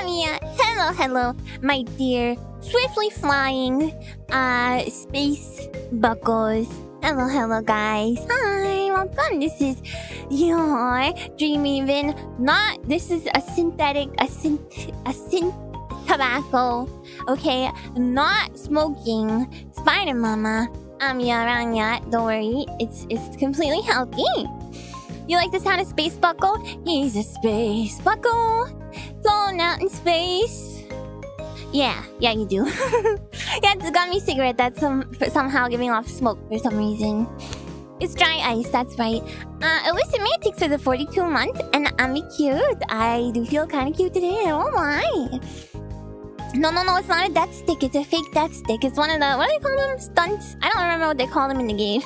Amiya. Hello, hello, my dear, swiftly flying, space buckles. Hello, hello, guys. Hi, welcome. This is your Dream Even. This is a synthetic, a synth tobacco. Okay, not smoking. Spider Mama. Amiya Aranha. Don't worry, it's completely healthy. You like the sound of space buckle? He's a space buckle, flown out in space. Yeah, you do. Yeah, it's a gummy cigarette that's somehow giving off smoke for some reason. It's dry ice, that's right. Illicit Mantics for the 42 months, and I'm cute. I do feel kind of cute today, I won't lie. No, it's not a death stick, it's a fake death stick. It's one of the, what do they call them? Stunts? I don't remember what they call them in the game.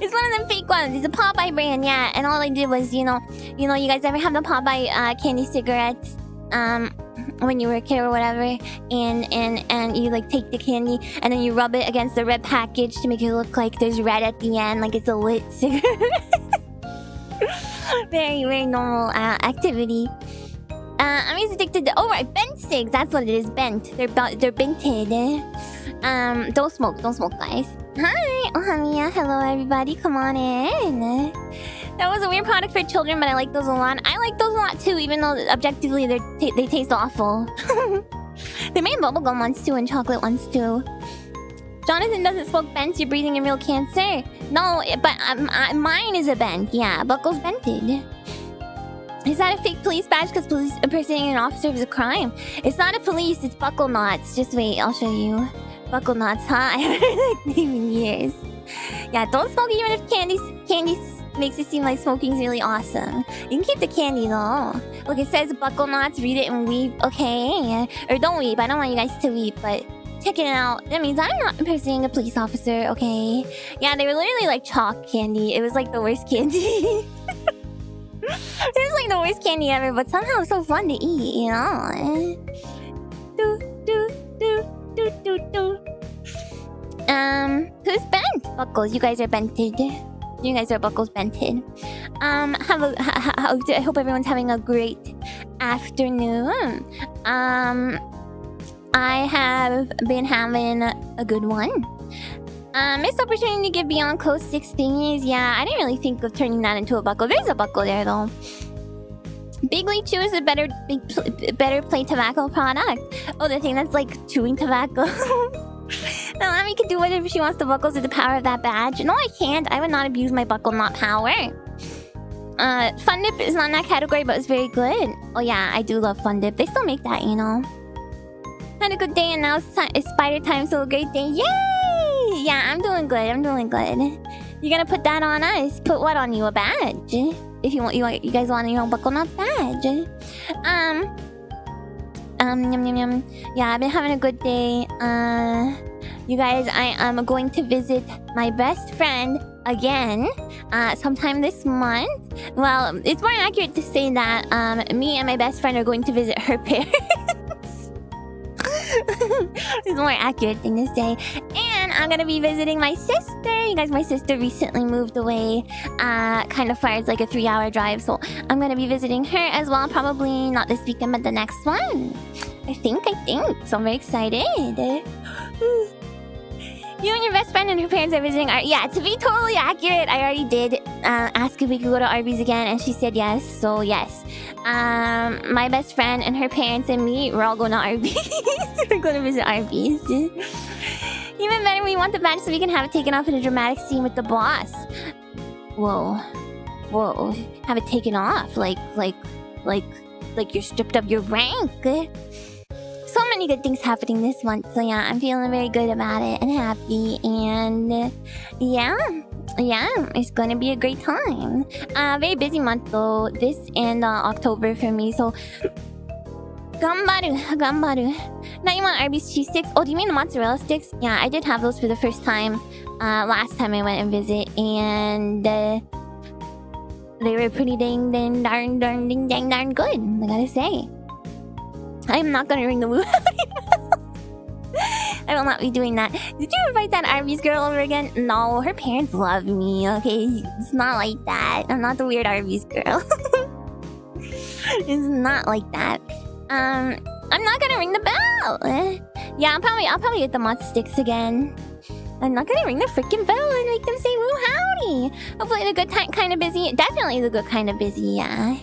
It's one of them fake ones. It's a Popeye brand, yeah. And all I did was, you know, you guys ever have the Popeye candy cigarettes? When you were a kid or whatever, and you like take the candy and then you rub it against the red package to make it look like there's red at the end, like it's a lit cigarette. Very, very normal activity. I'm just addicted to bent cigs. That's what it is. Bent. They're bented. Don't smoke, guys. Hi, Amiya. Hello, everybody. Come on in. That was a weird product for children, but I like those a lot. I like those a lot too, even though objectively they taste awful. They made bubblegum ones too and chocolate ones too. Jonathan doesn't smoke bent. You're breathing in real cancer. No, but mine is a bent. Yeah, Buckle's bented. Is that a fake police badge because police impersonating an officer is a crime? It's not a police, it's Bucklenauts. Just wait, I'll show you. Bucklenauts, huh? I haven't heard that name in years. Yeah, don't smoke even if candy makes it seem like smoking's really awesome. You can keep the candy though. Look, it says Bucklenauts, read it and weep, okay? Or don't weep, I don't want you guys to weep, but check it out. That means I'm not impersonating a police officer, okay? Yeah, they were literally like chalk candy. It was like the worst candy. It was like the worst candy ever, but somehow so fun to eat, you know? Who's bent? Buckles, you guys are bented. You guys are Buckles bented. I hope everyone's having a great afternoon. I have been having a good one. Missed opportunity to give Beyond Coast 6 thingies. Yeah, I didn't really think of turning that into a buckle. There's a buckle there though. Big League Chew is a better play tobacco product. Oh, the thing that's like chewing tobacco. Now, Amy can do whatever she wants to buckles with the power of that badge. No, I can't. I would not abuse my Bucklenauts power. Fun Dip is not in that category, but it's very good. Oh yeah, I do love Fun Dip. They still make that, you know. Had a good day and now it's spider time, so a great day. Yay! Yeah, I'm doing good. You're gonna put that on us? Put what on you? A badge? If you guys want your own Bucklenauts badge. Yum. Yeah, I've been having a good day. You guys, I am going to visit my best friend again sometime this month. Well, it's more accurate to say that me and my best friend are going to visit her parents. It's a more accurate thing to say. And I'm gonna be visiting my sister. You guys, my sister recently moved away kind of far. It's like a 3-hour drive, so I'm gonna be visiting her as well. Probably not this weekend, but the next one. I think. So I'm very excited. You and your best friend and her parents are visiting yeah, to be totally accurate, I already did ask if we could go to Arby's again, and she said yes, so yes. My best friend and her parents and me, we're all going to Arby's. We're going to visit Arby's. Even better, we want the badge so we can have it taken off in a dramatic scene with the boss. Whoa. Have it taken off, like you're stripped of your rank. So many good things happening this month, so yeah, I'm feeling very good about it and happy, and yeah, it's gonna be a great time. Very busy month though, this and October for me, so Gambaru. Now you want Arby's cheese sticks? Oh, do you mean the mozzarella sticks? Yeah, I did have those for the first time last time I went and visit, and they were pretty darn good, I gotta say. I'm not gonna ring the woo. I will not be doing that. Did you invite that Arby's girl over again? No, her parents love me, okay? It's not like that. I'm not the weird Arby's girl. It's not like that. I'm not gonna ring the bell. Yeah, I'll probably get the mod sticks again. I'm not gonna ring the freaking bell and make them say woo howdy. Hopefully the good kind of busy. Definitely the good kind of busy. Yeah.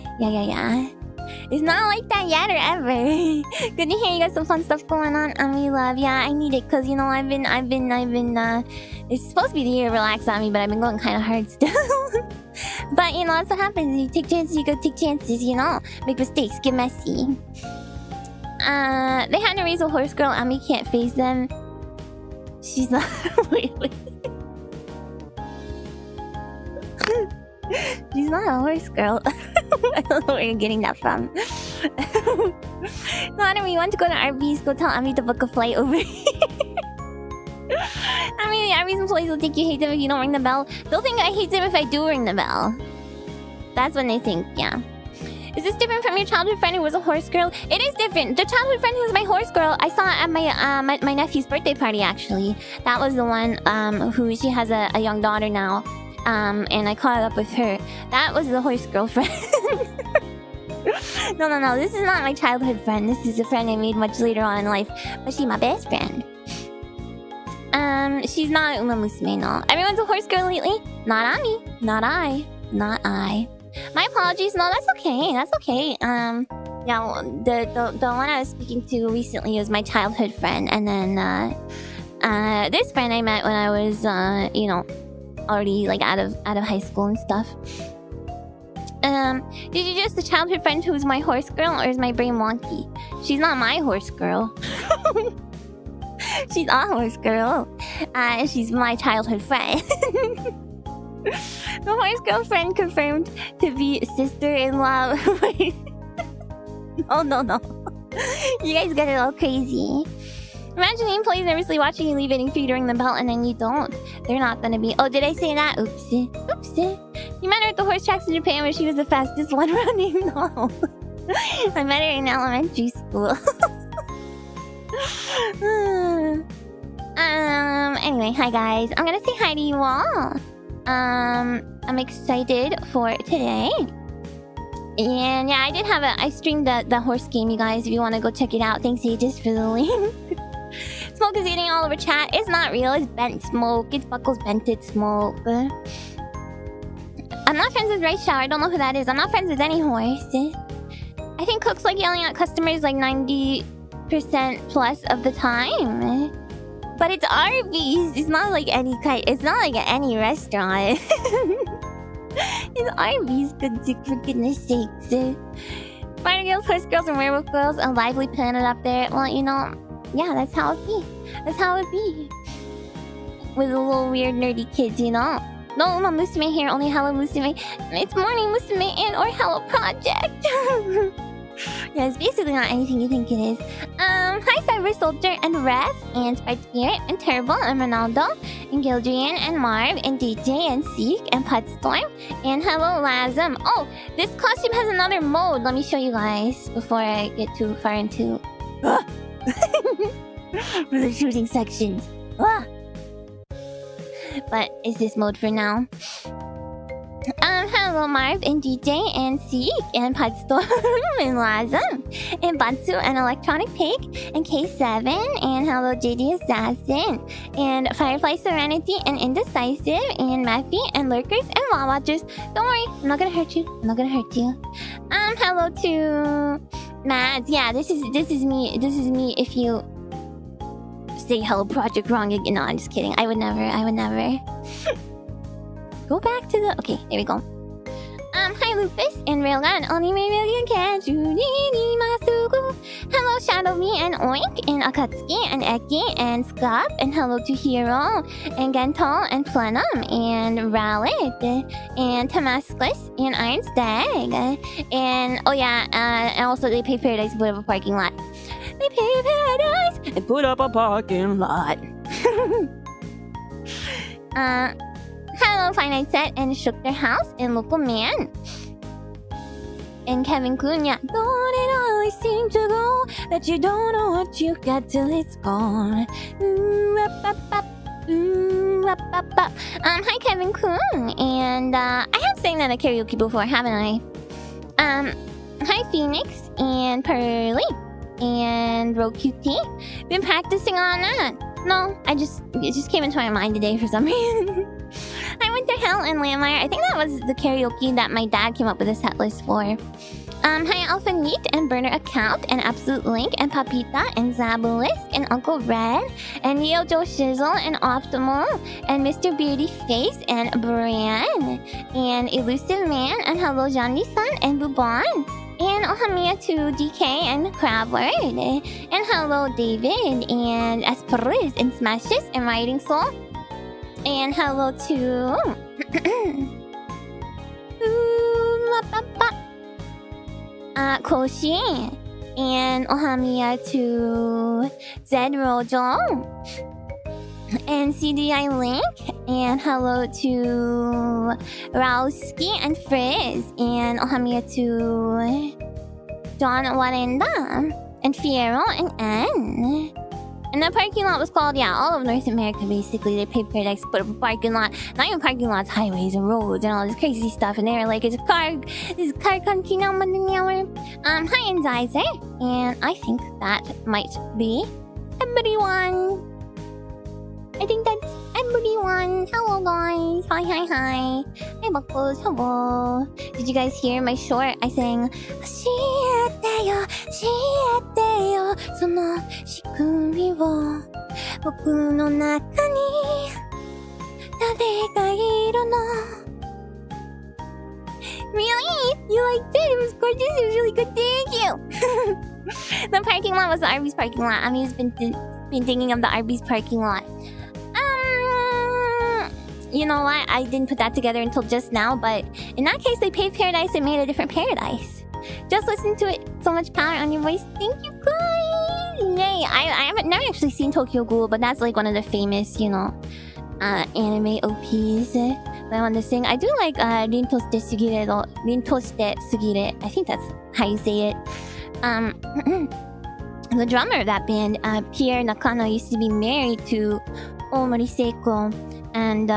It's not like that yet or ever. Good to hear you got some fun stuff going on. We love. Yeah, I need it because you know I've been. It's supposed to be the year of relax on me, but I've been going kind of hard still. But you know that's what happens. You take chances. You go take chances. You know, make mistakes, get messy. They had to raise a horse girl. Ami can't face them. She's not. Wait. She's not a horse girl. I don't know where you're getting that from. No, Adam, you want to go to RB's, go tell Ami to book a flight over here. I mean, the RB's employees will think you hate them if you don't ring the bell. They'll think I hate them if I do ring the bell. That's when they think, yeah. Is this different from your childhood friend who was a horse girl? It is different. The childhood friend who was my horse girl, I saw at my nephew's birthday party, actually. That was the one who she has a young daughter now. And I caught up with her. That was the horse girlfriend. No. This is not my childhood friend. This is a friend I made much later on in life. But she's my best friend. She's not Uma Musume, no. Everyone's a horse girl lately. Not Ami. Not I. My apologies. No, that's okay. Yeah, the one I was speaking to recently was my childhood friend. And then, this friend I met when I was, already like out of high school and stuff. Did you just the childhood friend who's my horse girl, or is my brain wonky? She's not my horse girl. She's a horse girl. And she's my childhood friend. The horse girlfriend confirmed to be sister-in-law. Wait. No. You guys get it all crazy. Imagine the employees nervously watching you leave eating food during the bell and then you don't. They're not gonna be... Oh, did I say that? Oopsie. You met her at the horse tracks in Japan where she was the fastest one running? No. I met her in elementary school. Anyway, hi guys. I'm gonna say hi to you all. I'm excited for today. And yeah, I streamed the horse game, you guys, if you want to go check it out. Thanks, Aegis, for the link. Smoke is eating all over chat. It's not real. It's bent smoke. It's Buckle's bented smoke. I'm not friends with Rice Shower. I don't know who that is. I'm not friends with any horse. I think Cook's like yelling at customers like 90% plus of the time. But it's Arby's. It's not like any kind. It's not like any restaurant. It's Arby's, for goodness sakes. Spider Girls, Horse Girls, and Werewolf Girls, a lively planet up there. Well, you know, yeah, that's how it be. With the little weird nerdy kids, you know. No Uma Musume here, only Hello Musume. It's Morning Musume and or Hello Project. Yeah, it's basically not anything you think it is. Hi Cyber Soldier and Ref and Sprite Spirit and Turbo and Ronaldo and Gildrian and Marv and DJ and Seek and Putstorm and hello Lazum. Oh, this costume has another mode. Let me show you guys before I get too far into the shooting sections. But it's this mode for now. Hello Marv and DJ and Seek and Pudstorm and Lazum and Batsu and Electronic Pig and K7 and hello JD Assassin and Firefly Serenity and Indecisive and Maffy and Lurkers and Law Watchers. Don't worry, I'm not gonna hurt you. Hello to Mads. Yeah, this is me. This is me if you say Hello Project wrong again. No, I'm just kidding. I would never. Go back to the... Okay, there we go. Hi Lupus and Railgun. Hello Shadow Me and Oink and Akatsuki and Eki and Scop and hello to Hero and Gentol and Plenum and Rowlet and Damascus and Iron Stag and oh yeah, and also they pay Paradise and put up a parking lot. They pay Paradise and put up a parking lot. Hello, Finite Set and Shook Their House and Local Man. And Kevin Cunha. Don't it always seem to go that you don't know what you got till it's gone. Hi Kevin Kun. And I have sang that at karaoke before, haven't I? Hi, Phoenix and Pearly and Rocutie. Been practicing on that. No, it just came into my mind today for some reason. I went to Hell and Landmire. I think that was the karaoke that my dad came up with a set list for. Hi, Alpha Neat and Burner Account and Absolute Link and Papita and Zabalisk and Uncle Red and Neo Joe Shizzle and Optimal and Mr. Beardy Face and Bran and Elusive Man and Hello Johnny-san and Bubon and Ohamiya to DK and Crabword and Hello David and Asperus and Smashes and Riding Soul and hello to Koshi and Ohamiya to Zed Rojo and CDI Link and hello to Rauski and Frizz and Ohamiya to John Warenda and Fiero and Anne. And the parking lot was called, all of North America, basically. They paid Paradise to put up a parking lot. Not even parking lots, highways and roads and all this crazy stuff. And they were like, it's car country now, hi, Inzizer. And I think that might be everyone. I think that's everyone. Hello, guys. Hi. Hi, Buckles. Hello. Did you guys hear my short? I sang, 教えてよその仕組みを僕の中に誰がいるの Really? You liked it? It was gorgeous. It was really good. Thank you. The parking lot was the Arby's parking lot. Ami's been thinking of the Arby's parking lot. You know what? I didn't put that together until just now, but in that case, they paid Paradise and made a different Paradise. Just listen to it. So much power on your voice. Thank you, guys. Yay. I haven't never actually seen Tokyo Ghoul, but that's like one of the famous, anime OPs that I want to sing. I do like Rintoste Sugire. I think that's how you say it. The drummer of that band, Pierre Nakano, used to be married to Omori Seiko and,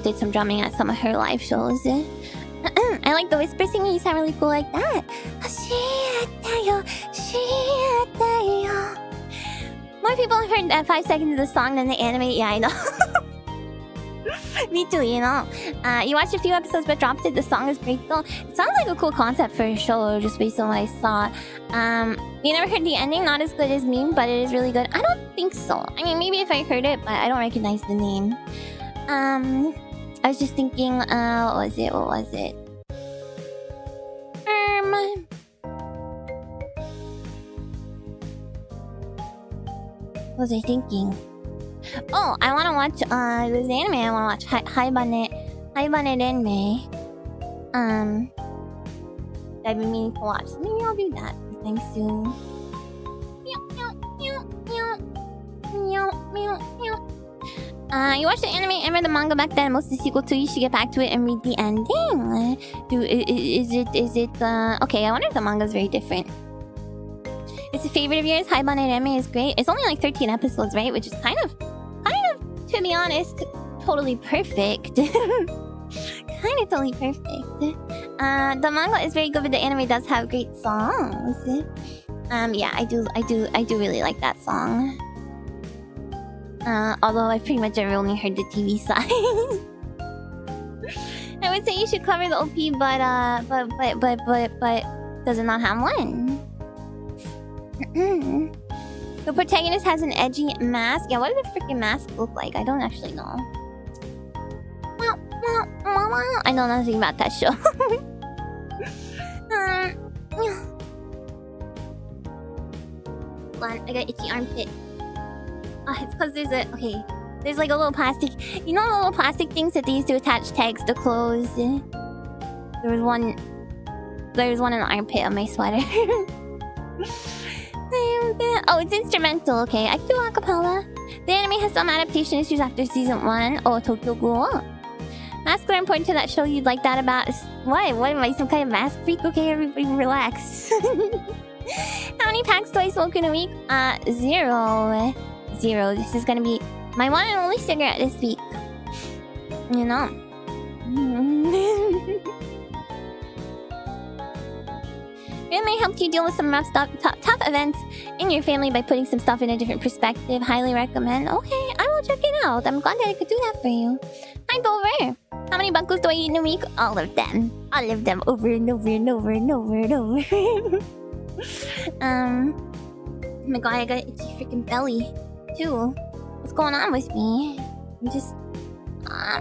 did some drumming at some of her live shows. I like the whisper singing. You sound really cool like that. More people have heard that 5 seconds of the song than the anime. Yeah, I know. Me too, you watched a few episodes but dropped it. The song is great though. It sounds like a cool concept for a show just based on what I saw. You never heard the ending? Not as good as Meme, but it is really good. I don't think so. I mean, maybe if I heard it, but I don't recognize the name. I was just thinking, what was it? What was I thinking? Oh, I want to watch this anime. I want to watch Haibane Renmei. I've been meaning to watch. So maybe I'll do that sometime soon. You watched the anime and read the manga back then. Most of the sequel too. You should get back to it and read the ending. Is it? Okay, I wonder if the manga is very different. It's a favorite of yours. Haibane Renmei is great. It's only like 13 episodes, right? Which is kind of, to be honest, totally perfect. Totally perfect. The manga is very good, but the anime does have great songs. Yeah, I do really like that song. Although I pretty much ever only heard the TV side. I would say you should cover the OP, but does it not have one? The protagonist has an edgy mask. Yeah, what does the freaking mask look like? I don't actually know. I know nothing about that show. Hold on, I got itchy armpit. It's because there's like a little plastic. You know the little plastic things that they used to attach tags to clothes? There was one in the armpit of my sweater. Oh, it's instrumental. Okay, I can do acapella. The anime has some adaptation issues after season 1. Oh, Tokyo Ghoul. Masks are important to that show. You'd like that about... What? What am I, some kind of mask freak? Okay, everybody relax. How many packs do I smoke in a week? 0. This is gonna be my one and only cigarette this week. You know. It may help you deal with some rough stuff, tough events in your family by putting some stuff in a different perspective. Highly recommend. Okay, I will check it out. I'm glad that I could do that for you. Hi, Dover. How many bunkos do I eat in a week? All of them. All of them over and over and over and over and over. Oh my god, I got an itchy freaking belly too. What's going on with me? I'm just a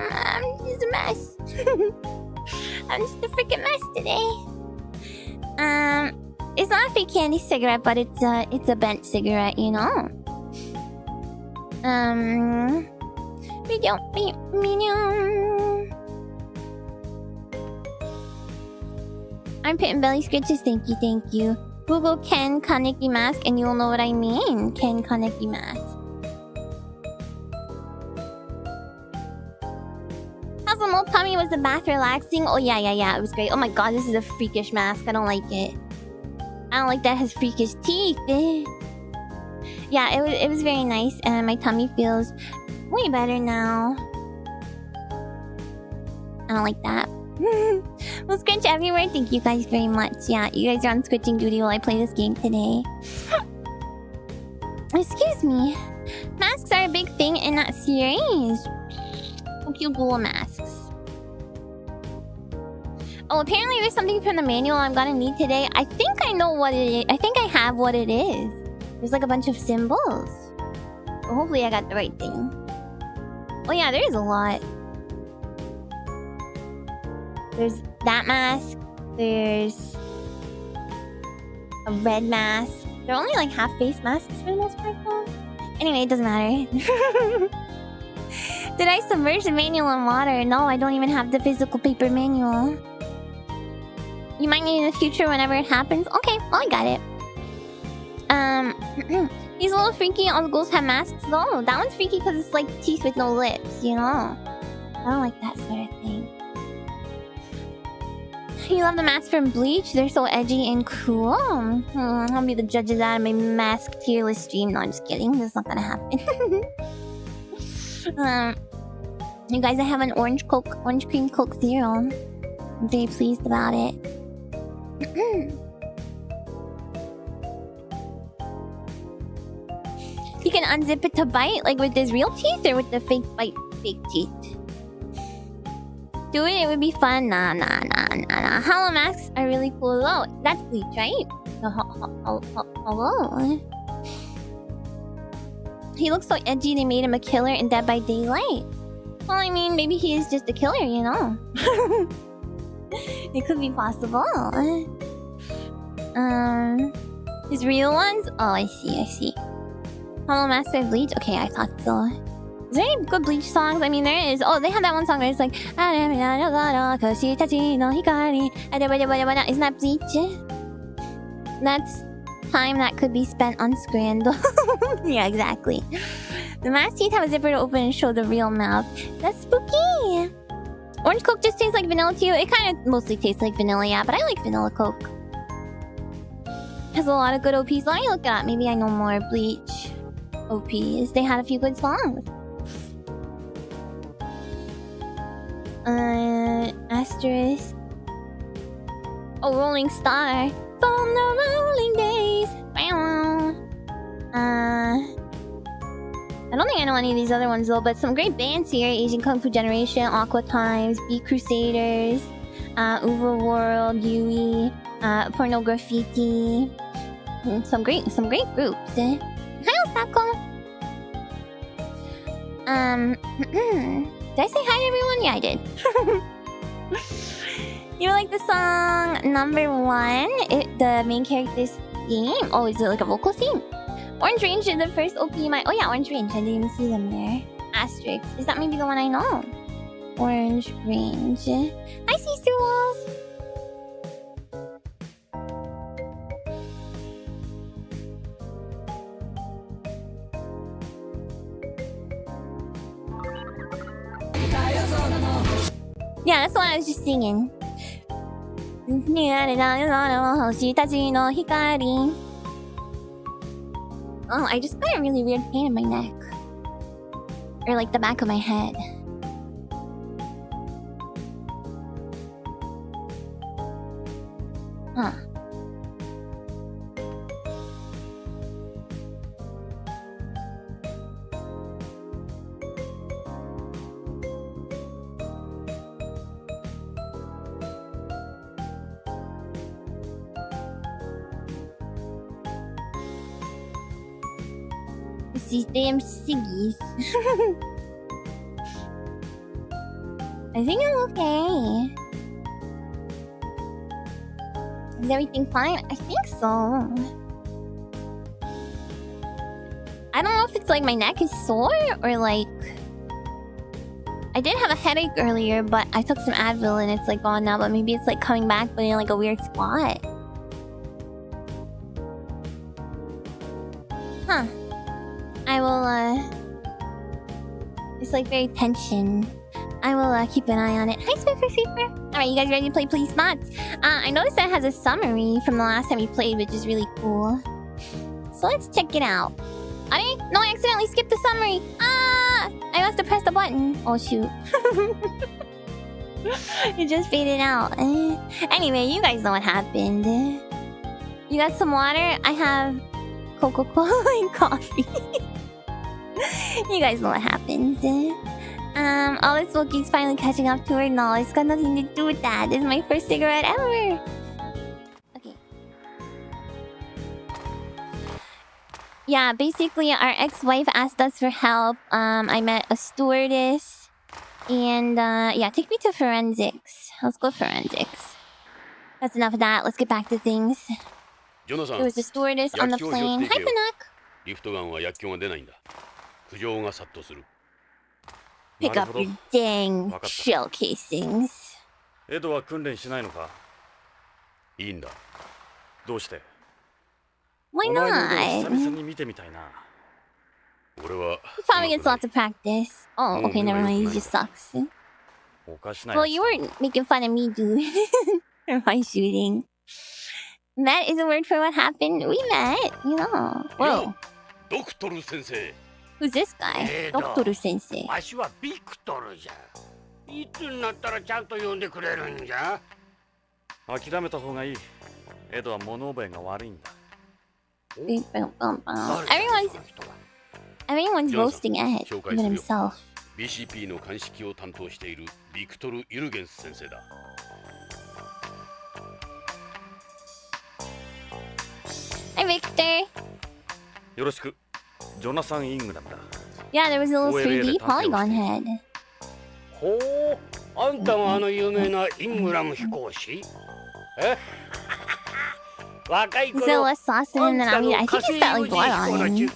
mess. I'm just a freaking mess today. It's not a fake candy cigarette, but it's a bent cigarette, you know. Armpit and belly scratches, thank you. Google Ken Kaneki mask and you'll know what I mean. Ken Kaneki mask. How's the mole tummy? Was the bath relaxing? Oh yeah, it was great. Oh my god, this is a freakish mask. I don't like it. I don't like that it has freakish teeth. Yeah, it was very nice and my tummy feels way better now. I don't like that. Well, Scratch everywhere. Thank you guys very much. Yeah, you guys are on scratching duty while I play this game today. Excuse me. Masks are a big thing in that series. Hope you Google masks. Oh, apparently there's something from the manual I'm gonna need today. I think I know what it is. I think I have what it is. There's like a bunch of symbols. Well, hopefully I got the right thing. Oh yeah, there is a lot. There's that mask. There's a red mask. They're only like half-face masks for the most part though. Anyway, it doesn't matter. Did I submerge the manual in water? No, I don't even have the physical paper manual. You might need it in the future whenever it happens. Okay, well I got it. These little freaky uncles have masks though. That one's freaky because it's like teeth with no lips, you know? I don't like that sort of thing. You love the masks from Bleach? They're so edgy and cool. I'll be the judge of that in my mask tier list stream. No, I'm just kidding. That's not gonna happen. You guys, I have an orange cream Coke Zero. I'm very pleased about it. You can unzip it to bite, like with his real teeth or with the fake teeth. Do it, it would be fun. Nah. Hollow masks are really cool though. That's Bleach, right? Hello. He looks so edgy they made him a killer in Dead by Daylight. Well, I mean, maybe he is just a killer, you know? It could be possible. His real ones? Oh, I see. Hollow masks are Bleach? Okay, I thought so. Is there any good Bleach songs? I mean, there is. Oh, they have that one song where it's like... Isn't that Bleach? That's time that could be spent on Scrandal. Yeah, exactly. The mask teeth have a zipper to open and show the real mouth. That's spooky! Orange Coke just tastes like vanilla to you? It kind of mostly tastes like vanilla, yeah, but I like vanilla Coke. Has a lot of good OPs. Let me look it up. Maybe I know more Bleach OPs. They had a few good songs. Asterisk. Oh, Rolling Star. From the rolling days. I don't think I know any of these other ones though, but some great bands here. Asian Kung Fu Generation, Aqua Times, B Crusaders, Overworld, Yui, Porno Graffiti. Some great groups. Hi, Osako. Did I say hi to everyone? Yeah, I did. You like the song number 1? The main character's theme? Oh, is it like a vocal theme? Orange Range is the first OP my... Oh yeah, Orange Range. I didn't even see them there. Asterisk. Is that maybe the one I know? Orange Range. Hi, Sister Walls. Yeah, that's the one I was just singing. Oh, I just got a really weird pain in my neck. Or like the back of my head. Huh. It's these damn ciggies. I think I'm okay. Is everything fine? I think so. I don't know if it's like my neck is sore or like... I did have a headache earlier, but I took some Advil and it's like gone now. But maybe it's like coming back, but in like a weird spot. Huh. I will, it's like very tension. I will keep an eye on it. Hi, Swiffer. Alright, you guys ready to play Policenauts? I noticed that it has a summary from the last time we played, which is really cool. So let's check it out. No, I accidentally skipped the summary. I must have pressed the button. Oh, shoot. It just faded out. Anyway, you guys know what happened. You got some water? I have Coca-Cola and coffee. You guys know what happens. All this smoking's finally catching up to her. No, it's got nothing to do with that. This is my first cigarette ever. Okay. Yeah, basically our ex-wife asked us for help. I met a stewardess. And yeah, take me to forensics. Let's go forensics. That's enough of that. Let's get back to things. There was a stewardess on the plane. Hi, Panak. Pick up your dang shell casings. Why not? He probably gets lots of practice. Oh, okay, never mind. He just sucks. Well, you weren't making fun of me, dude. For my shooting. Met is a word for what happened. We met, you know. Whoa. Who's this guy? Doctor Sensei. Everyone's roasting Ed, even himself. Hi, Victor. Yeah, there was a little 3D polygon head. Is there less sauce in him than Amiya? I think he's got like blood on him.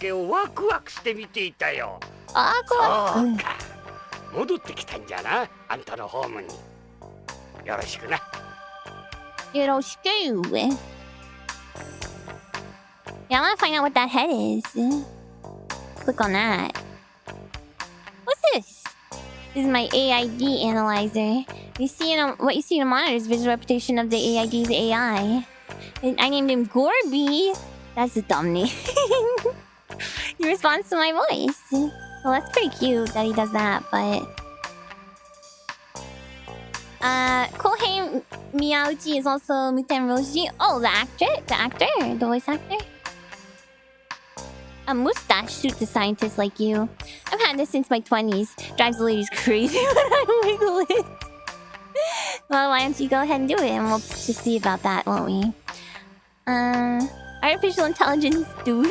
Yoroshiku. Yeah, I want to find out what that head is. Click on that. What's this? This is my AID analyzer. You see what you see in the monitor is visual representation of the AID's AI. And I named him Gorby. That's a dumb name. He responds to my voice. Well, that's pretty cute that he does that, but... Kohei Miyauchi is also Muten Roshi. Oh, the actor, the voice actor. A mustache suits a scientist like you. I've had this since my 20s. Drives the ladies crazy when I wiggle it. Well, why don't you go ahead and do it, and we'll just see about that, won't we? Artificial intelligence, dude.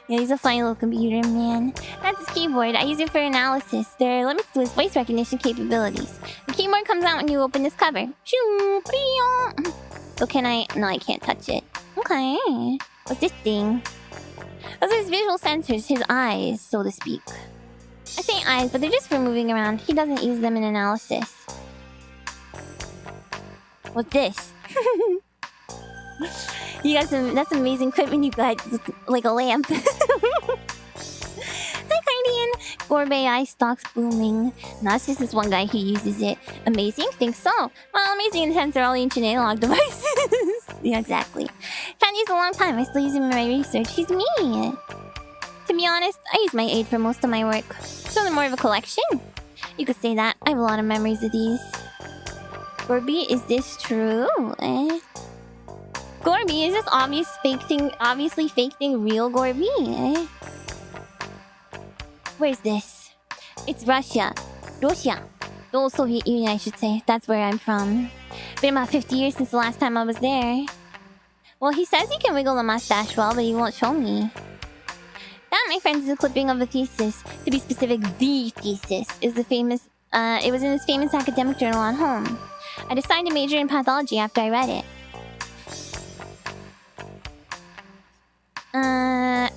Yeah, he's a funny little computer, man. That's his keyboard. I use it for analysis. There are limits to his voice recognition capabilities. The keyboard comes out when you open this cover. So can I... No, I can't touch it. Okay. What's this thing? Those are his visual sensors, his eyes, so to speak. I say eyes, but they're just for moving around. He doesn't use them in analysis. What's this? You got some... That's amazing equipment you got. Like a lamp. Hi, Cardian. Gorbei eye stocks booming. No, it's just this one guy who uses it. Amazing? Think so. Well, amazing in the sense they're all ancient analog devices. Yeah, exactly. Can't use a long time. I still use them in my research. He's me. To be honest, I use my aid for most of my work. So they're more of a collection. You could say that. I have a lot of memories of these. Gorby, is this true? Gorby, is this obviously fake thing real Gorby? Where's this? It's Russia. The old Soviet Union, I should say. That's where I'm from. Been about 50 years since the last time I was there. Well, he says he can wiggle the mustache well, but he won't show me. of my friends is a clipping of a thesis. To be specific, the thesis is the famous. It was in this famous academic journal on home. I decided to major in pathology after I read it.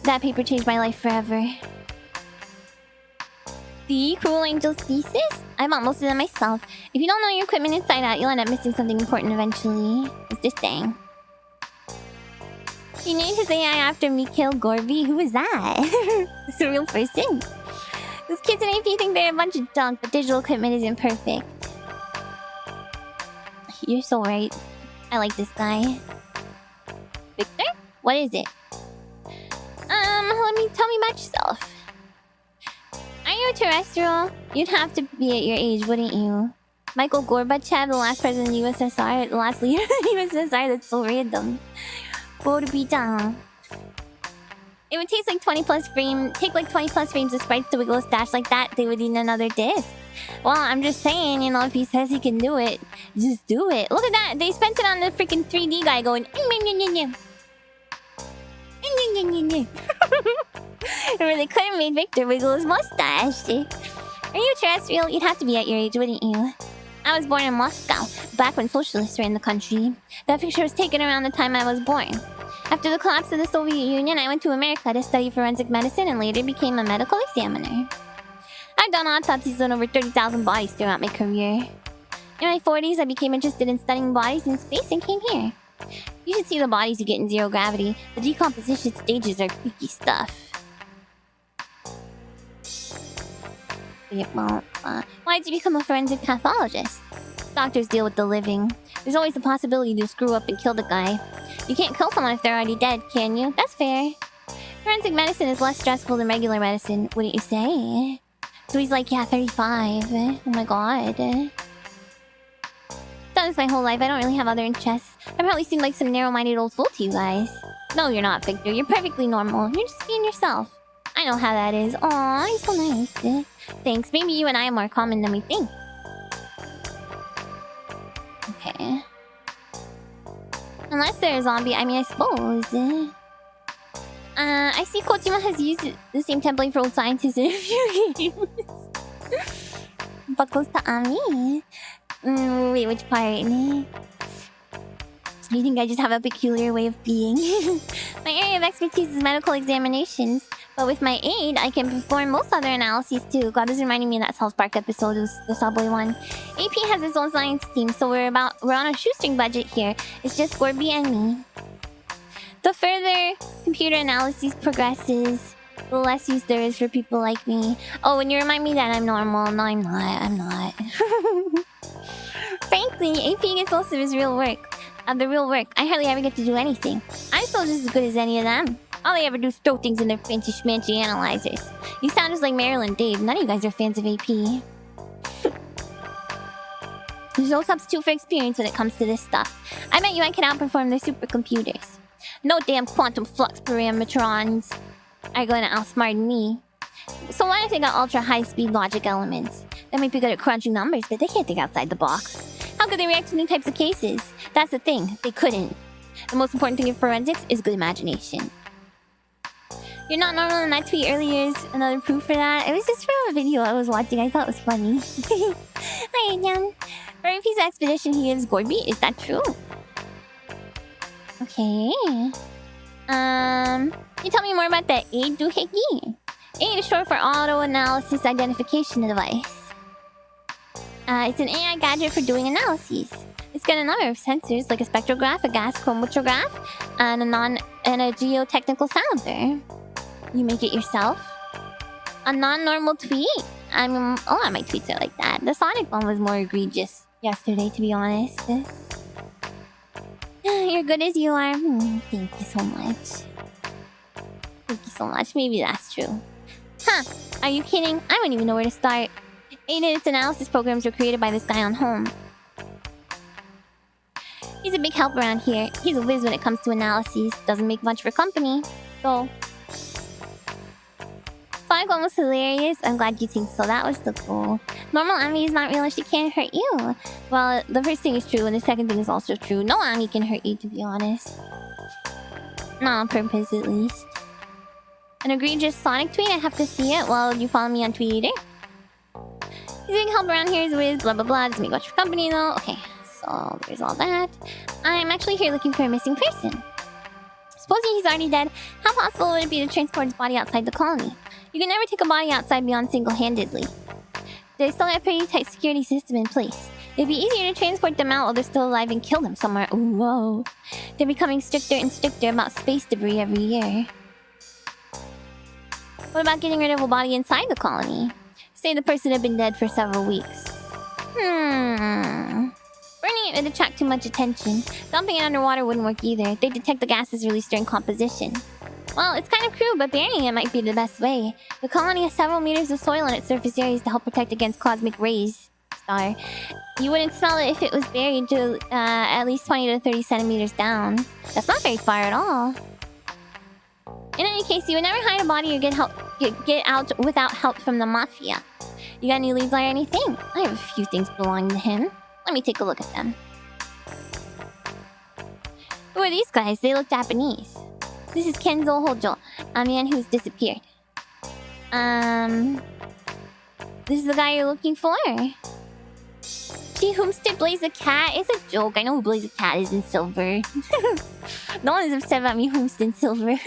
That paper changed my life forever. The Cruel Angel's thesis? I bought most of them myself. If you don't know your equipment inside out, you'll end up missing something important eventually. It's this thing. He named his AI after Mikhail Gorby. Who is that? It's a real person. Those kids in AP think they're a bunch of junk, but digital equipment isn't perfect. You're so right. I like this guy. Victor? What is it? Tell me about yourself. Are you a terrestrial? You'd have to be at your age, wouldn't you? Michael Gorbachev, the last president of the USSR, the last leader of the USSR. That's so random. Go to be down. It would take like 20 plus frames of sprites to wiggle a stash like that. They would need another disc. Well, I'm just saying, you know, if he says he can do it, just do it. Look at that. They spent it on the freaking 3D guy going. Or they could have made Victor wiggle his mustache. Are you terrestrial? You'd have to be at your age, wouldn't you? I was born in Moscow, back when socialists ran the country. That picture was taken around the time I was born. After the collapse of the Soviet Union, I went to America to study forensic medicine and later became a medical examiner. I've done autopsies on over 30,000 bodies throughout my career. In my 40s, I became interested in studying bodies in space and came here. You should see the bodies you get in zero gravity. The decomposition stages are freaky stuff. Why'd you become a forensic pathologist? Doctors deal with the living. There's always the possibility to screw up and kill the guy. You can't kill someone if they're already dead, can you? That's fair. Forensic medicine is less stressful than regular medicine, wouldn't you say? So he's like, yeah, 35. Oh my god. Done this my whole life. I don't really have other interests. I probably seem like some narrow-minded old fool to you guys. No, you're not, Victor. You're perfectly normal. You're just being yourself. I know how that is. Aw, you're so nice. Thanks. Maybe you and I are more common than we think. Okay. Unless they're a zombie, I mean, I suppose. I see Kojima has used the same template for old scientists in a few games. Buckles to Ami. Wait, which part? You think I just have a peculiar way of being? My area of expertise is medical examinations, but with my aid, I can perform most other analyses too. God, this is reminding me of that South Park episode, the Subway one. AP has its own science team, so we're on a shoestring budget here. It's just Gorby and me. The further computer analysis progresses, the less use there is for people like me. Oh, and you remind me that I'm normal. No, I'm not. I'm not. Frankly, AP gets most of his real work. The real work. I hardly ever get to do anything. I'm still just as good as any of them. All they ever do is throw things in their fancy schmancy analyzers. You sound just like Meryl and Dave. None of you guys are fans of AP. There's no substitute for experience when it comes to this stuff. I bet you I can outperform their supercomputers. No damn quantum flux parametrons are going to outsmart me. So what if they got ultra high-speed logic elements? They might be good at crunching numbers, but they can't think outside the box. How could they react to new types of cases? That's the thing. They couldn't. The most important thing in forensics is good imagination. You're not normal, and that tweet earlier is another proof for that. It was just from a video I was watching. I thought it was funny. Hi, again. For AP's expedition, he gives Gorby. Is that true? Okay. Can you tell me more about the AID doohickey? AID is short for Auto Analysis Identification Device. It's an AI gadget for doing analyses. It's got a number of sensors like a spectrograph, a gas chromatograph, and a geotechnical sounder. You make it yourself? A non-normal tweet? I mean, a lot of my tweets are like that. The Sonic one was more egregious yesterday, to be honest. You're good as you are. Thank you so much. Thank you so much. Maybe that's true. Huh. Are you kidding? I wouldn't even know where to start. 8 of its analysis programs were created by this guy on home. He's a big help around here. He's a whiz when it comes to analyses. Doesn't make much for company, though. Sonic one was hilarious. I'm glad you think so. That was the goal. Normal Ami is not real and she can't hurt you. Well, the first thing is true and the second thing is also true. No Ami can hurt you, to be honest. Not on purpose, at least. An egregious Sonic tweet? I have to see it. Well, you follow me on Twitter. He's getting help around here is with blah blah blah. Doesn't make much for company though. Okay, so there's all that. I'm actually here looking for a missing person. Supposing he's already dead, how possible would it be to transport his body outside the colony? You can never take a body outside beyond single-handedly. They still have a pretty tight security system in place. It'd be easier to transport them out while they're still alive and kill them somewhere. Ooh, whoa. They're becoming stricter and stricter about space debris every year. What about getting rid of a body inside the colony? Say the person had been dead for several weeks. Burning it would attract too much attention. Dumping it underwater wouldn't work either. They detect the gases released during composition. Well, it's kind of crude, but burying it might be the best way. The colony has several meters of soil in its surface areas to help protect against cosmic rays. Star. You wouldn't smell it if it was buried to at least 20 to 30 centimeters down. That's not very far at all. In any case, you would never hide a body or get out without help from the Mafia. You got any leads or anything? I have a few things belonging to him. Let me take a look at them. Who are these guys? They look Japanese. This is Kenzo Hojo, a man who's disappeared. This is the guy you're looking for? See, Whomster Blaze a Cat? It's a joke. I know who Blaze a Cat is in Silver. No one is upset about me Whomster in Silver.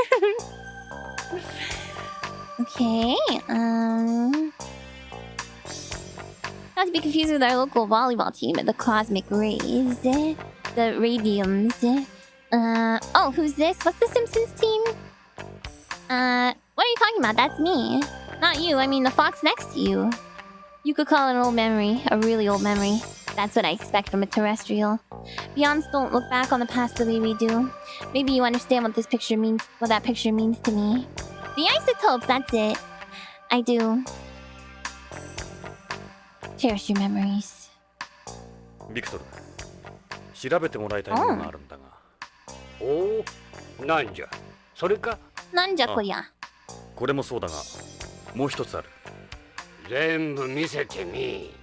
Okay, not to be confused with our local volleyball team at the Cosmic Rays. The Radiums. Oh, who's this? What's the Simpsons team? What are you talking about? That's me. Not you, I mean the fox next to you. You could call it an old memory. A really old memory. That's what I expect from a terrestrial. Beyonds don't look back on the past the way we do. Maybe you understand what this picture means, what that picture means to me. The isotopes, that's it. I do. Cherish your memories. Victor, 調べてもらいたいものがあるんだが。おお、なんじゃ。それか。なんじゃこりゃ。これもそうだが、もう一つある。全部見せてみ。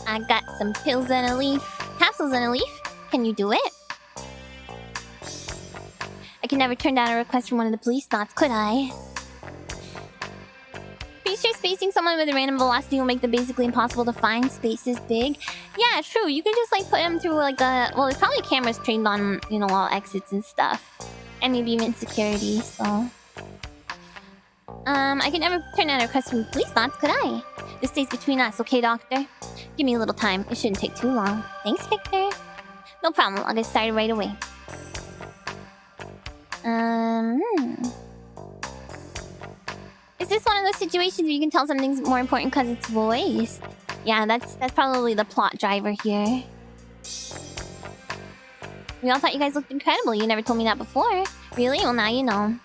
I got some pills and a leaf. Capsules and a leaf? Can you do it? I could never turn down a request from one of the Policenauts, could I? Pretty sure spacing someone with a random velocity will make them basically impossible to find. Space is big. Yeah, true. You can just like put them through like a... Well, there's probably cameras trained on, you know, all exits and stuff. And maybe even security, so... I could never turn down a request from Policenauts, could I? This stays between us, okay, Doctor? Give me a little time. It shouldn't take too long. Thanks, Victor. No problem. I'll get started right away. Is this one of those situations where you can tell something's more important because it's voiced? Yeah, that's probably the plot driver here. We all thought you guys looked incredible. You never told me that before. Really? Well, now you know.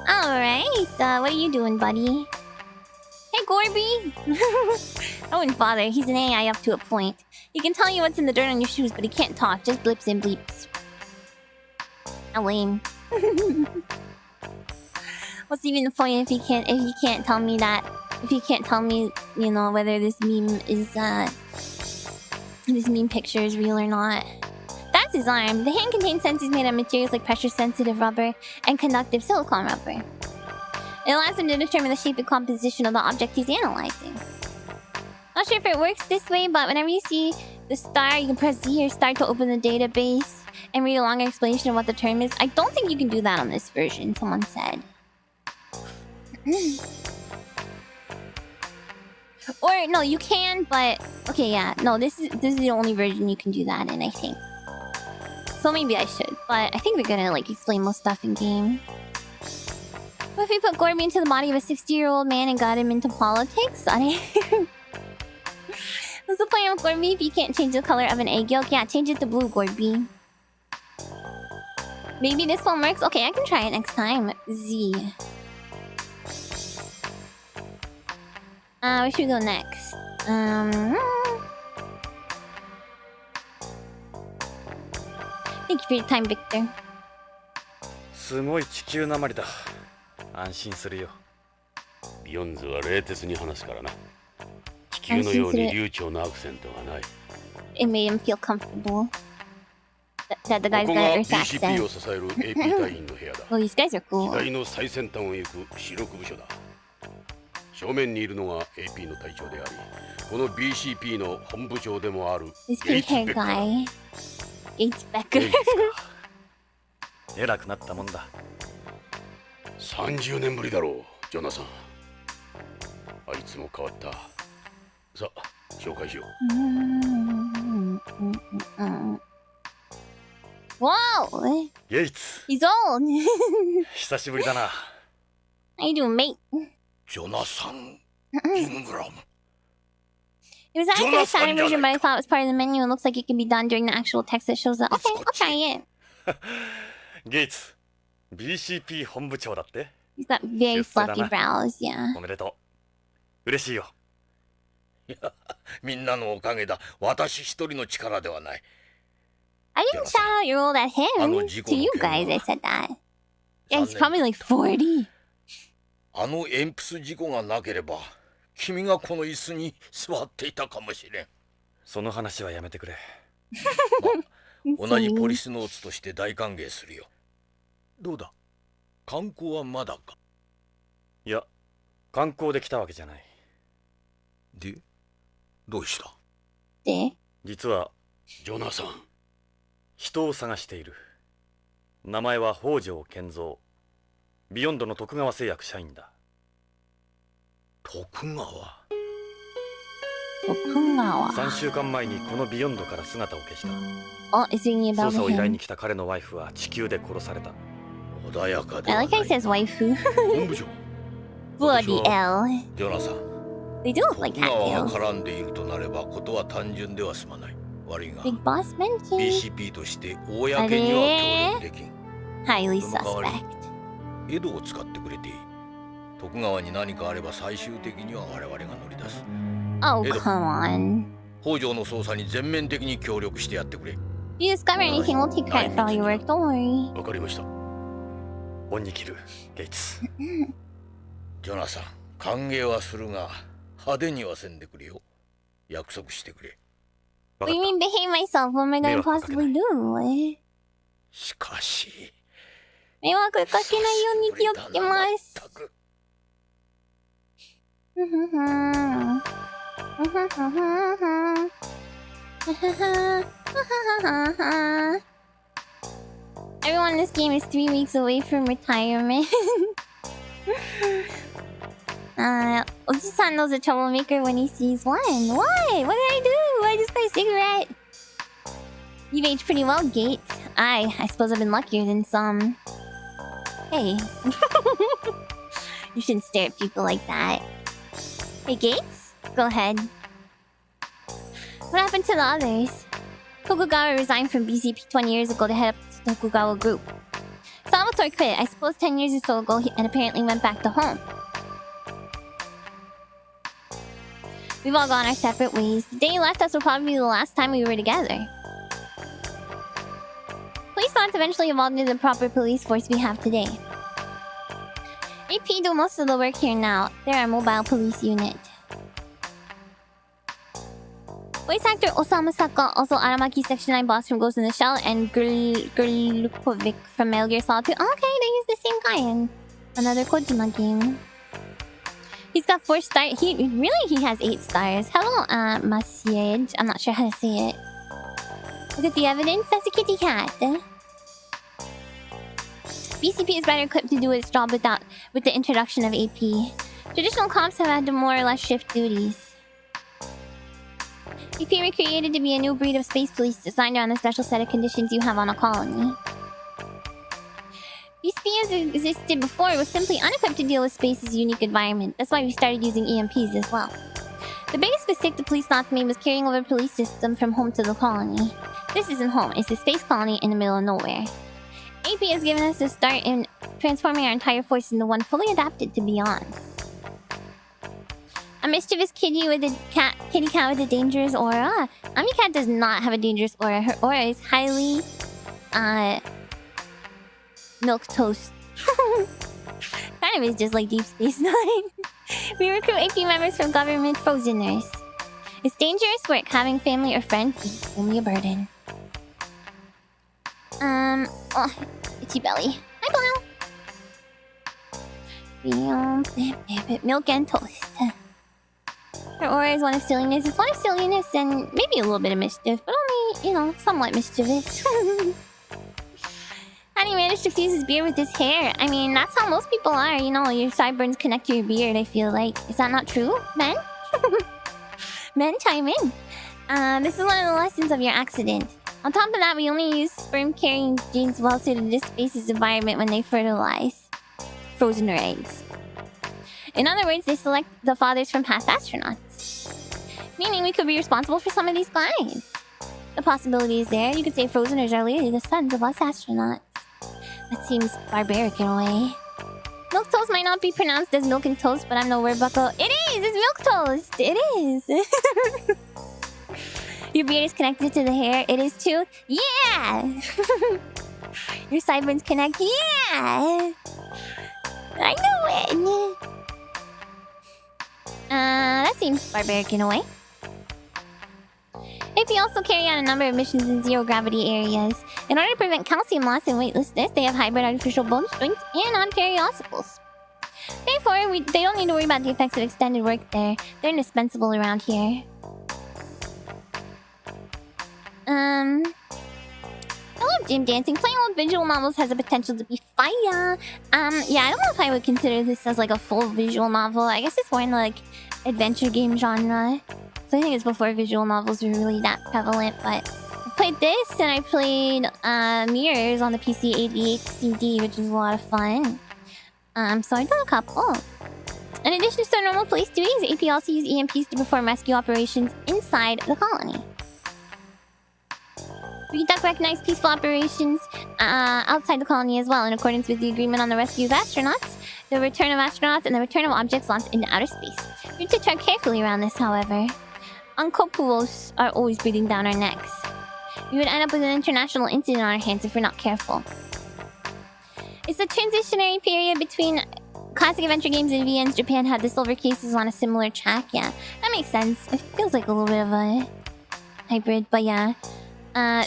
Alright, what are you doing, buddy? Hey, Gorby! I wouldn't bother. He's an AI up to a point. He can tell you what's in the dirt on your shoes, but he can't talk. Just blips and bleeps. How lame. What's even the point if he can't tell me that? If he can't tell me, you know, whether this meme is, this meme picture is real or not. That's his arm. The hand contains sensors made of materials like pressure-sensitive rubber and conductive silicone rubber. It allows him to determine the shape and composition of the object he's analyzing. Not sure if it works this way, but whenever you see the star, you can press Z or start to open the database and read a longer explanation of what the term is. I don't think you can do that on this version, someone said. Or, no, you can, but... Okay, yeah. No, this is the only version you can do that in, I think. So maybe I should, but I think they're gonna, like, explain most stuff in-game. What if we put Gorby into the body of a 60-year-old man and got him into politics? Sorry. What's the point of Gorby if you can't change the color of an egg yolk? Yeah, change it to blue, Gorby. Maybe this one works? Okay, I can try it next time. Z. Where should we go next? Thank you for your time, Victor. すごい地球なまりだ。安心するよ。ビヨンズは冷徹に話すからな。地球のように流暢なアクセントがない。It made him feel comfortable. that the こ guy's こ gonna が earth attack BCP を said. 支える AP 隊員の部屋だ。 Well, these guys are 時 cool. 代の最先端を行く主力部署だ。正面にいるのが AP の隊長であり、この BCP の本部長でもある This ゲイ pink ツ・ベ haired ッカーだ。 guy. Gates ゲイ Becker. ツか。偉くなったもんだ。30年ぶりだろう、ジョナサン。あいつも変わった。さあ、紹介しよう。Whoa! ゲイツ、 He's old. 久しぶりだな。 How you doing, mate? ジョナサン・イングラム。 It was actually a Saturn version, but I thought it was part of the menu. It looks like it can be done during the actual text that shows up. Okay, I'll try it. ゲイツ、BCP 本部長だって。 He's got very fluffy brows, yeah. おめでとう。嬉しいよ。いや、みんなのおかげだ。私一人の力ではない。 I didn't shout out your old at him. To you guys, I said that. Yeah, he's probably like 40. あの鉛筆事故がなければ、君がこの椅子に座っていたかもしれん。その話はやめてくれ。同じポリスノーツとして大歓迎するよ。どうだ、観光はまだか。いや、観光で来たわけじゃない。で、どうした？で、実はジョナサン。人を探している。名前は北条健三。ビヨンドの徳川製薬社員だ。徳川3週間前にこのビヨンドから姿を消した。 Oh, is he 捜 about 査を依頼 him? に来た彼のワイフは地球で殺された。穏やかで I は like な how い。 he says waifu. 本部長、 Bloody L. ジョナサン。 They do look like 徳川が cattails. 絡んでいるとなればことは単純では済まない。悪いが Big boss mentioned. BCP として公には協力できん。 Highly その代わり suspect. 江戸を使ってくれていい。徳川に何かあれば最終的には我々が乗り出す。 Oh, Edo. come on. 北条の捜査に全面的に協力してやってくれ。 If you discover anything, we'll take credit for all your work. Don't worry. わかりました。恩に着る、ゲイツ。ジョナサン、歓迎はするが派手にはせんでくれよ。約束してくれ。わ What か do っ you mean behave myself? What am I gonna possibly do? しかし、迷惑かけないように気をつけます。全く。Everyone in this game is 3 weeks away from retirement. Oji-san knows a troublemaker when he sees one. What? What did I do? I just got a cigarette. You've aged pretty well, Gates. I suppose I've been luckier than some. Hey. You shouldn't stare at people like that. Hey, Gates? Go ahead. What happened to the others? Tokugawa resigned from BCP 20 years ago to head up the Tokugawa group. Salvatore quit, I suppose 10 years or so ago, and apparently went back to home. We've all gone our separate ways. The day you left us will probably be the last time we were together. Policenauts eventually evolved into the proper police force we have today. AP do most of the work here now. They're our mobile police unit. Voice actor Osamu Saka, also Aramaki Section 9 boss from Ghost in the Shell, and Grlukovic from Metal Gear Solid 2. Okay, they use the same guy in another Kojima game. He's got 4 stars. He has 8 stars. Hello, Masiej. I'm not sure how to say it. Look at the evidence. That's a kitty cat. BCP is better equipped to do its job with the introduction of AP. Traditional cops have had to more or less shift duties. AP were created to be a new breed of space police designed around the special set of conditions you have on a colony. BCP as it existed before was simply unequipped to deal with space's unique environment. That's why we started using EMPs as well. The biggest mistake the Policenauts made was carrying over the police system from home to the colony. This isn't home, it's a space colony in the middle of nowhere. AP has given us a start in transforming our entire force into one fully adapted to beyond. A mischievous kitty cat with a dangerous aura. Ami Cat does not have a dangerous aura. Her aura is highly milk toast. Kind of is just like Deep Space Nine. We recruit AP members from government frozeners. It's dangerous work. Having family or friends is only a burden. Oh, itchy belly. Hi, Blau. Milk and toast. Her aura is one of silliness. It's one of silliness and maybe a little bit of mischief, but only, somewhat mischievous. How do you manage to fuse his beard with his hair? I mean, that's how most people are, your sideburns connect to your beard, I feel like. Is that not true, men? Men, chime in. This is one of the lessons of your accident. On top of that, we only use sperm-carrying genes well suited to this species' environment when they fertilize. Frozen or eggs. In other words, they select the fathers from past astronauts. Meaning we could be responsible for some of these guys. The possibility is there. You could say Frozeners are literally the sons of us astronauts. That seems barbaric in a way. Milk toast might not be pronounced as milk and toast, but I'm no word buckle. It is! It's milk toast! It is! Your beard is connected to the hair. It is too? Yeah! Your sideburns connect. Yeah! I know it! That seems barbaric in a way. AP also carry out a number of missions in zero-gravity areas. In order to prevent calcium loss and weightlessness, they have hybrid artificial bones, joints, and odd-carry ossicles. Therefore, they don't need to worry about the effects of extended work there. They're indispensable around here. I love gym dancing. Playing old visual novels has the potential to be fire. Yeah, I don't know if I would consider this as like a full visual novel. I guess it's more in the like adventure game genre. So I think it's before visual novels were really that prevalent, but I played this and I played Mirrors on the PC 88 CD, which was a lot of fun. So I've done a couple. In addition to their normal police duties, AP also use EMPs to perform rescue operations inside the colony. We conduct recognized peaceful operations outside the colony as well, in accordance with the agreement on the rescue of astronauts, the return of astronauts, and the return of objects launched into outer space. We need to tread carefully around this, however. Unkokuos are always breathing down our necks. We would end up with an international incident on our hands if we're not careful. It's a transitionary period between classic adventure games and VN's. Japan had the silver cases on a similar track. Yeah, that makes sense. It feels like a little bit of a hybrid, but yeah.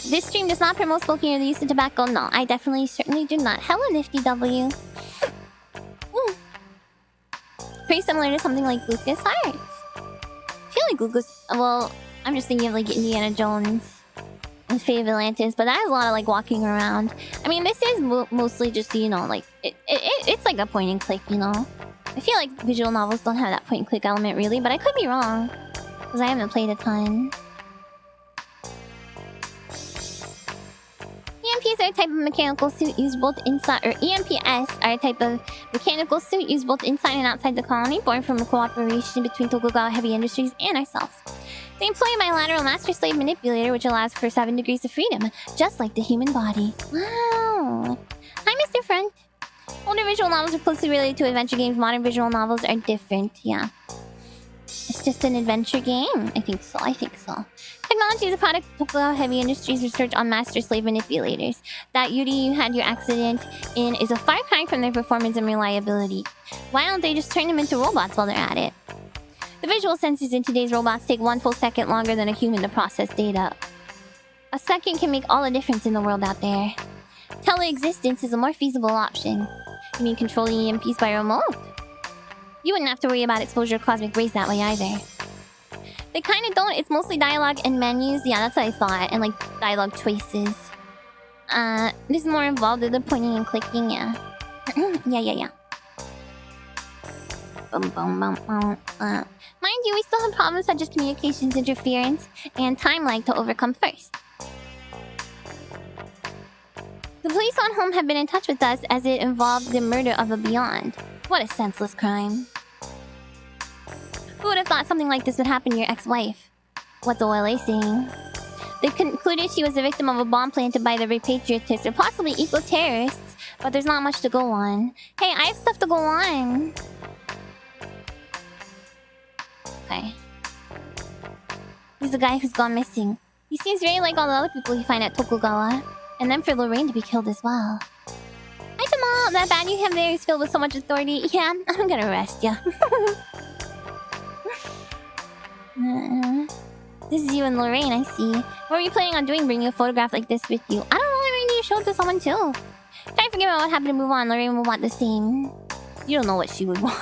This stream does not promote smoking or the use of tobacco. No, I certainly do not. Hello, Nifty W. Pretty similar to something like Lucas Arts. I feel like Lucas... Well, I'm just thinking of like Indiana Jones and Fate of Atlantis, but that has a lot of like walking around. I mean, this is mostly just, like... It's like a point and click, I feel like visual novels don't have that point and click element really, but I could be wrong. Because I haven't played a ton. EMPs are a type of mechanical suit used both inside, or EMPs are a type of mechanical suit used both inside and outside the colony, born from a cooperation between Tokugawa Heavy Industries and ourselves. They employ a bilateral master-slave manipulator which allows for 7 degrees of freedom, just like the human body. Wow. Hi, Mr. Front. Older visual novels are closely related to adventure games. Modern visual novels are different, yeah. It's just an adventure game. I think so. Technology is a product of Tokugawa Heavy Industries' research on master-slave manipulators. That Yuri you had your accident in is a far cry from their performance and reliability. Why don't they just turn them into robots while they're at it? The visual sensors in today's robots take 1 full second longer than a human to process data. A second can make all the difference in the world out there. Teleexistence is a more feasible option. You mean controlling EMPs by remote? You wouldn't have to worry about exposure of cosmic rays that way either. They kinda don't. It's mostly dialogue and menus. Yeah, that's what I thought. And like dialogue choices. This is more involved in the pointing and clicking, yeah. yeah. Mind you, we still have problems such as communications interference and time lag to overcome first. The police on home have been in touch with us as it involved the murder of a Beyond. What a senseless crime. Who would have thought something like this would happen to your ex-wife? What's OLA saying? They concluded she was the victim of a bomb planted by the repatriatists or possibly eco-terrorists, but there's not much to go on. Hey, I have stuff to go on. Okay. He's the guy who's gone missing. He seems very like all the other people you find at Tokugawa. And then for Lorraine to be killed as well. Hi, Jamal! That bag you have there is filled with so much authority. Yeah, I'm gonna arrest you. This is you and Lorraine, I see. What were you planning on doing, bringing a photograph like this with you? I don't know, I mean, you show it to someone too. Try to forget about what happened to move on. Lorraine will want the same. You don't know what she would want.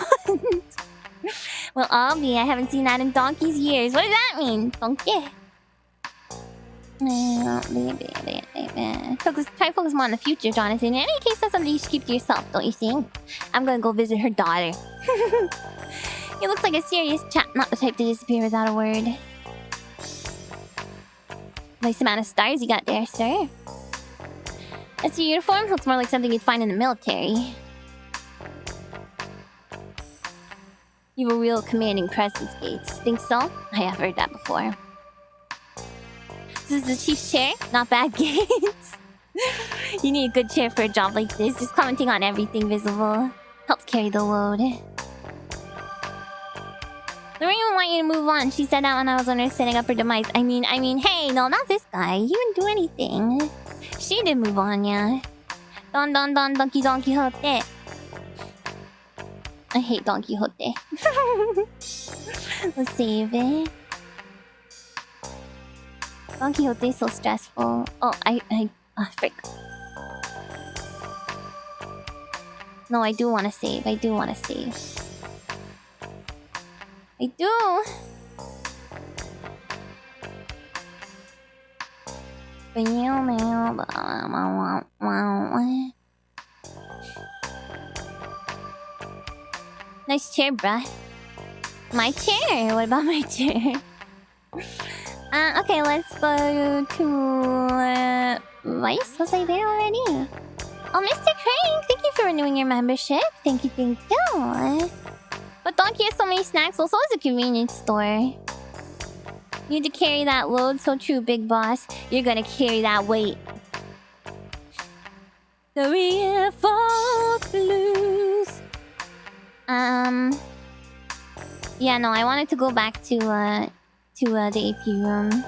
Well, Abby, I haven't seen that in donkey's years. What does that mean? Donkey. Try to focus more on the future, Jonathan. In any case, that's something you should keep to yourself, don't you think? I'm gonna go visit her daughter. He looks like a serious chap, not the type to disappear without a word. Nice amount of stars you got there, sir. That's your uniform. Looks more like something you'd find in the military. You have a real commanding presence, Gates. Think so? I have heard that before. This is the chief's chair? Not bad, Gates. You need a good chair for a job like this. Just commenting on everything visible helps carry the load. Lorraine would want you to move on. She said that when I was on her setting up her demise. I mean, hey, no, not this guy. He didn't do anything. She did move on, yeah. Don Quixote. I hate Don Quixote. Let's save it. Don Quixote is so stressful. Oh, frick. No, I do want to save. I do. Nice chair, bruh. My chair? What about my chair? Okay, let's go to... Vice? Was I there already? Oh, Mr. Crank, thank you for renewing your membership. Thank you. But Donkey has so many snacks, well, so is a convenience store. You need to carry that load, so true, big boss. You're gonna carry that weight. The real folk blues. Yeah, no, I wanted to go back to the AP room.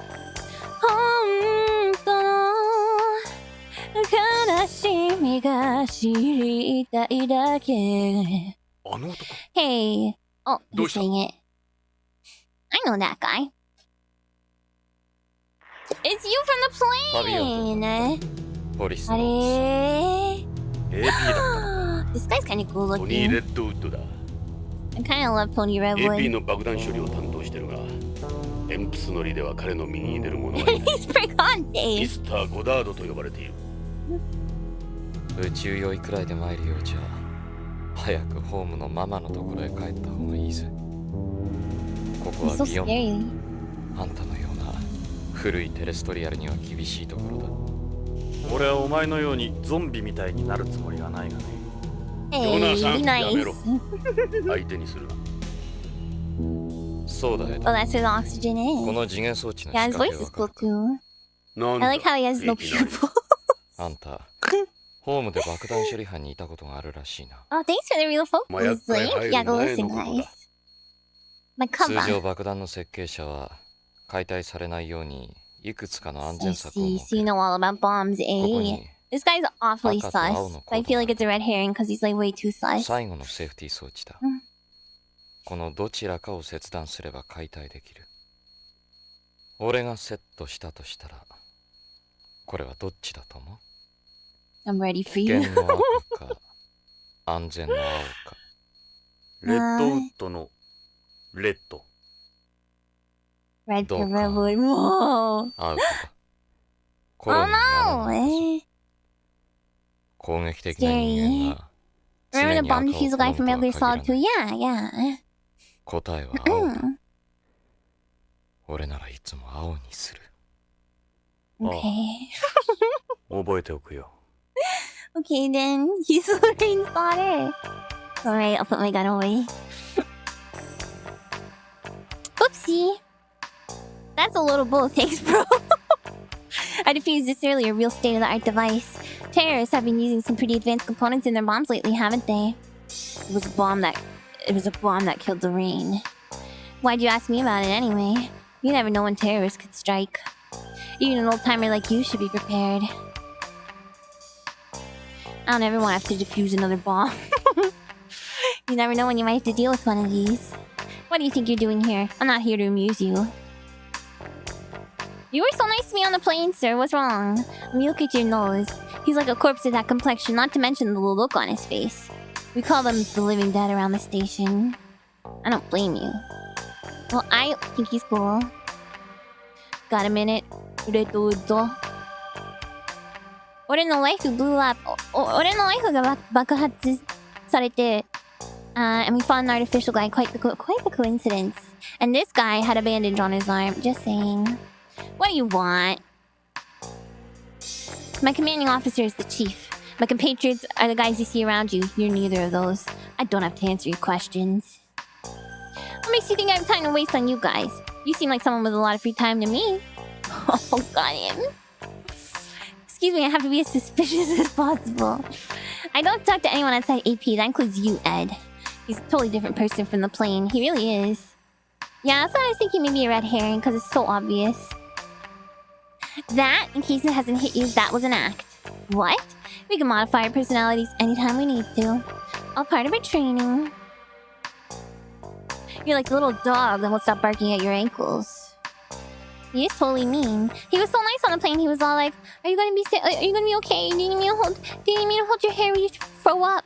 Hey. Oh, he's saying it. I know that guy. It's you from the plane! Policenauts. This guy's kinda cool トニー・ looking. レッドウッドだ I kinda love Tony AP Redwood. の爆弾処理を担当してるが鉛筆乗りでは彼の右に出る者はいない He's Precante. ミスター・ゴダードと呼ばれている宇宙酔いくらいで参るようじゃ早くホームのママのところへ帰った方がいいぜ。ここ He's は so ビヨン scary. あんたのような古いテレストリアルには厳しいところだ。俺はお前のようにゾンビみたいになるつもりはないがね。 Hey, ヨナさん nice. やめろ相手にするなそうだよ。 Oh, that's where the oxygen こ is. の次元装置の Yeah, 仕 his 掛 voice け is わか cool るか。 too. なん I like how he has no 平気なの pupils. あんたホームで爆弾処理班にいたことがあるらしいな。 Oh, thanks for the real focus link. Yeah, go listen, guys. My 通常 cover. 爆弾の設計者は解体されないようにいくつかの安 I 全策を see. 設 So you け know all about bombs, ここ eh? に This guy's awfully Aka to Ao sus. no I feel like it's a red herring because he's like way too sus. 最後のセーフティー装置だ。うんこのどちらかを切断すれば解体できる。俺がセットしたとしたらこれはどっちだと思う？ I'm ready for 危 you. 険の赤か安全の青か。レッドウッドのレッド。 Red for Doka. Redwood. Whoa. 青かだ。コロ Oh ニーに穴 no. が開くぞ Eh? 攻撃的な人間が Remember 常 the に bomb 赤を defusal guy 好む from とは Metal Gear 限ら Solid 2? ない。 Yeah. 答えは青だ。 Mm. 俺ならいつも青にする。 Okay. 覚えておくよ。 Okay then. He's Lorraine's daughter. Alright, I'll put my gun away. Oopsie. That's a little bull. Thanks, bro. I defused this earlier. Real state-of-the-art device. Terrorists have been using some pretty advanced components in their bombs lately, haven't they? It was a bomb that killed Lorraine. Why'd you ask me about it anyway? You never know when terrorists could strike. Even an old-timer like you should be prepared. I don't ever want to have to defuse another bomb. You never know when you might have to deal with one of these. What do you think you're doing here? I'm not here to amuse you. You were so nice to me on the plane, sir. What's wrong? Let me look at your nose. He's like a corpse with that complexion, not to mention the look on his face. We call them the living dead around the station. I don't blame you. Well, I think he's cool. Got a minute? Redwood. 俺のライフ blew up. 俺のライフが爆発されて and we fought an artificial guy. Quite the coincidence. And this guy had a bandage on his arm. Just saying. What do you want? My commanding officer is the chief. My compatriots are the guys you see around you. You're neither of those. I don't have to answer your questions. What makes you think I have time to waste on you guys? You seem like someone with a lot of free time to me. Oh, got him. Excuse me, I have to be as suspicious as possible. I don't talk to anyone outside AP. That includes you, Ed. He's a totally different person from the plane. He really is. Yeah, that's why I was thinking maybe a red herring, because it's so obvious. That, in case it hasn't hit you, that was an act. What? We can modify our personalities anytime we need to. All part of our training. You're like the little dog that won't stop barking at your ankles. He is totally mean. He was so nice on the plane. He was all like, "Are you gonna be sick? Are you gonna be okay? Do you need me to hold your hair when you throw up?"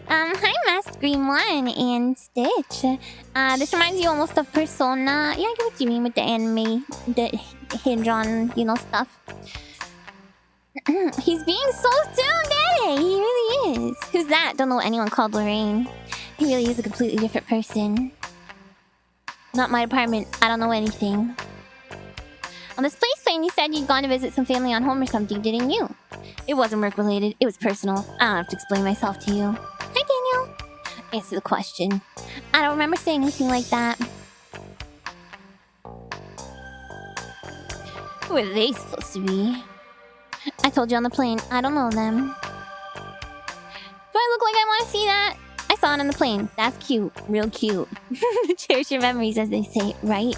Hi, Masked Green One and Stitch. This reminds you almost of Persona. Yeah, I get what you mean with the anime, the hand-drawn, stuff. He's being so tsundere. He really is. Who's that? Don't know anyone called Lorraine. He really is a completely different person. Not my department. I don't know anything. On this place plane, you said you'd gone to visit some family on home or something, didn't you? It wasn't work-related. It was personal. I don't have to explain myself to you. Hi, Daniel. Answer the question. I don't remember saying anything like that. Who are they supposed to be? I told you on the plane. I don't know them. Do I look like I want to see that? I saw it on the plane. That's cute. Real cute. Cherish your memories, as they say, right?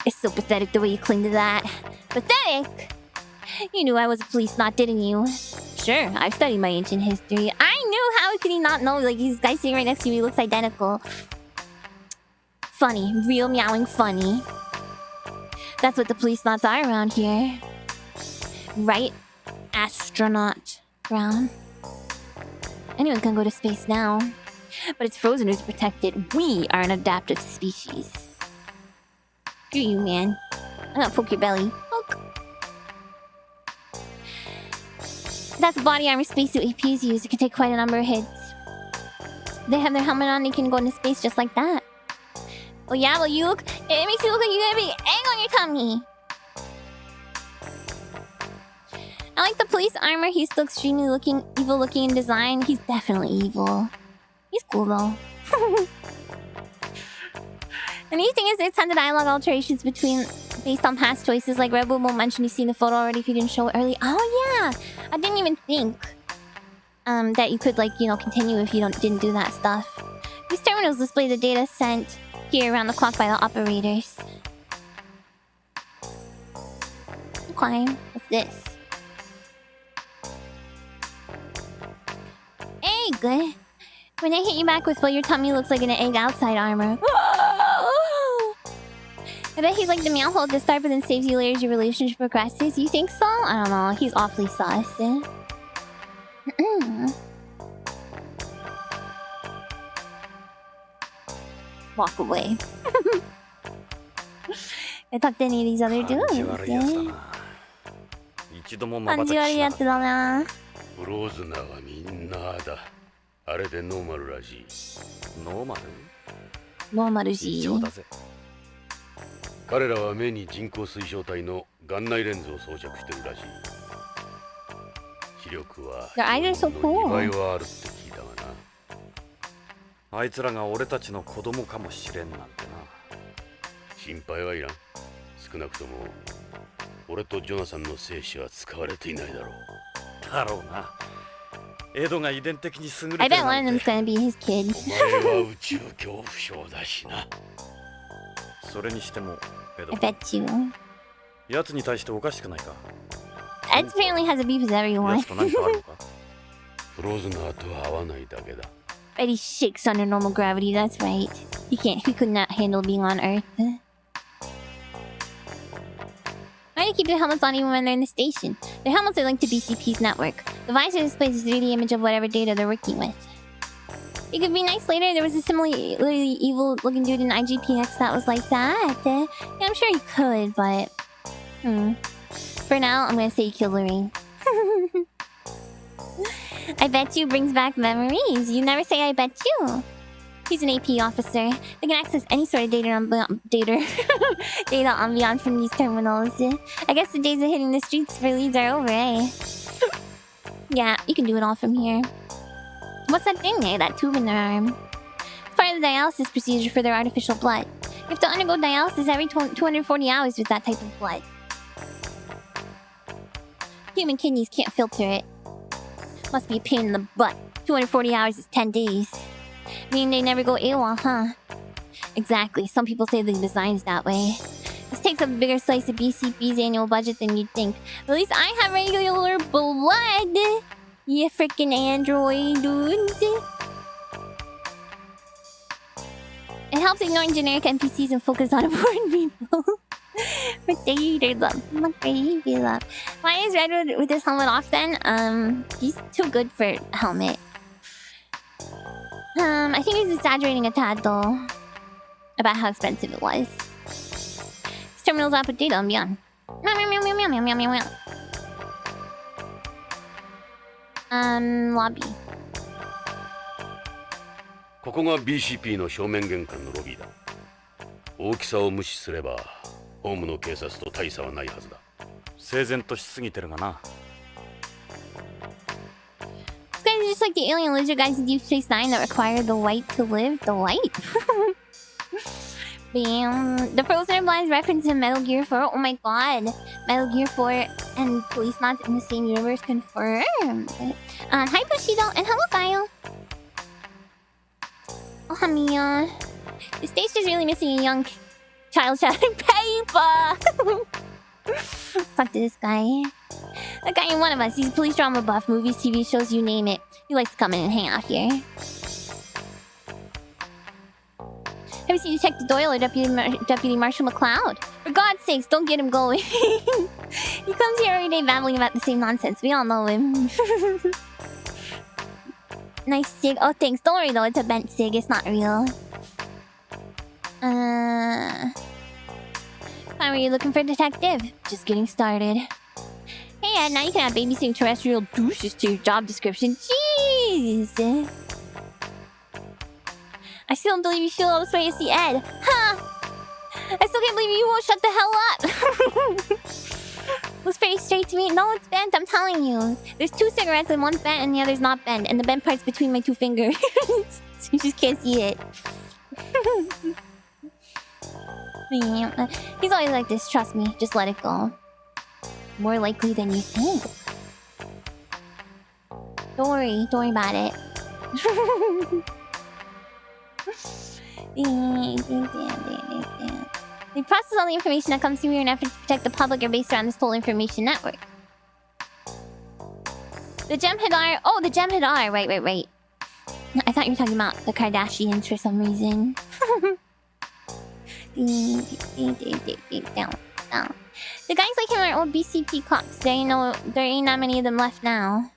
It's so pathetic the way you cling to that. Pathetic? You knew I was a policenaut, didn't you? Sure, I've studied my ancient history. I knew. How could he not know? Like, this guy sitting right next to me looks identical. Funny. Real meowing funny. That's what the policenauts are around here. Right? Astronaut Brown. Anyone can go to space now. But it's frozen who's protected. We are an adaptive species. Screw you, man. I'm gonna poke your belly. Poke. That's a body armor spacesuit APs use. It can take quite a number of hits. They have their helmet on, they can go into space just like that. Oh yeah, well you look... It makes you look like you got a big egg on your tummy. I like the police armor. He's still extremely evil looking in design. He's definitely evil. He's cool though. The neat thing is there's tons of dialogue alterations based on past choices. Like Redwood won't mention you've seen the photo already if you didn't show it early. Oh yeah! I didn't even think that you could continue if you didn't do that stuff. These terminals display the data sent here around the clock by the operators. Okay, what's this? Egg! When I hit you back with what your tummy looks like in an egg outside armor. I bet he's like the meow hole at the start, but then saves you later as your relationship progresses. You think so? I don't know. He's awfully sus. Walk away. I talked to any of these other dudes. 一度も感じ悪いやつだな。フローズナーはみんなだ。あれでノーマルらしい。ノーマル？ノーマルし。異常だぜ。彼らは目に人工水晶体の眼内レンズを装着してるらしい。視力は2倍はあるって聞いたがな。あいつらが俺たちの子供かもしれんなんてな。心配はいらん。少なくとも俺とジョナサンの精子は使われていないだろう。だろうな。エドが遺伝的に優れてる I なんて。 bet one of them's gonna be his kid. お前は宇宙恐怖症だしな。それにしてもエド。 I bet you. 奴に対しておかしくないか。Ed apparently has a beef with everyone. 奴と何かあるのか。フローズナーとは合わないだけだ。But he shakes under normal gravity, that's right. He could not handle being on Earth. Why to keep their helmets on even when they're in the station. Their helmets are linked to BCP's network. The visor displays a 3D image of whatever data they're working with. It could be nice later. There was a similarly evil-looking dude in IGPX that was like that. Yeah, I'm sure he could, but... For now, I'm gonna say he killed Lorraine. I bet you brings back memories. You never say I bet you. He's an AP officer. They can access any sort of data on data beyond from these terminals. I guess the days of hitting the streets for leads are over, eh? Yeah, you can do it all from here. What's that thing there? That tube in their arm? It's part of the dialysis procedure for their artificial blood. You have to undergo dialysis every 240 hours with that type of blood. Human kidneys can't filter it. Must be a pain in the butt. 240 hours is 10 days. Meaning they never go AWOL, huh? Exactly. Some people say the design's that way. This takes up a bigger slice of BCP's annual budget than you'd think. At least I have regular blood. You freaking android dudes. It helps ignoring generic NPCs and focus on important people. Potato love. Baby love. Why is Redwood with his helmet off then? He's too good for a helmet. I think he's exaggerating a tad though. About how expensive it was. This terminal's output data and beyond. Lobby. ここが BCP の正面玄関のロビーだ。大きさを無視すれば、ホームの警察と大差はないはずだ。整然としすぎてるがな。These guys are just like the alien lizard guys in Deep Space Nine that require the white to live. The white? Bam. The Frozen implies reference to Metal Gear 4. Oh my god. Metal Gear 4 and Policenauts in the same universe confirmed. Hi Bushido and hello Kyle. Oh Amiya. The stage is really missing a young child shouting paper. Fuck this guy. That guy ain't one of us. He's a police drama buff. Movies, TV shows, you name it. He likes to come in and hang out here. Have you seen Detective Doyle or Deputy Marshal McCloud? For God's sakes, don't get him going. He comes here every day babbling about the same nonsense. We all know him. Nice sig. Oh, thanks. Don't worry though. It's a bent sig. It's not real. Fine, were you looking for a detective? Just getting started. Hey Ed, now you can add babysitting terrestrial douches to your job description. Jeez! I still don't believe you feel all this way to see Ed. Huh! I still can't believe you won't shut the hell up! Looks pretty straight to me. No, it's bent, I'm telling you. There's 2 cigarettes and one's bent and the other's not bent. And the bent part's between my 2 fingers. So you just can't see it. He's always like this, trust me. Just let it go. More likely than you think. Don't worry about it. We process all the information that comes through here in an effort to protect the public are based around this whole information network. The Jem'Hadar... Oh, the Jem'Hadar! Right. I thought you were talking about the Kardashians for some reason. Down. The guys like him are old BCP cops. There ain't that many of them left now.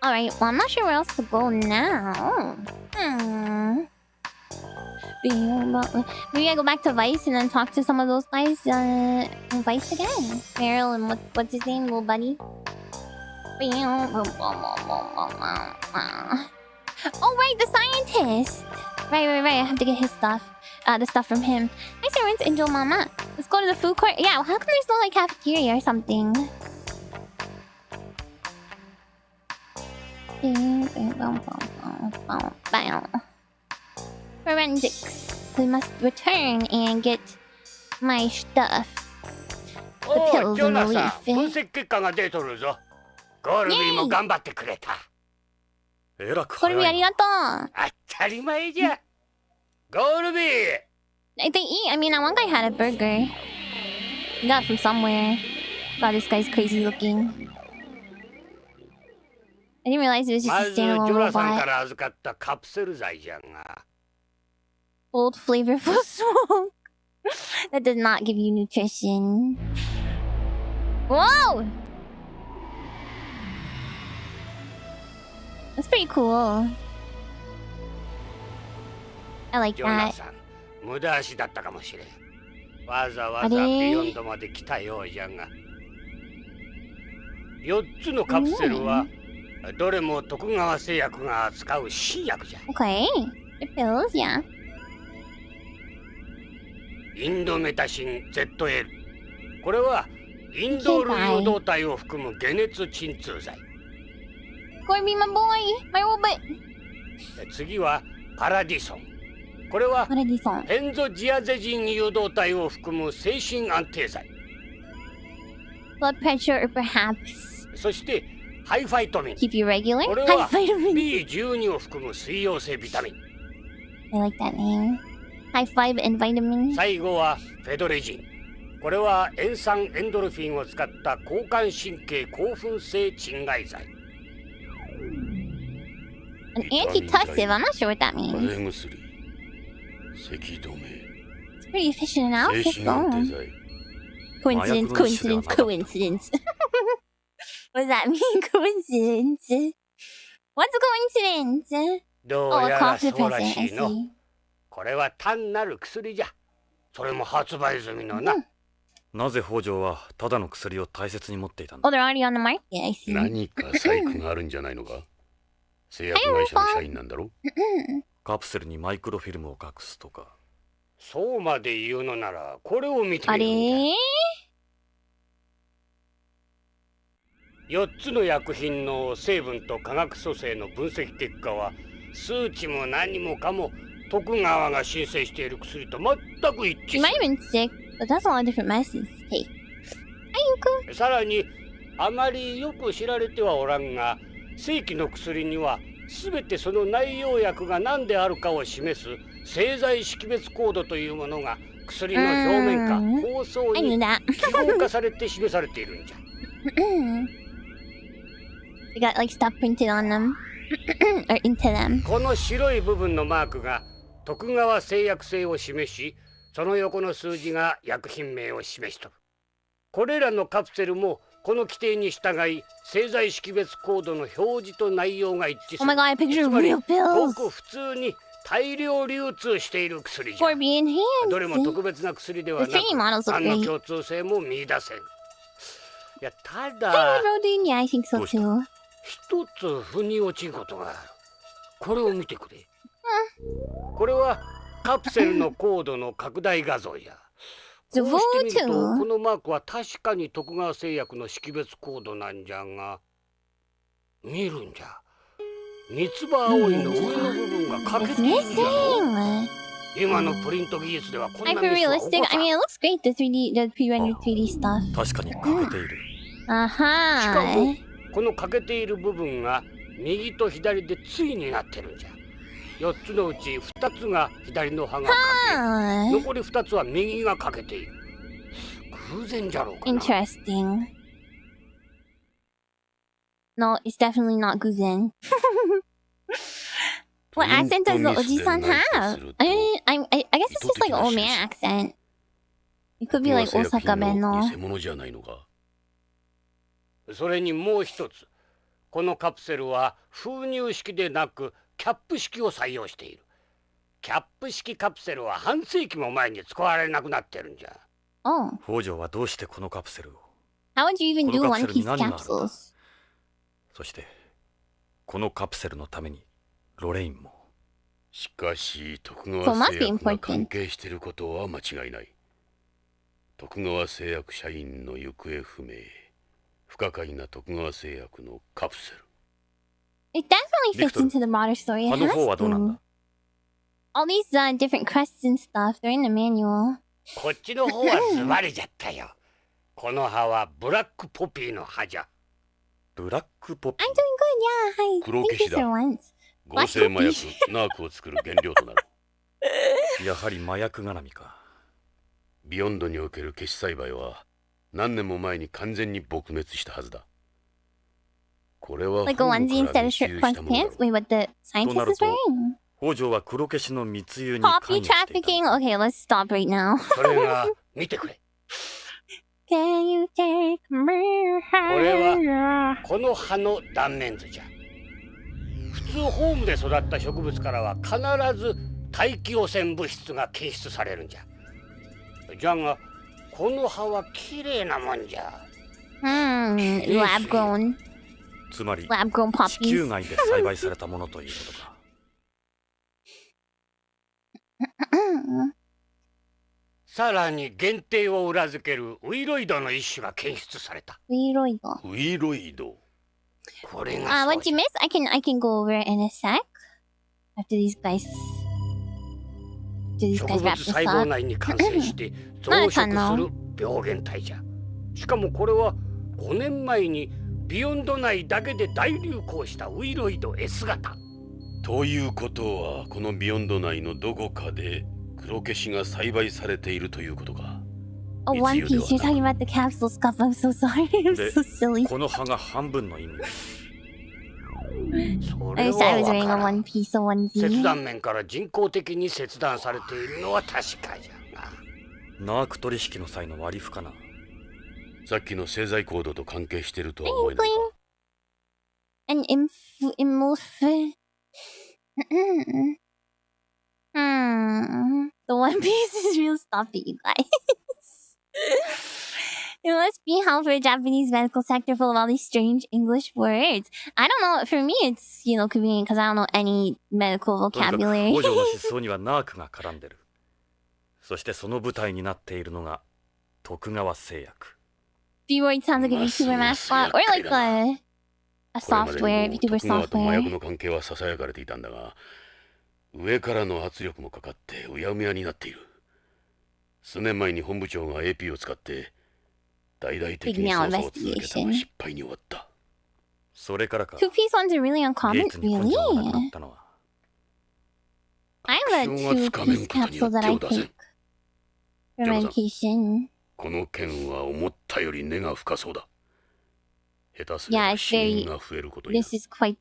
Alright, well I'm not sure where else to go now. Maybe I go back to Vice and then talk to some of those guys in Vice again. Meryl and what's his name, little buddy? Oh right, the scientist! Right, I have to get his stuff. The stuff from him. Hi servants, Angel Mama. Let's go to the food court. Yeah, well, how come there's no like cafeteria or something? Forensics. We must return and get my stuff. The pills and the leaf. 分析結果が出とるぞ。ゴールビーも頑張ってくれた。えらくゴールビーありがとう。当たり前じゃ。ゴールビー。They eat. I mean, that one guy had a burger. He got it from somewhere. God, this guy's crazy looking. I didn't realize it was just ま a ずジョ standalone ラさんか robot. ら預かったカプセル剤じゃが、 Old flavorful smoke. That does not give you nutrition. Whoa! That's pretty cool. I like ジョナ that. さん、無駄足だったかもしれん。わざわざあれビヨンドまで来たようじゃが。4つのカプセルは、どれも徳川製薬が扱う新薬じゃ。 Okay. The pills, yeah. インドメタシン ZL。これはインドール誘導体を含む解熱鎮痛剤。 Corby, my boy! My robot! 次はパラディソン。これは What did he say? ペンゾジアゼジン誘導体を含む精神安定剤。 Blood pressure or perhaps そしてハイファイトミン。 keep you regular? これ High は vitamin. B12 を含む水溶性ビタミン。 I like that name. High five and vitamin. 最後はフェドレジン。これは塩酸エンドルフィンを使った交感神経興奮性鎮害剤。 An antitussive. I'm not sure what that 風 means. 邪薬、咳止め、 It's pretty efficient 精 analysis 神安定 though. 剤。 Coincidence, coincidence, coincidence. What does that mean? Coincidence? What's a coincidence? ど Oh, う a やら cough そうら suppressant. し I いの。 see. これは単なる薬じゃ。それも発売済みのな。なぜ北条はただの薬を大切に持っていたん Oh, だ？ they're already on the market. I see. 何か細工があるんじゃないのか。製薬会社の社員なんだろ。カプセルにマイクロフィルムを隠すとか。そうまで言うのならこれを見てあみるんれじゃ。4つの薬品の成分と化学組成の分析結果は数値も何もかも徳川が申請している薬と全く一致 She す might have been sick, but that's a lot of different medicines to take. る。さらにあまりよく知られてはおらんが、正規の薬には全てその内容薬が何であるかを示す製剤識別コードというものが薬の表面か包装 I knew に that. 記号化されて示されているんじゃ。 They got like stuff printed on them. Or into them. この白い部分のマークが徳川製薬製を示し、その横の数字が薬品名を示しとる。これらのカプセルもこの規定に従い製剤識別コードの表示と内容が一致す Oh my る。 god, a picture つ of まり real ご pills. く普通に大量流通している薬じゃ。 For being どれも hands. 特別な薬では The な 3D く models look 何の great. 共通性も見出せん。いやた Hi, だ Rodin. Yeah, I think so too. 一つ腑に落ちんことがある。これを見てくれ。これはカプセルのコードの拡大画像じゃ。こうしてみるとこのマークは確かに徳川製薬の識別コードなんじゃが、見るんじゃ。三つ葉青いの上の部分が欠け It's ているじゃろ。 missing. 今のプリント技術ではこんな Hyper ミスは起こ realistic. さ I ん。 mean, it looks great. The 3D, the pre-rendered 3D stuff. 確かに欠けている。しか Uh も huh. この欠けている部分が右と左で対になってるんじゃ。4つのうち2つが左の歯が欠け、 Huh. 残り2つは右が欠けている。偶然じゃろうかな。 Interesting. No, it's definitely not Guzen. What accent does the Oji-san have? I guess it's just like an old man accent. It could be like 製薬 Osaka 品 Ben の no. 偽物じゃないのか。それにもう一つ、このカプセルは封入式でなくキャップ式を採用している。キャップ式カプセルは半世紀も前に使われなくなってるんじゃ。 Oh. 北条はどうしてこのカプセルを、 How would you even do What One capsule Piece 何があるんだ? capsules? そしてこのカプセルのためにロレインも。しかし徳 So it 川 must 製 be 薬が important. 関係していることは間違いない。徳川製薬社員の行方不明。不可解な徳川製薬のカプセル。 It definitely fits Victor, into the broader story. It 歯の has 方はどうなん to. だ？ All these different crests and stuff, they're in the manual. こっちの方はズバリじゃったよ。この葉はブラックポピーの葉じゃ。ブラックポピ I'm ー。 doing good, yeah. Hi. 黒 Thank 消 you しだ。 for once. 合成麻薬ナークを作る原料となる。やはり麻薬絡みか。ビヨンドにおける消し栽培は何年も前に完全に撲滅したはずだ。これは Like a onesie instead of shirt plus pants? Wait, what the scientist is wearing? 北条は黒消しの密輸に Copy 関与していた。 trafficking? Okay, let's stop right now. それが見てくれ。 Can you take me これはこの葉の断面図じゃ。普通ホームで育った植物からは必ず大気汚染物質が検出されるんじゃ。じゃがこの葉は綺麗なもんじゃ。lab grown. つまり Lab grown 地球 poppies. 外で栽培されたものということか。さらに限定を裏付けるウイロイドの一種が検出された。ウイロイド。これがそう What じ you ゃ。 miss? I can go over it in a sec. After these guys 植 wrap 物 this 細胞 up. 内に感染して増殖する病原体じゃ。しかもこれは5年前にビヨンド内だけで大流行したウイロイド S 型。ということはこのビヨンド内のどこかで黒消しが栽培されているということか。 Oh, One Piece. You're talking about the capsule stuff. I'm so sorry. I'm で so silly. この葉が半分の意味は。そ I れ wish I は was わ wearing か a らん。 One Piece onesie. 切断面から人工的に切断されているのは確かじゃが。ナーク取引の際の割り符かな。さっきの製剤コードと関係してるとは思えないか。 An The One Piece is real. Stop it, you guys. It must be hell for a Japanese medical sector full of all these strange English words. I don't know. For me, it's, convenient because I don't know any medical とにかく vocabulary. 北条の失踪にはナークが絡んでる。そしてその舞台になっているのが徳川製薬。 B-Word sounds like a VTuber mascot or like a これまで software, にも VTuber 徳川と麻薬 software. の関係は囁かれていたんだが、上からの圧力もかかってうやむやになっている。数年前に本部長が AP を使って大々的に捜査を続けたが失敗に終わった。それからか Two-piece ones are really ゲ uncommon. イツに根性がなくなっ Really? たのは。 I have a 確証がつかめん two-piece ことには capsule that 手 I を出せん。 take for medication. この件は思ったより根が深そうだ。下手すれ Yeah, ば it's 死 very. 人が増えることになる。 This is quite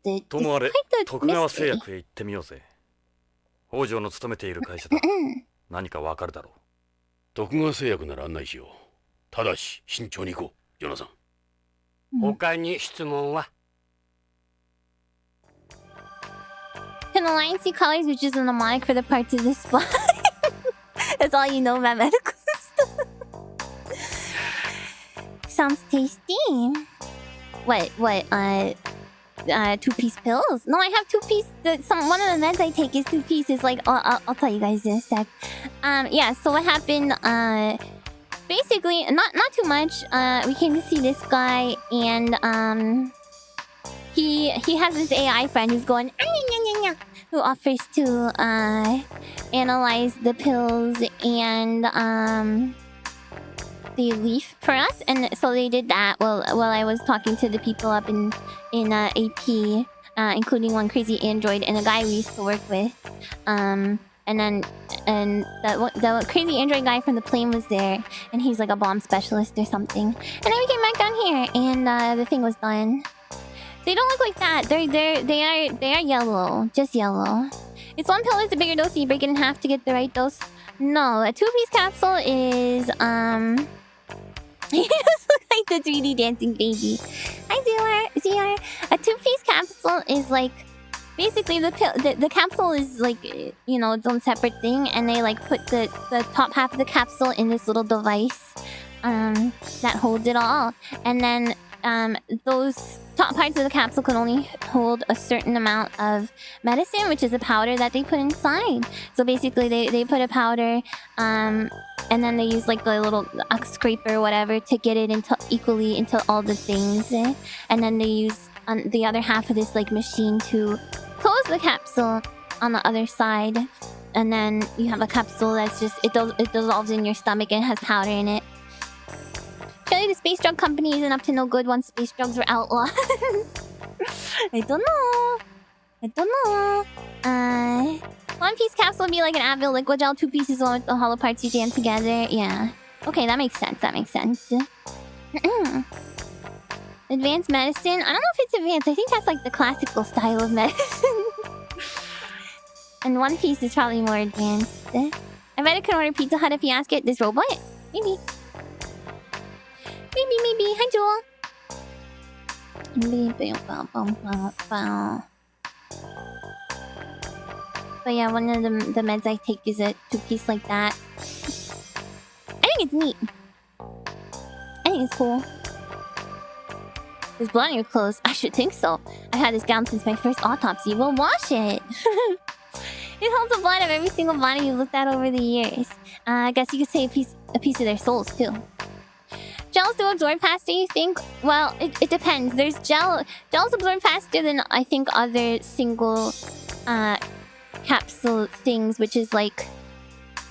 the. ともあれ This is quite the 徳川製 mystery. 薬へ行ってみようぜ。北条の勤めている会社だ。何かわかるだろう。徳川製薬なら案内しよう。ただし慎重に行こう、ジョナサン。他に質問は？ Can the line see colors, which is a mnemonic for the parts of the spot? That's all you know about medical stuff. Sounds tasty. What? Two-piece pills? No, I have two-piece. One of the meds I take is two pieces. Like, I'll tell you guys in a sec. Yeah. So what happened? Basically, not too much. We came to see this guy, and he has this AI friend who's going, who offers to analyze the pills and the leaf for us. And so they did that while I was talking to the people up in AP, including one crazy android and a guy we used to work with. And the crazy android guy from the plane was there, and he's like a bomb specialist or something. And then we came back down here, and the thing was done. They don't look like that. They are yellow, just yellow. It's one pill is a bigger dose, so you break it in half to get the right dose. No, a two-piece capsule is He just looks like the 3D dancing baby. Hi, ZR. A two-piece capsule is like basically the capsule is like, its own separate thing, and they like put the top half of the capsule in this little device that holds it all, and then those top parts of the capsule can only hold a certain amount of medicine, which is a powder that they put inside. So basically they put a powder, and then they use like a little scraper or whatever to get it equally into all the things, and then they use the other half of this like machine to close the capsule on the other side, and then you have a capsule that's just it dissolves in your stomach and has powder in it. Surely the space drug company isn't up to no good once space drugs were outlawed. I don't know. One piece capsule would be like an Advil liquid gel. Two pieces, one with the hollow parts you jam together. Yeah. Okay, that makes sense. The Advanced medicine? I don't know if it's advanced. I think that's like the classical style of medicine. And One Piece is probably more advanced. I bet I can order Pizza Hut if you ask it. This robot? Maybe. Maybe. Hi, Jewel. But yeah, one of the meds I take is a 2-piece like that. I think it's neat. I think it's cool. There's blood on your clothes. I should think so. I've had this gown since my first autopsy. Well, wash it. It holds the blood of every single body you've looked at over the years. I guess you could say a piece of their souls too. Gels do absorb faster, you think? Well, it depends. There's gels absorb faster than I think other single capsule things, which is like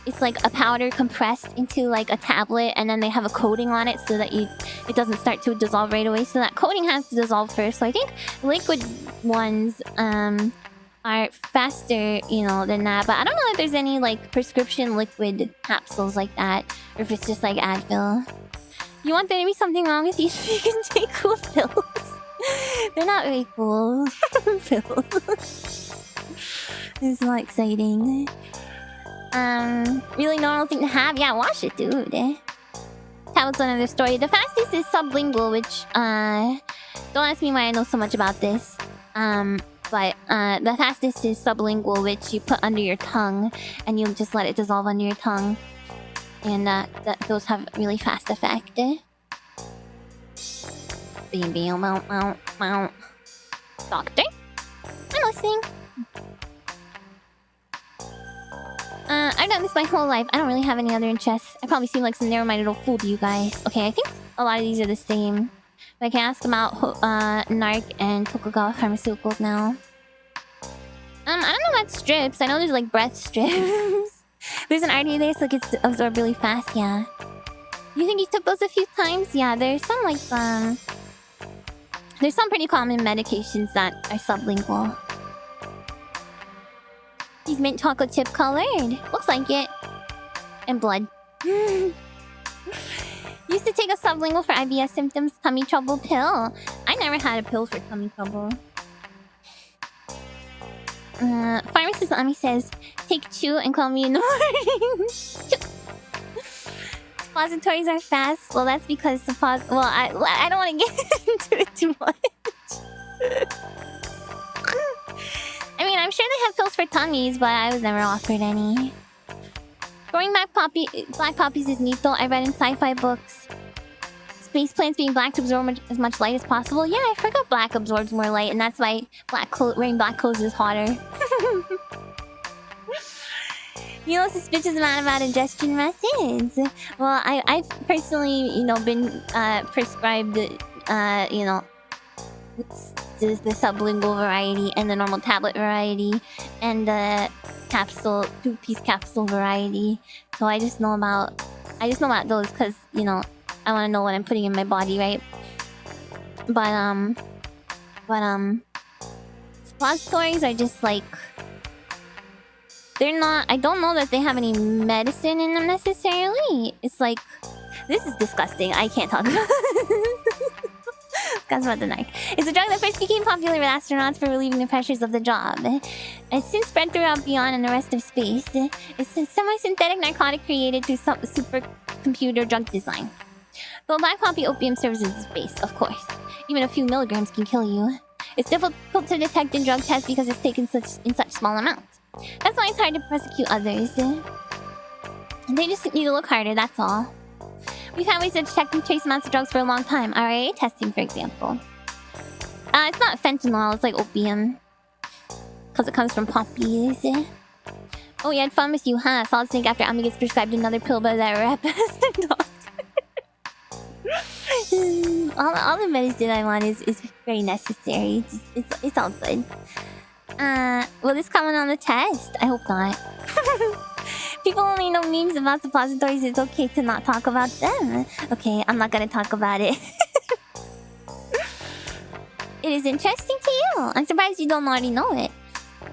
it's like a powder compressed into like a tablet, and then they have a coating on it so that it doesn't start to dissolve right away. So that coating has to dissolve first. So I think liquid ones are faster, than that. But I don't know if there's any like prescription liquid capsules like that, or if it's just like Advil. You want there to be something wrong with you so you can take cool pills? They're not very cool pills. It's not exciting. Really normal thing to have. Yeah, wash it, dude. That was another story. The fastest is sublingual, which don't ask me why I know so much about this. But the fastest is sublingual, which you put under your tongue and you just let it dissolve under your tongue. And those have really fast effect. Doctor? I'm listening. I've done this my whole life. I don't really have any other interests. I probably seem like some narrow-minded old fool to you guys. Okay, I think a lot of these are the same. But I can ask about Narc and Tokugawa Pharmaceuticals now. I don't know about strips. I know there's like breath strips. There's an RDA there so it gets absorbed really fast, yeah. You think you took those a few times? Yeah, there's some like there's some pretty common medications that are sublingual. He's mint chocolate chip colored. Looks like it. And blood. Used to take a sublingual for IBS symptoms, tummy trouble pill. I never had a pill for tummy trouble. Pharmacist Ami says, take 2 and call me in the morning. Suppositories are fast. Well, that's because well, I don't want to get into it too much. I mean, I'm sure they have pills for tummies, but I was never offered any. Growing black poppies is neat though. I read in sci-fi books. Space plants being black to absorb as much light as possible. Yeah, I forgot black absorbs more light, and that's why wearing black clothes is hotter. You know, suspicious amount about ingestion methods. Well, I've personally, been prescribed, the sublingual variety and the normal tablet variety and the capsule 2-piece capsule variety. So I just know about those because I want to know what I'm putting in my body, right? But suppositories are just like they're not. I don't know that they have any medicine in them necessarily. It's like this is disgusting. I can't talk about That's about the Narc. It's a drug that first became popular with astronauts for relieving the pressures of the job. It's since spread throughout beyond and the rest of space. It's a semi-synthetic narcotic created through supercomputer drug design. Though black poppy opium serves as a base, of course. Even a few milligrams can kill you. It's difficult to detect in drug tests because it's taken in such small amounts. That's why it's hard to prosecute others. They just need to look harder, that's all. We've had ways of detecting trace amounts of drugs for a long time. RIA testing, for example. It's not fentanyl, it's like opium. Because it comes from poppies. Oh, you had fun with you, huh? Solid Snake after Ami gets prescribed another pill by that rep doctor. all the medicine I want is very necessary. It's all good. Will this comment on the test? I hope not. People only know memes about suppositories. It's okay to not talk about them. Okay, I'm not gonna talk about it. It is interesting to you. I'm surprised you don't already know it.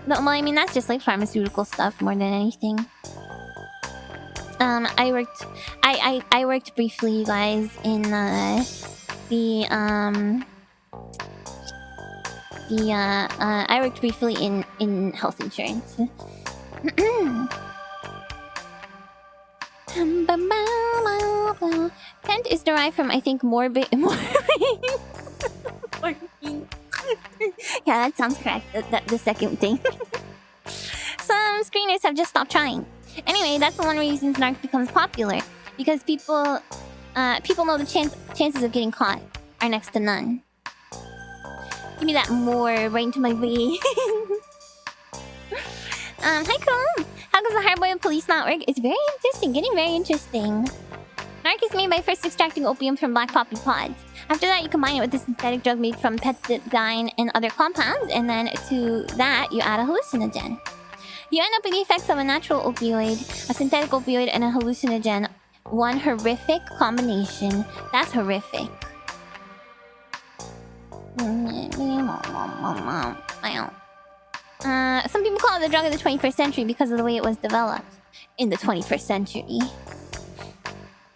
Well, I mean, that's just like pharmaceutical stuff more than anything. I worked briefly, you guys, in the the I worked briefly in health insurance. Pent is derived from, I think, morbid. Yeah, that sounds correct. The second thing. Some screeners have just stopped trying. Anyway, that's the one reason Snark becomes popular, because people know the chances of getting caught are next to none. Give me that more right into my vein. Hi, Chrome. How does the hard-boiled police not work? It's very interesting. Getting very interesting. Narc is made by first extracting opium from black poppy pods. After that, you combine it with a synthetic drug made from pethidine and other compounds, and then to that, you add a hallucinogen. You end up with the effects of a natural opioid, a synthetic opioid, and a hallucinogen. One horrific combination. That's horrific. Some people call it the drug of the 21st century because of the way it was developed in the 21st century.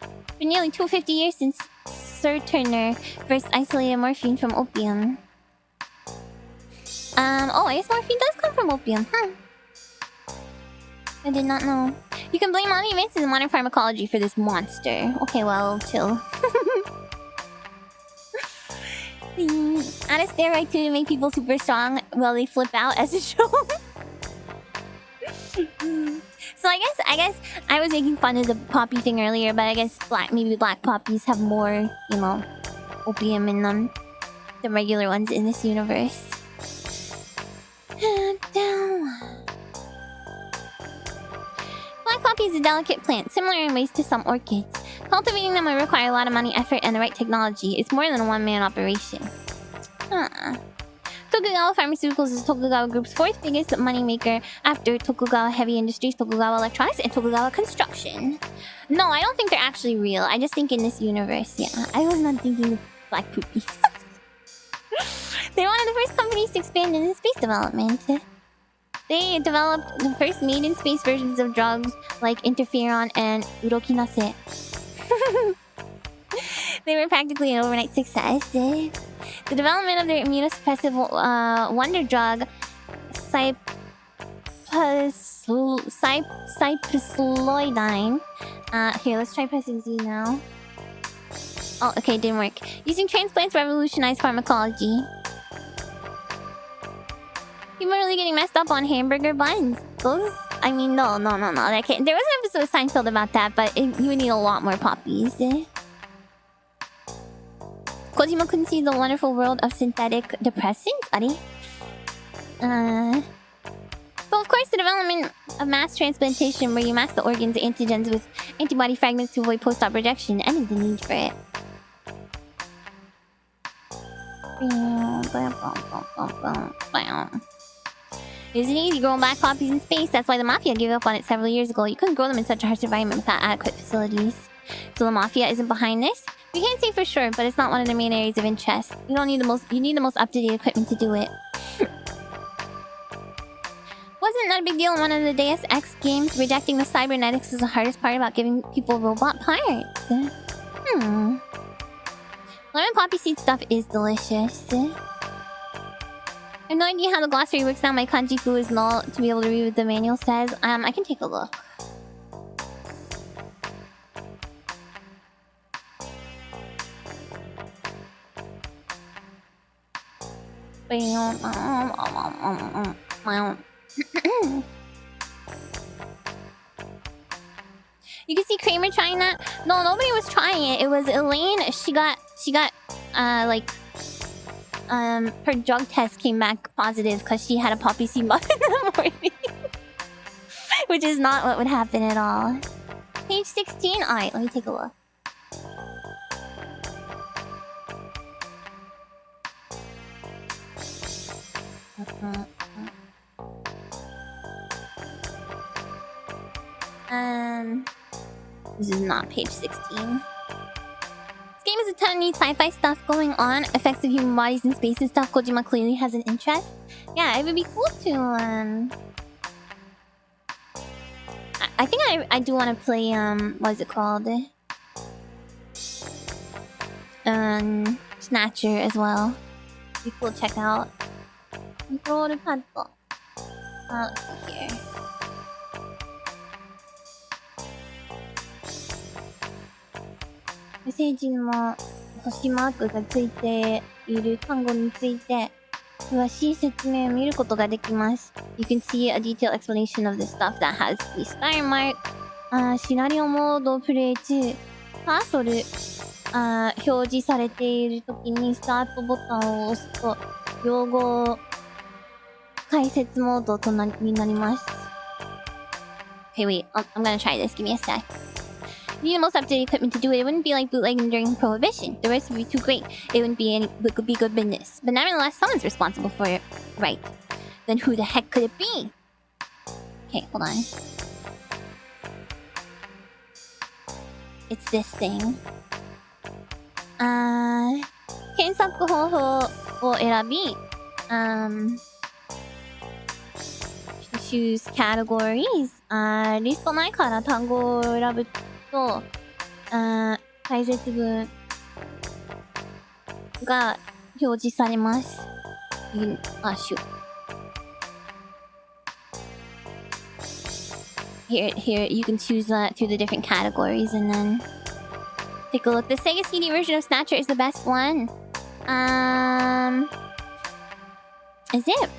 For nearly 250 years since Sir Turner first isolated morphine from opium. Oh, I guess morphine does come from opium, huh? I did not know. You can blame all the advances in modern pharmacology for this monster. Okay, well, chill. Add a steroid too to make people super strong while they flip out as a show. So I guess I was making fun of the poppy thing earlier, but I guess maybe black poppies have more, you know, opium in them than regular ones in this universe. Black poppy is a delicate plant, similar in ways to some orchids. Cultivating them will require a lot of money, effort, and the right technology. It's more than a one-man operation. Tokugawa Pharmaceuticals is Tokugawa Group's fourth biggest moneymaker after Tokugawa Heavy Industries, Tokugawa Electronics, and Tokugawa Construction. No, I don't think they're actually real. I just think in this universe, yeah. I was not thinking of black poopy. They're one of the first companies to expand into space development. They developed the first made-in-space versions of drugs like interferon and urokinase. They were practically an overnight success. The development of their immunosuppressive wonder drug, cyprisloidine. Here, let's try pressing Z now. Oh, okay, didn't work. Using transplants revolutionized pharmacology. People are really getting messed up on hamburger buns. Those, I mean, no. There was an episode of Seinfeld about that, but you would need a lot more poppies. Kojima couldn't see the wonderful world of synthetic depressants, buddy. So of course, the development of mass transplantation, where you mask the organs' antigens with antibody fragments to avoid post-op rejection, ended the need for it. It isn't easy growing black poppies in space. That's why the Mafia gave up on it several years ago. You couldn't grow them in such a harsh environment without adequate facilities. So the Mafia isn't behind this? We can't say for sure, but it's not one of their main areas of interest. You need the most up-to-date equipment to do it. Wasn't that a big deal in one of the Deus Ex games? Rejecting the cybernetics is the hardest part about giving people robot parts. Lemon poppy seed stuff is delicious. I have no idea how the glossary works now. My kanji fu is null to be able to read what the manual says. I can take a look. You can see Kramer trying that. No, nobody was trying it. It was Elaine. She got her drug test came back positive because she had a poppy seed muff in the morning. Which is not what would happen at all. Page 16? Alright, let me take a look. This is not page 16. This game has a ton of neat sci-fi stuff going on. Effects of human bodies in space and stuff. Kojima clearly has an interest. Yeah, it would be cool to I think I do want to play what is it called? Snatcher as well. Be cool to check out. コントロールパッド。Let's see here. メッセージの星マークがついている単語について詳しい説明を見ることができます。You can see a detailed explanation of the stuff that has the star mark. シナリオモードプレイ中、カーソル表示されているときにスタートボタンを押すと用語解説モードになります。Okay, wait. I'm gonna try this. Give me a sec. You need the most up-to-date equipment to do it. It wouldn't be like bootlegging during Prohibition. The risk would be too great. It wouldn't be good business. But nevertheless, someone's responsible for it. Right. Then who the heck could it be? Okay, hold on. It's this thing. 検索方法を選び、choose categories. リストないから単語を選ぶと、解説文が表示されます。shoot. Here, you can choose through the different categories and then take a look. The Sega CD version of Snatcher is the best one. Is it?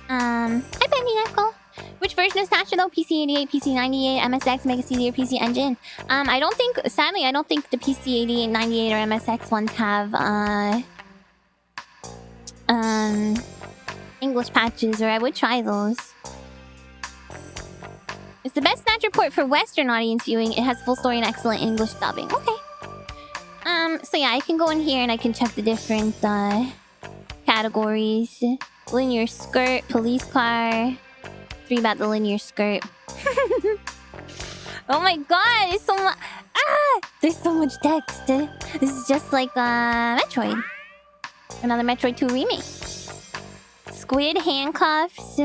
Hi, Bendy Echo. Which version of Snatcher though? PC88, PC98, MSX, Mega CD, or PC Engine? Sadly, I don't think the PC88, 98, or MSX ones have, English patches, or I would try those. It's the best Snatcher port for Western audience viewing. It has full story and excellent English dubbing. Okay. So yeah, I can go in here and I can check the different, categories. Linear skirt, police car. Read about the linear skirt. Oh my god, there's so much. There's so much text. This is just like Metroid. Another Metroid 2 remake. Squid handcuffs.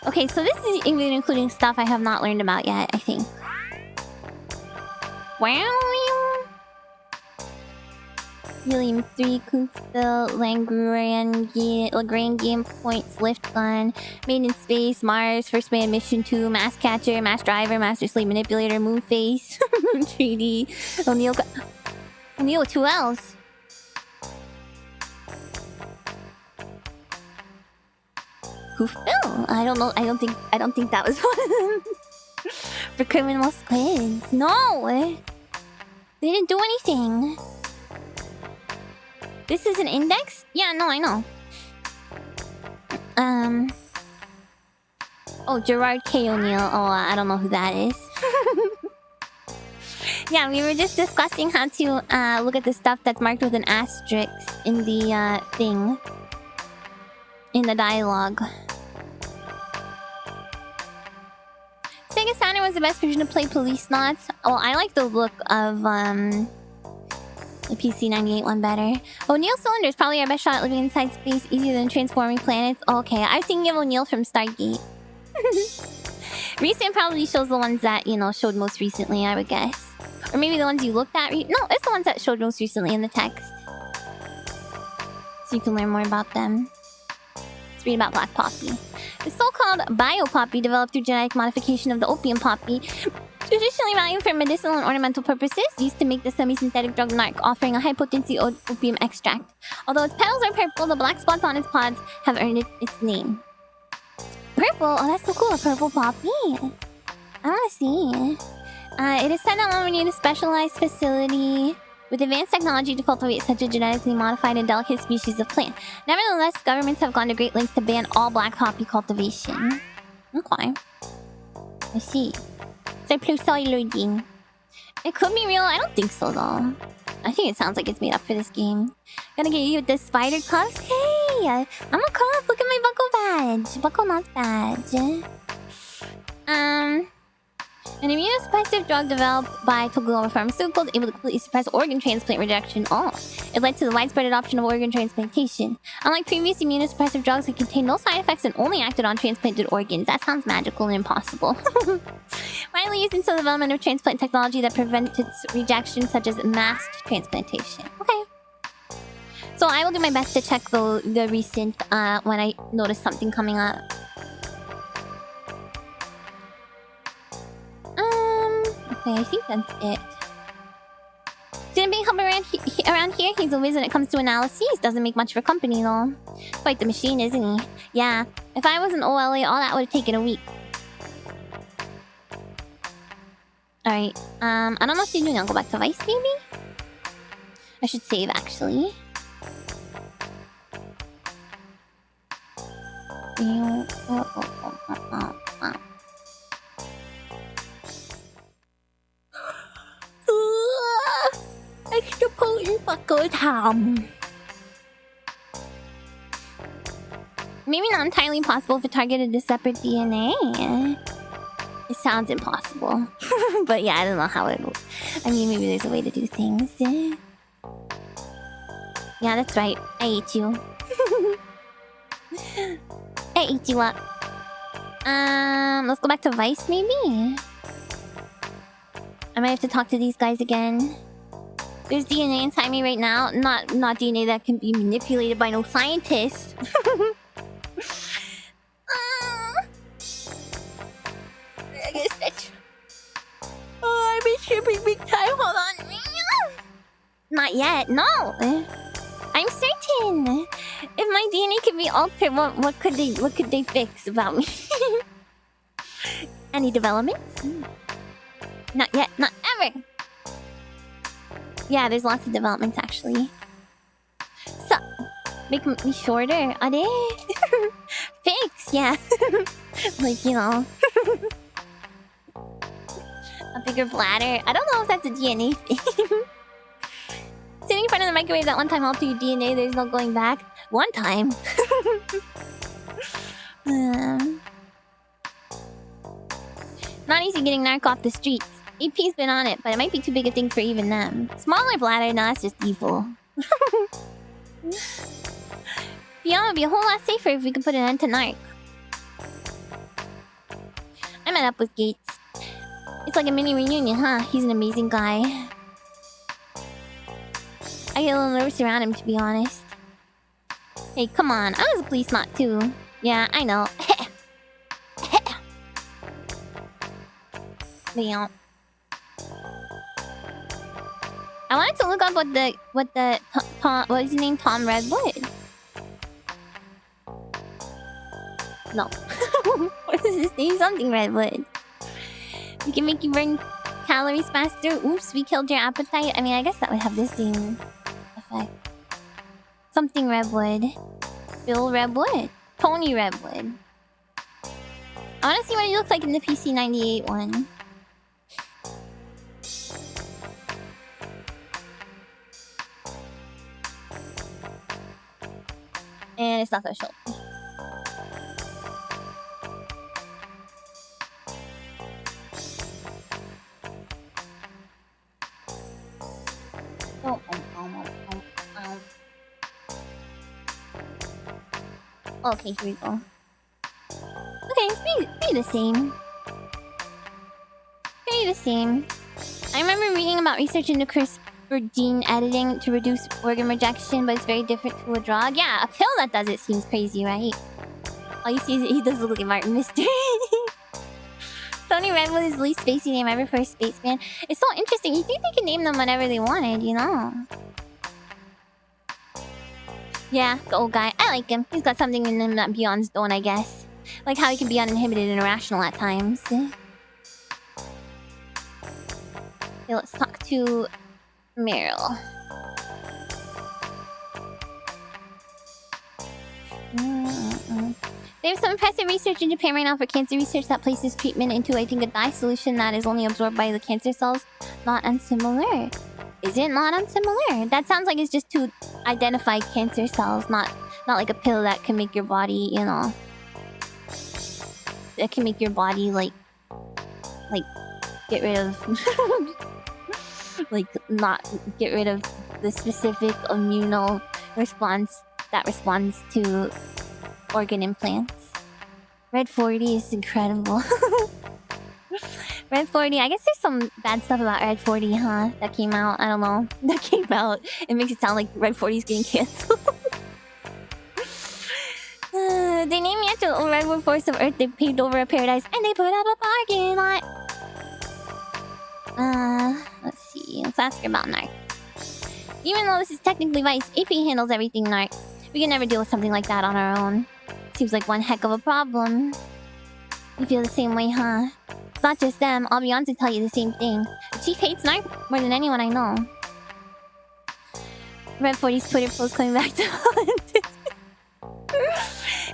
Okay, so this is even including stuff I have not learned about yet, I think. Wow. Helium 3, Kunstbill, Lagrangian points, lift gun, Made in Space, Mars, First Man Mission 2, Mask Catcher, Mask Driver, Master Slave Manipulator, Moonface, 3D, O'Neill with 2 L's. Goofbill? I don't know. I don't think that was one of them. For criminal squids. No! They didn't do anything. This is an index? Yeah, no, I know. Oh, Gerard K. O'Neill. Oh, I don't know who that is. Yeah, we were just discussing how to look at the stuff that's marked with an asterisk in the thing. In the dialogue. Sega Saturn was the best version to play Policenauts. Oh, I like the look of the PC98 one better. O'Neill Cylinder is probably our best shot at living inside space, easier than transforming planets. Okay, I was thinking of O'Neill from Stargate. Recent probably shows the ones that, you know, showed most recently, I would guess. Or maybe the ones you looked at. No, it's the ones that showed most recently in the text. So you can learn more about them. Let's read about Black Poppy. The so-called Bio Poppy developed through genetic modification of the Opium Poppy, traditionally valued for medicinal and ornamental purposes, used to make the semi-synthetic drug narc, offering a high-potency opium extract. Although its petals are purple, the black spots on its pods have earned its name. Purple? Oh, that's so cool. A purple poppy. I want to see. It is said that one would need a specialized facility with advanced technology to cultivate such a genetically modified and delicate species of plant. Nevertheless, governments have gone to great lengths to ban all black poppy cultivation. Okay. I see. So loading. It could be real. I don't think so, though. I think it sounds like it's made up for this game. Gonna get you with the spider cuffs? Hey! I'm a cop! Look at my buckle badge! Buckle not badge. An immunosuppressive drug developed by Tokugawa Pharmaceuticals able to completely suppress organ transplant rejection. Oh, it led to the widespread adoption of organ transplantation. Unlike previous immunosuppressive drugs, it contained no side effects and only acted on transplanted organs. That sounds magical and impossible. Widely used until the development of transplant technology that prevented rejection, such as mass transplantation. Okay. So I will do my best to check the recent when I notice something coming up. Okay, I think that's it. Didn't being help around here. He's a whiz when it comes to analyses. Doesn't make much for company though. Quite the machine, isn't he? Yeah. If I was an OLA, all that would have taken a week. Alright. I don't know what you're doing. I'll go back to Vice, maybe? I should save, actually. Extra potent buckle time. Maybe not entirely impossible if it targeted a separate DNA. It sounds impossible. But yeah, I don't know how it will. I mean, maybe there's a way to do things. Yeah, that's right. I ate you. I ate you up. Let's go back to Vice, maybe? I might have to talk to these guys again. There's DNA inside me right now. Not DNA that can be manipulated by no scientist. I guess bitch. Oh, I've been tripping big time. Hold on. Not yet. No. I'm certain. If my DNA could be altered, what could they fix about me? Any developments? Not yet. Not ever. Yeah, there's lots of developments actually. So, make me shorter. Are they? Fix, yeah. Like, you know. A bigger bladder. I don't know if that's a DNA thing. Sitting in front of the microwave that one time altered your DNA, there's no going back. One time. Not easy getting narc off the streets. AP's been on it, but it might be too big a thing for even them. Smaller bladder, no, that's just evil. Beyond would be a whole lot safer if we could put an end to narc. I met up with Gates. It's like a mini reunion, huh? He's an amazing guy. I get a little nervous around him, to be honest. Hey, come on. I was a police not too. Yeah, I know. Leon. I wanted to look up what is his name? Tom Redwood? No. What is his name? Something Redwood. We can make you burn calories faster. Oops, we killed your appetite. I mean, I guess that would have the same effect. Something Redwood. Bill Redwood. Tony Redwood. I want to see what he looks like in the PC-98 one. And it's not gonna show. Okay, here we go. Okay, it's pretty the same. Pretty the same. I remember reading about research into CRISPR gene editing to reduce organ rejection, but it's very different to a drug. Yeah, a pill that does it seems crazy, right? All you see is he does look like Martin Mystery. Tony Redwood is the least spacey name ever for a spaceman. It's so interesting. You think they can name them whatever they wanted, you know? Yeah, the old guy. I like him. He's got something in him that Beyonds don't, I guess. Like how he can be uninhibited and irrational at times. Okay, let's talk to Meryl. There's some impressive research in Japan right now for cancer research that places treatment into, I think, a dye solution that is only absorbed by the cancer cells. Not unsimilar. Is it not unsimilar? That sounds like it's just to identify cancer cells, not like a pill that can make your body, you know... That can make your body, like get rid of... like, not get rid of the specific immuno response that responds to organ implants. Red 40 is incredible. Red 40. I guess there's some bad stuff about Red 40, huh? That came out. I don't know. That came out. It makes it sound like Red 40 is getting canceled. They named me after the redwood forest of Earth. They paved over a paradise and they put up a parking lot. Let's see. Let's ask her about Narc. Even though this is technically Vice, AP handles everything, Narc. We can never deal with something like that on our own. Seems like one heck of a problem. You feel the same way, huh? It's not just them. I'll be honest and tell you the same thing. The Chief hates Narc more than anyone I know. Red 40's Twitter post coming back to haunt.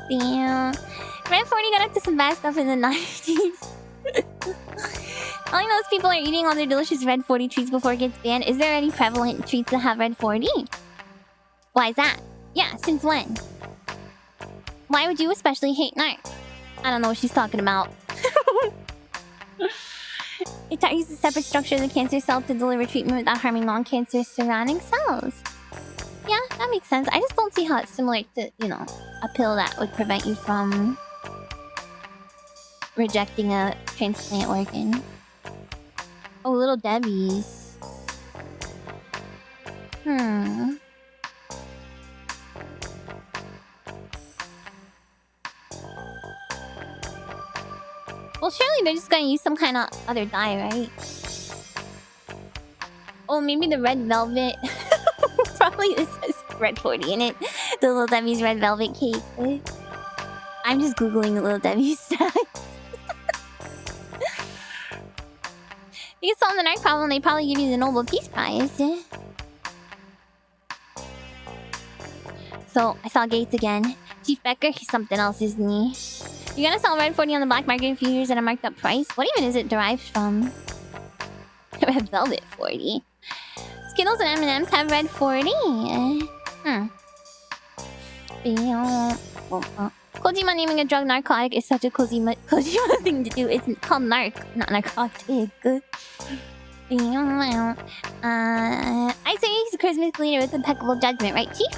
Damn. Red 40 got up to some bad stuff in the 90s. All I know is people are eating all their delicious Red 40 treats before it gets banned. Is there any prevalent treats that have Red 40? Why is that? Yeah, since when? Why would you especially hate Narc? I don't know what she's talking about. It targets a separate structure of the cancer cell to deliver treatment without harming non-cancerous surrounding cells. Yeah, that makes sense. I just don't see how it's similar to, you know, a pill that would prevent you from rejecting a transplant organ. Oh, Little Debbie's. Well, surely they're just gonna use some kind of other dye, right? Oh, maybe the red velvet. Probably this says Red 40 in it. The Little Debbie's red velvet cake. I'm just googling the Little Debbie's stats. You can solve the Narc problem, they probably give you the Nobel Peace Prize. So, I saw Gates again. Chief Becker, he's something else, isn't he? You're gonna sell Red 40 on the black market in a few years at a marked up price? What even is it derived from? Red Velvet 40. Skittles and M&M's have Red 40. Kojima naming a drug narcotic is such a Kojima thing to do. It's called narc, not narcotic. I say he's a charismatic leader with impeccable judgment, right, Chief?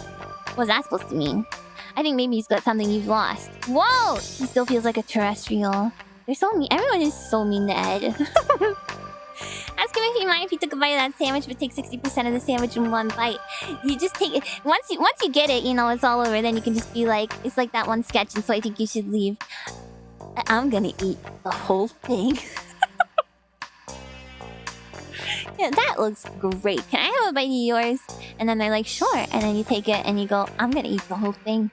What's that supposed to mean? I think maybe he's got something you've lost. Whoa! He still feels like a terrestrial. They're so mean. Everyone is so mean to Ed. Ask him if he mind if he took a bite of that sandwich, but take 60% of the sandwich in one bite. You just take it. Once you get it, you know, it's all over. Then you can just be like, it's like that one sketch, and so I think you should leave. I'm gonna eat the whole thing. Yeah, that looks great. Can I have a bite of yours? And then they're like, sure. And then you take it and you go, I'm gonna eat the whole thing.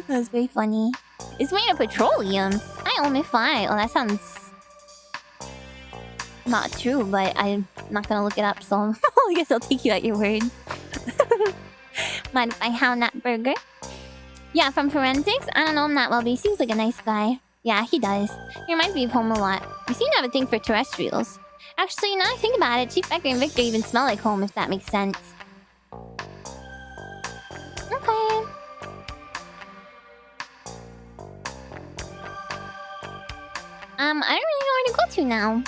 That's very funny. It's made of petroleum. I omify. Oh, that sounds not true, but I'm not gonna look it up, so I guess I'll take you at your word. Mind if I hound that burger? Yeah, from forensics? I don't know him that well, but he seems like a nice guy. Yeah, he does. He reminds me of home a lot. You seem to have a thing for terrestrials. Actually, now I think about it, Chief Becker and Victor even smell like home, if that makes sense. Okay. I don't really know where to go to now.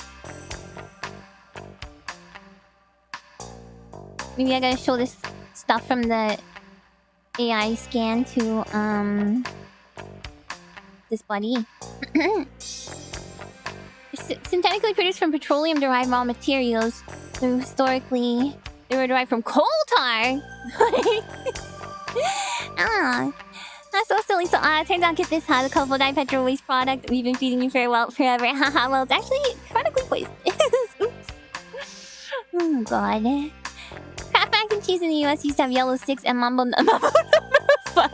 Maybe I gotta show this stuff from the AI scan to, this buddy. Synthetically produced from petroleum-derived raw materials. So historically, they were derived from coal tar. That's so silly. So, turns out, get this, the colorful dye petrol waste product we've been feeding you forever. Haha, well, it's actually chronically poisonous. Oops. Oh, God. Kraft mac and cheese in the US used to have yellow 6 and mambo number 5.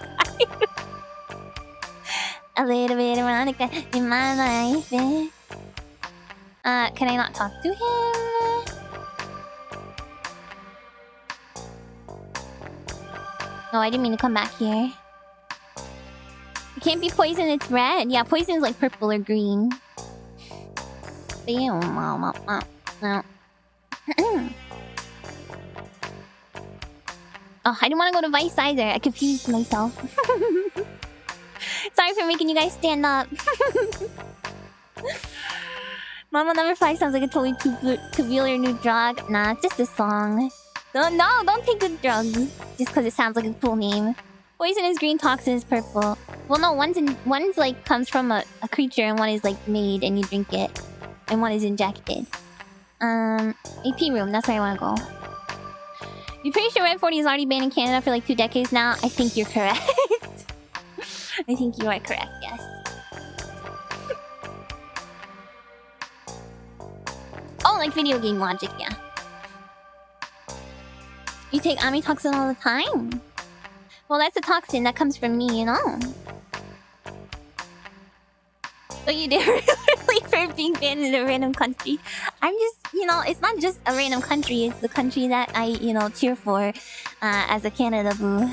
A little bit of Veronica in my life. Can I not talk to him? No, I didn't mean to come back here. It can't be poison, it's red. Yeah, poison is like purple or green. No. Oh, I didn't want to go to Vice either. I confused myself. Sorry for making you guys stand up. Mama number 5 sounds like a totally tubular new drug. Nah, it's just a song. No, don't take the drugs just because it sounds like a cool name. Poison is green, toxin is purple. Well, no, one's like comes from a creature, and one is like made and you drink it, and one is injected. AP room. That's where I want to go. You're pretty sure Red 40 is already banned in Canada for like 2 decades now? I think you're correct. I think you are correct. Yes. Oh, like video game logic, yeah. You take amitoxin all the time? Well, that's a toxin that comes from me, you know. So you did really for being banned in a random country. I'm just, you know, it's not just a random country. It's the country that I, you know, cheer for as a Canada boo.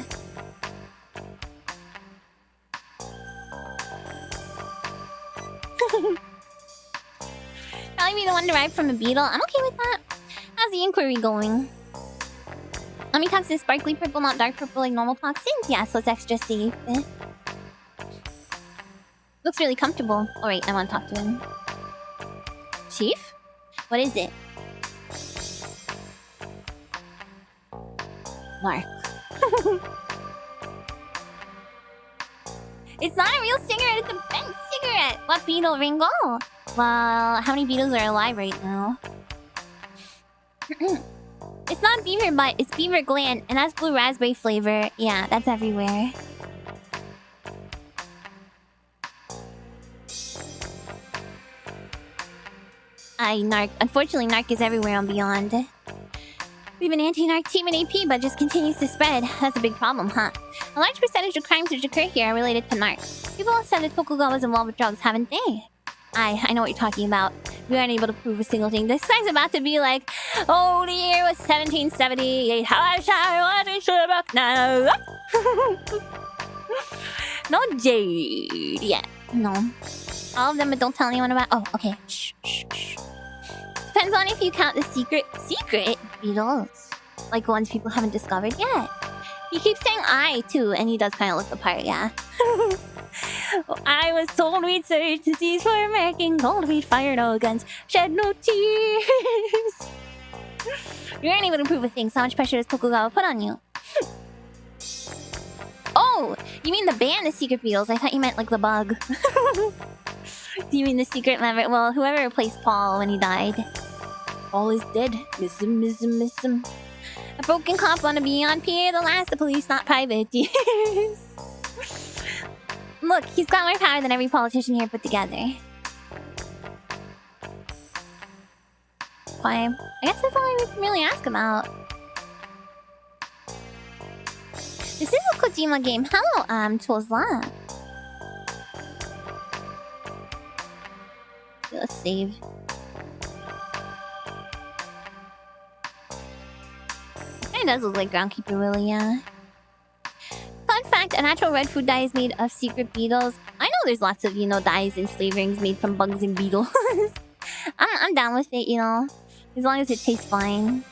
Probably be the one derived from a beetle. I'm okay with that. How's the inquiry going? Amitoxin is sparkly purple, not dark purple like normal toxins. Yeah, so it's extra safe. Looks really comfortable. Alright, I want to talk to him. Chief? What is it? Mark. It's not a real cigarette, it's a bent cigarette! What beetle, Ringo? Well, how many beetles are alive right now? It's not beaver butt, it's beaver gland, and that's blue raspberry flavor. Yeah, that's everywhere. Narc. Unfortunately, Narc is everywhere on Beyond. We have an anti-Narc team in AP, but just continues to spread. That's a big problem, huh? A large percentage of crimes which occur here are related to Narc. People have said that Tokugawa was involved with drugs, haven't they? I know what you're talking about. We aren't able to prove a single thing. This guy's about to be like, oh, the year was 1778. How I wish I wasn't Sherbrooke now. No Jade. Yeah, no. All of them, but don't tell anyone about. Oh, okay. Shh, shh, shh. Depends on if you count the secret beetles, like ones people haven't discovered yet. He keeps saying I too, and he does kind of look the part, yeah. I was told we'd search the seas for American gold. We'd fire no guns, shed no tears. You aren't able to prove a thing. So how much pressure does Tokugawa put on you? Oh, you mean the band, the secret beetles? I thought you meant like the bug. Do you mean the secret member? Well, whoever replaced Paul when he died. Paul is dead. Miss him, miss him, miss him. A broken cop on a Beyond Pier, the last, the police, not privateers. Look, he's got more power than every politician here put together. Why? I guess that's all we can really ask about. This is a Kojima game. Hello, Tozla. Let's save. It does look like Groundkeeper Willie, yeah. Fun fact, a natural red food dye is made of secret beetles. I know there's lots of, you know, dyes and flavorings made from bugs and beetles. I'm down with it, you know. As long as it tastes fine.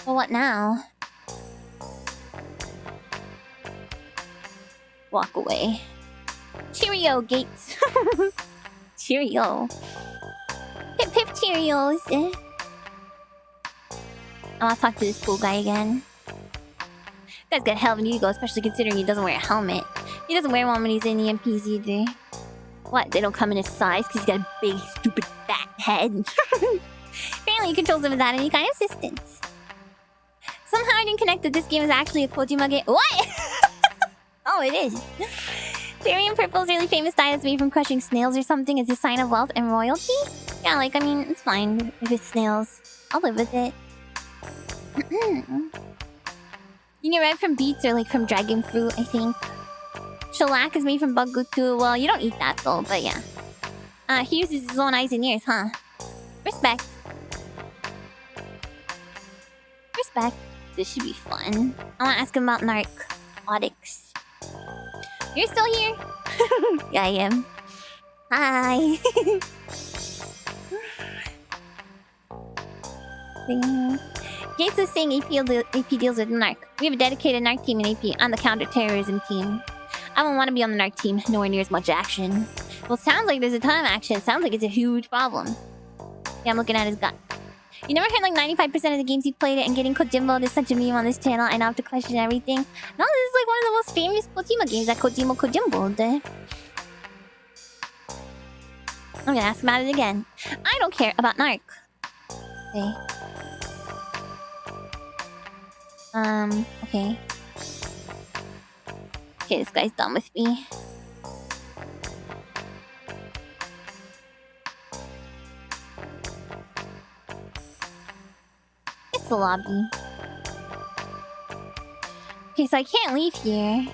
Well, what now? Walk away. Cheerio, Gates. Cheerio. Pip pip Cheerios. I want to talk to this cool guy again. This guy's got hell of an ego, especially considering he doesn't wear a helmet. He doesn't wear one when he's in the EMPs either. What? They don't come in his size because he's got a big, stupid, fat head. Apparently he controls them without any kind of assistance. Somehow I didn't connect that this game is actually a Kojima game. What? Oh, it is. Therium Purple's really famous dye that's made from crushing snails or something is a sign of wealth and royalty? Yeah, like, I mean, it's fine if it's snails. I'll live with it. You get red from beets or, like, from dragon fruit, I think. Shellac is made from bug goo too. Well, you don't eat that, though, but yeah. He uses his own eyes and ears, huh? Respect. Respect. This should be fun. I want to ask him about narcotics. You're still here? Yeah, I am. Hi. Gates is saying AP deals with narc. We have a dedicated narc team in AP on the counter-terrorism team. I don't want to be on the narc team. Nowhere near as much action. Well, sounds like there's a ton of action. It sounds like it's a huge problem. Yeah, I'm looking at his gut. You never heard like 95% of the games you played it and getting Kojimbo. There's such a meme on this channel. I now have to question everything. No, this is like one of the most famous Kojima games that Kojimbo. I'm gonna ask about it again. I don't care about narc. Okay. Okay. Okay, this guy's done with me. It's the lobby. Okay, so I can't leave here.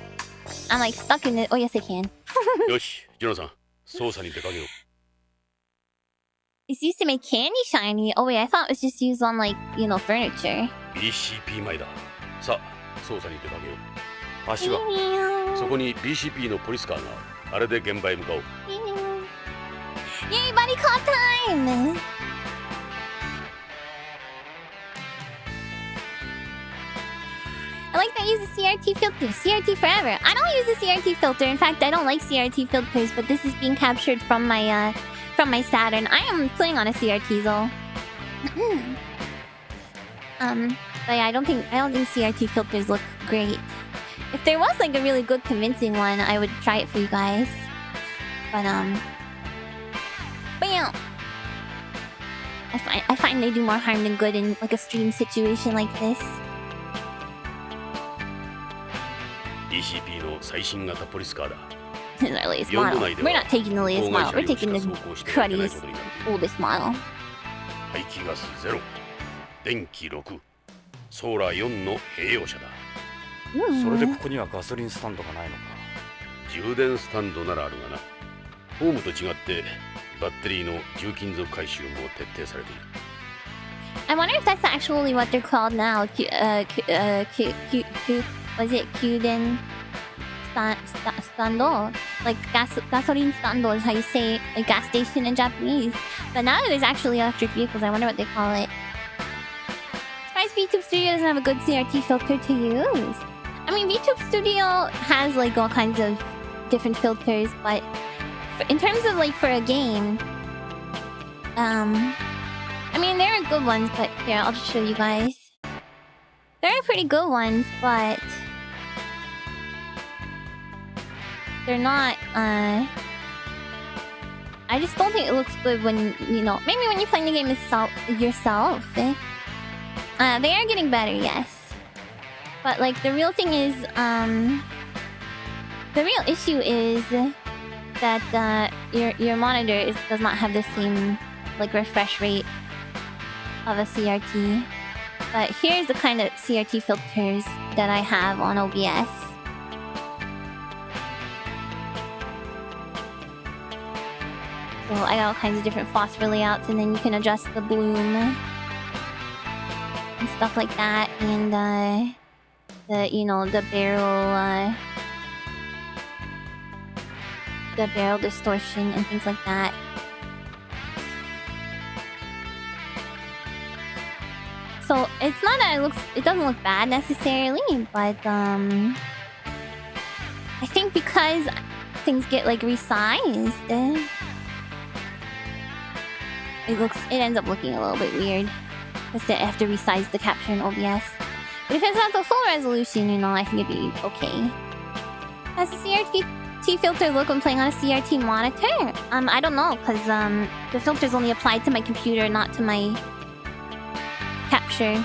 I'm like stuck in it. Oh, yes, I can. よし、ジュノさん、捜査に出かけよう。 It's used to make candy shiny. Oh, wait, I thought it was just used on, like, you know, furniture. BCP 前だ。さあ、捜査に出かけよう。足は そこに BCP のポリスカーがある。あれで現場へ向かおう。Yay, buddy cop time! I like that you use the CRT filter. CRT forever. I don't use the CRT filter. In fact, I don't like CRT filters, but this is being captured from my Saturn. I am playing on a CRT though. But yeah, I don't think CRT filters look great. If there was like a really good convincing one, I would try it for you guys. But yeah. I find they do more harm than good in like a stream situation like this. BCP の最新型ポリスカーだ。 This is our latest model. We're not taking the latest model. We're taking the cruddiest, oldest model. 排気ガスゼロ、電気6、ソーラー4の併用車だ。それでここにはガソリンスタンドがないのか。充電スタンドならあるがな。ホームと違ってバッテリーの重金属回収も徹底されている。 I wonder if that's actually what they're called now. Was it Kyuden stando? Like gasoline stando is how you say it, like gas station in Japanese. But now there's actually electric vehicles. I wonder what they call it. Surprised VTube Studio doesn't have a good CRT filter to use. I mean, VTube Studio has like all kinds of different filters, but in terms of like for a game, I mean there are good ones, but here I'll just show you guys. There are pretty good ones, but they're not, I just don't think it looks good when, you know, maybe when you're playing the game yourself. They are getting better, yes. But, like, the real thing is, the real issue is that, your monitor does not have the same, like, refresh rate of a CRT. But here's the kind of CRT filters that I have on OBS. So I got all kinds of different phosphor layouts, and then you can adjust the bloom and stuff like that, and the barrel distortion and things like that. So it's not that it doesn't look bad necessarily, but I think because things get like resized, it ends up looking a little bit weird because they have to resize the capture in OBS. But if it's not the full resolution, you know, I think it'd be okay. Has the CRT filter look when playing on a CRT monitor? I don't know, because the filter's only applied to my computer, not to my capture.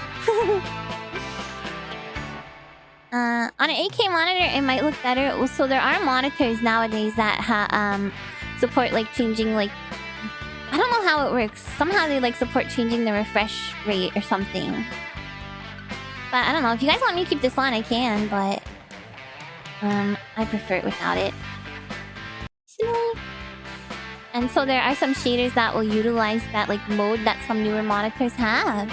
On an 8K monitor, it might look better. So there are monitors nowadays that support like changing, like, I don't know how it works. Somehow they like support changing the refresh rate or something. But I don't know. If you guys want me to keep this on, I can. But I prefer it without it. And so there are some shaders that will utilize that like mode that some newer monitors have.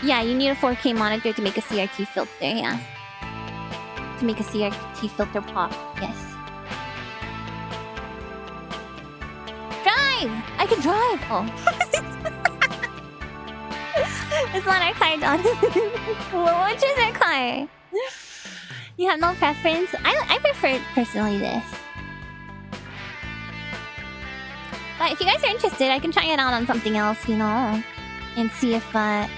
Yeah, you need a 4K monitor to make a CRT filter, yeah. To make a CRT filter pop, yes. Drive! I can drive! Oh. It's not our car, John. Which is our car? You have no preference? I prefer personally this. But if you guys are interested, I can try it out on something else, you know, and see if like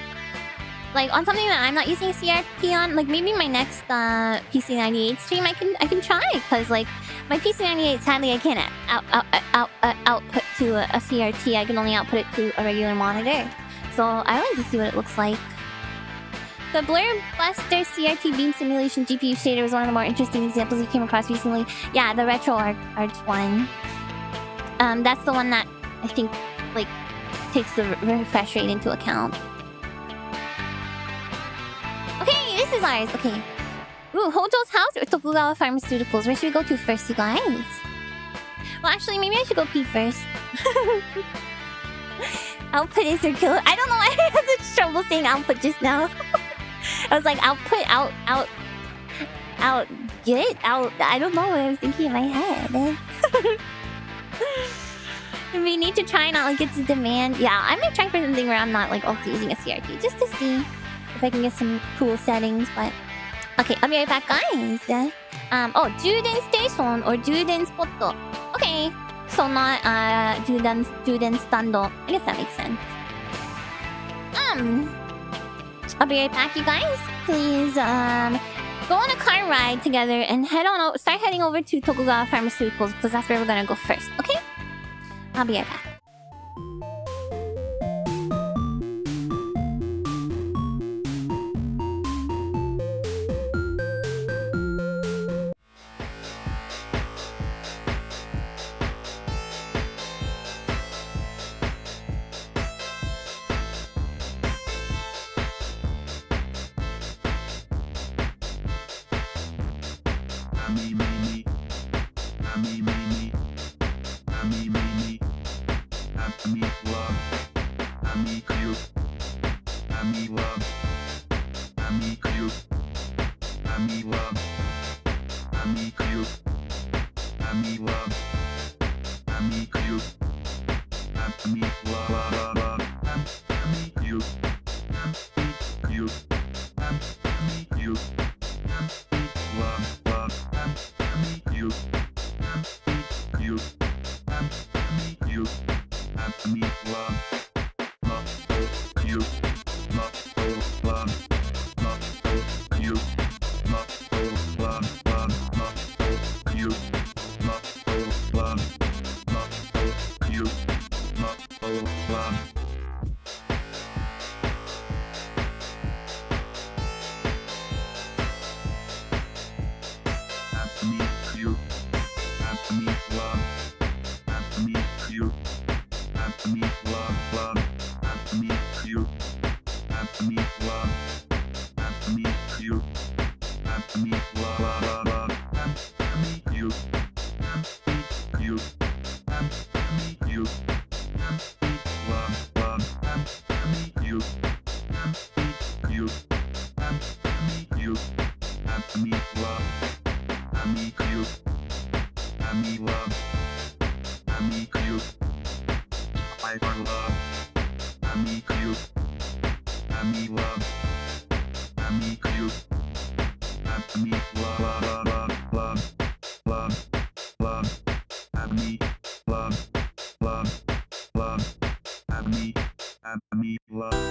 on something that I'm not using CRT on, like maybe my next PC98 stream I can try, because like my PC98 sadly I can't output to a CRT. I can only output it to a regular monitor. So I like to see what it looks like. The Blur Buster CRT Beam Simulation GPU shader was one of the more interesting examples we came across recently. Yeah, the Retro Arch one. That's the one that I think like takes the refresh rate into account. Okay, this is ours. Okay. Ooh, Hojo's house or Tokugawa Pharmaceuticals? Where should we go to first, you guys? Well, actually, maybe I should go pee first. Output is your killer. I don't know why I had such trouble saying output just now. I was like, output, out, get, out. I don't know what I was thinking in my head. We need to try not like it's a demand. Yeah, I might try for something where I'm not like also using a CRT just to see if I can get some cool settings. But okay, I'll be right back, guys. Oh, Juden Station or Juden Spot. Okay, so not Juden Stando. I guess that makes sense. I'll be right back, you guys. Please, go on a car ride together and start heading over to Tokugawa Pharmaceuticals, because that's where we're gonna go first, okay? I'll be right back. Love. 「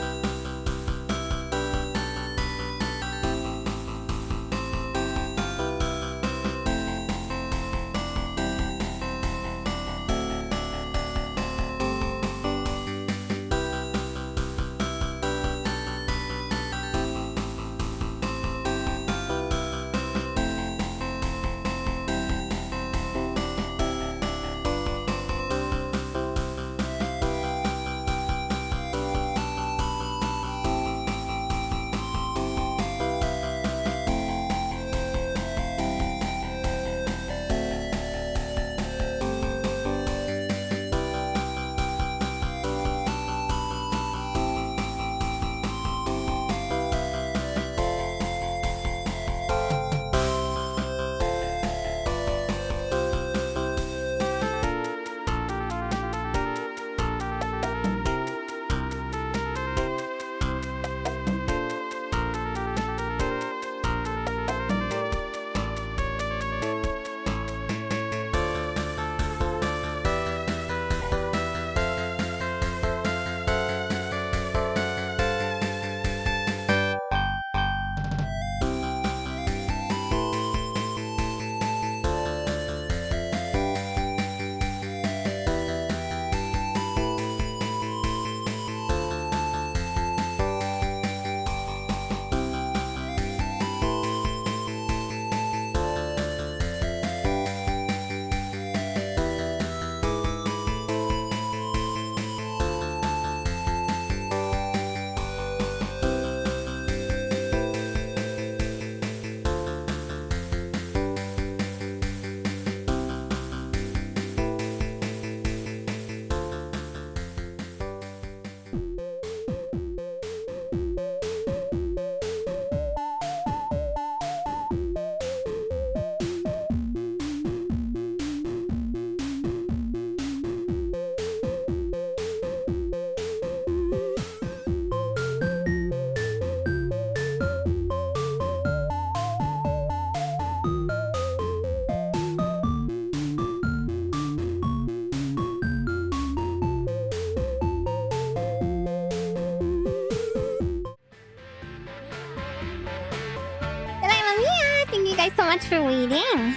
Amiya! Thank you guys so much for waiting.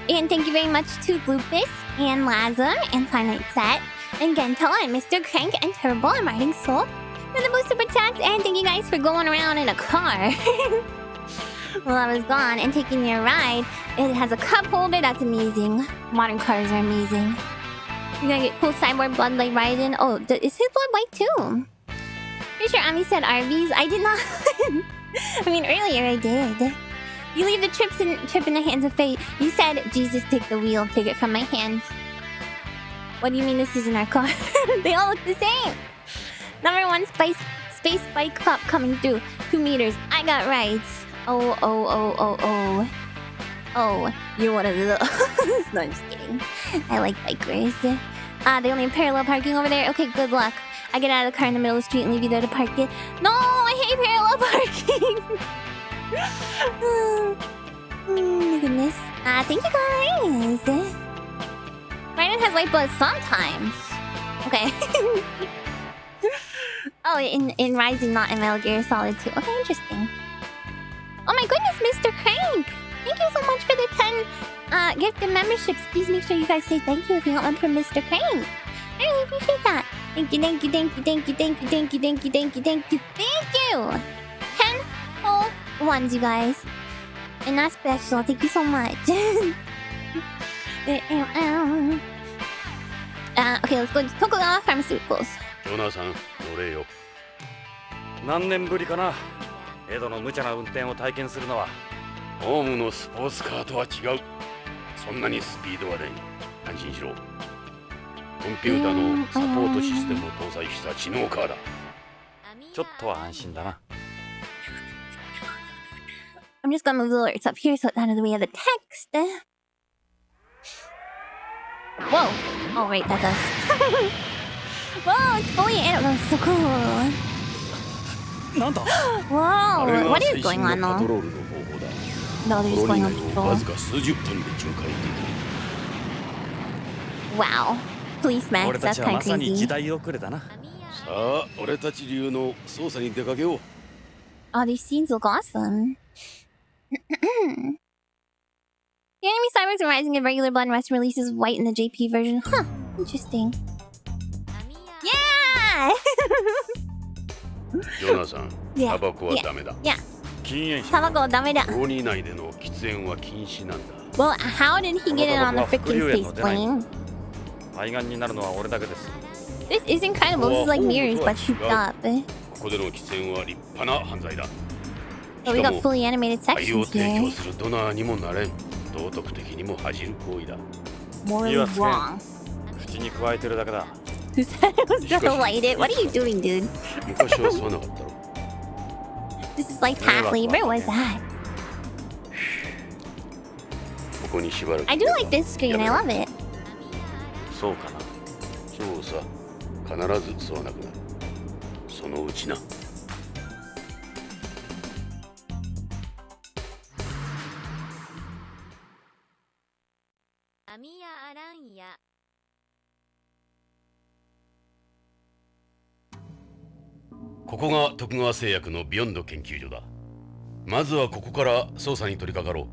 And thank you very much to Lupus and Lazar and Finite Set and Gento and Mr. Crank and Turbo and Riding Soul for the booster protect. And thank you guys for going around in a car while I was gone and taking your ride. It has a cup holder. That's amazing. Modern cars are amazing. You're gonna get cool cyborg bloodlight Raiden. Oh, is his blood white too? Pretty sure Ami said Arby's. I did not. I mean, earlier I did. You leave the trip in the hands of fate. You said, Jesus, take the wheel. Take it from my hands. What do you mean this isn't our car? They all look the same. Number 1 space bike club coming through. 2 meters. I got rides. Oh. Oh, you're one of those. No, I'm just kidding. I like bikers. They only have parallel parking over there. Okay, good luck. I get out of the car in the middle of the street and leave you there to park it. No, I hate parallel parking. My goodness. Thank you guys. Raiden has white blood sometimes. Okay. Oh, in Rising, not in Metal Gear Solid 2. Okay, interesting. Oh my goodness, Mr. Crank! Thank you so much for the 10 gifted memberships. Please make sure you guys say thank you if you want one from Mr. Crank. I really appreciate that. Thank you. 10 whole ones, you guys. And that's special. Thank you so much. Okay, let's go to Tokugawa Pharmaceuticals. ジョナサン、乗れよ。何年ぶりかな。エドの無茶な運転を体験するのは。ホームのスポーツカーとは違う。そんなにスピードはない。安心しろ。コンピューターのサポートシステムを搭載した知能カーだ。ちょっとは安心だな。I'm just gonna move the alerts up here so it's out of the way of the text. Whoa! Oh, wait, that's us. Whoa, it's fully in. That's so cool. Whoa, what is going on though? No, they're just going on patrol. Wow. Police Max, that's kind of crazy. Oh, these scenes look awesome. The enemy cyborgs are rising in regular blood and rest releases white in the JP version. Huh, interesting. Yeah! ジョナサン、タバコはダメだ。Yeah. タバコはダメだ。コロニー内での喫煙は禁止なんだ。Well, how did he get it on the freaking space plane? 肺がんになるのは俺だけです。This is incredible. This is like mirrors but souped up. ここでの喫煙は立派な犯罪だ。But we got fully animated 肺を sections 提 here. 供するドナーにもなれん。道徳的にも恥じる行為だ。Morally wrong. 口に加えてるだけだ。Who said it was gonna light it? What are you doing, dude? 昔はそうなかったろ。This is like path labor? What is that? ここにしばらく。I do like this screen. I love it. そうかな。そうさ。必ず吸わなくなる。そのうちな。アミヤアランヤ。ここが徳川製薬のビヨンド研究所だ。まずはここから捜査に取り掛かろう。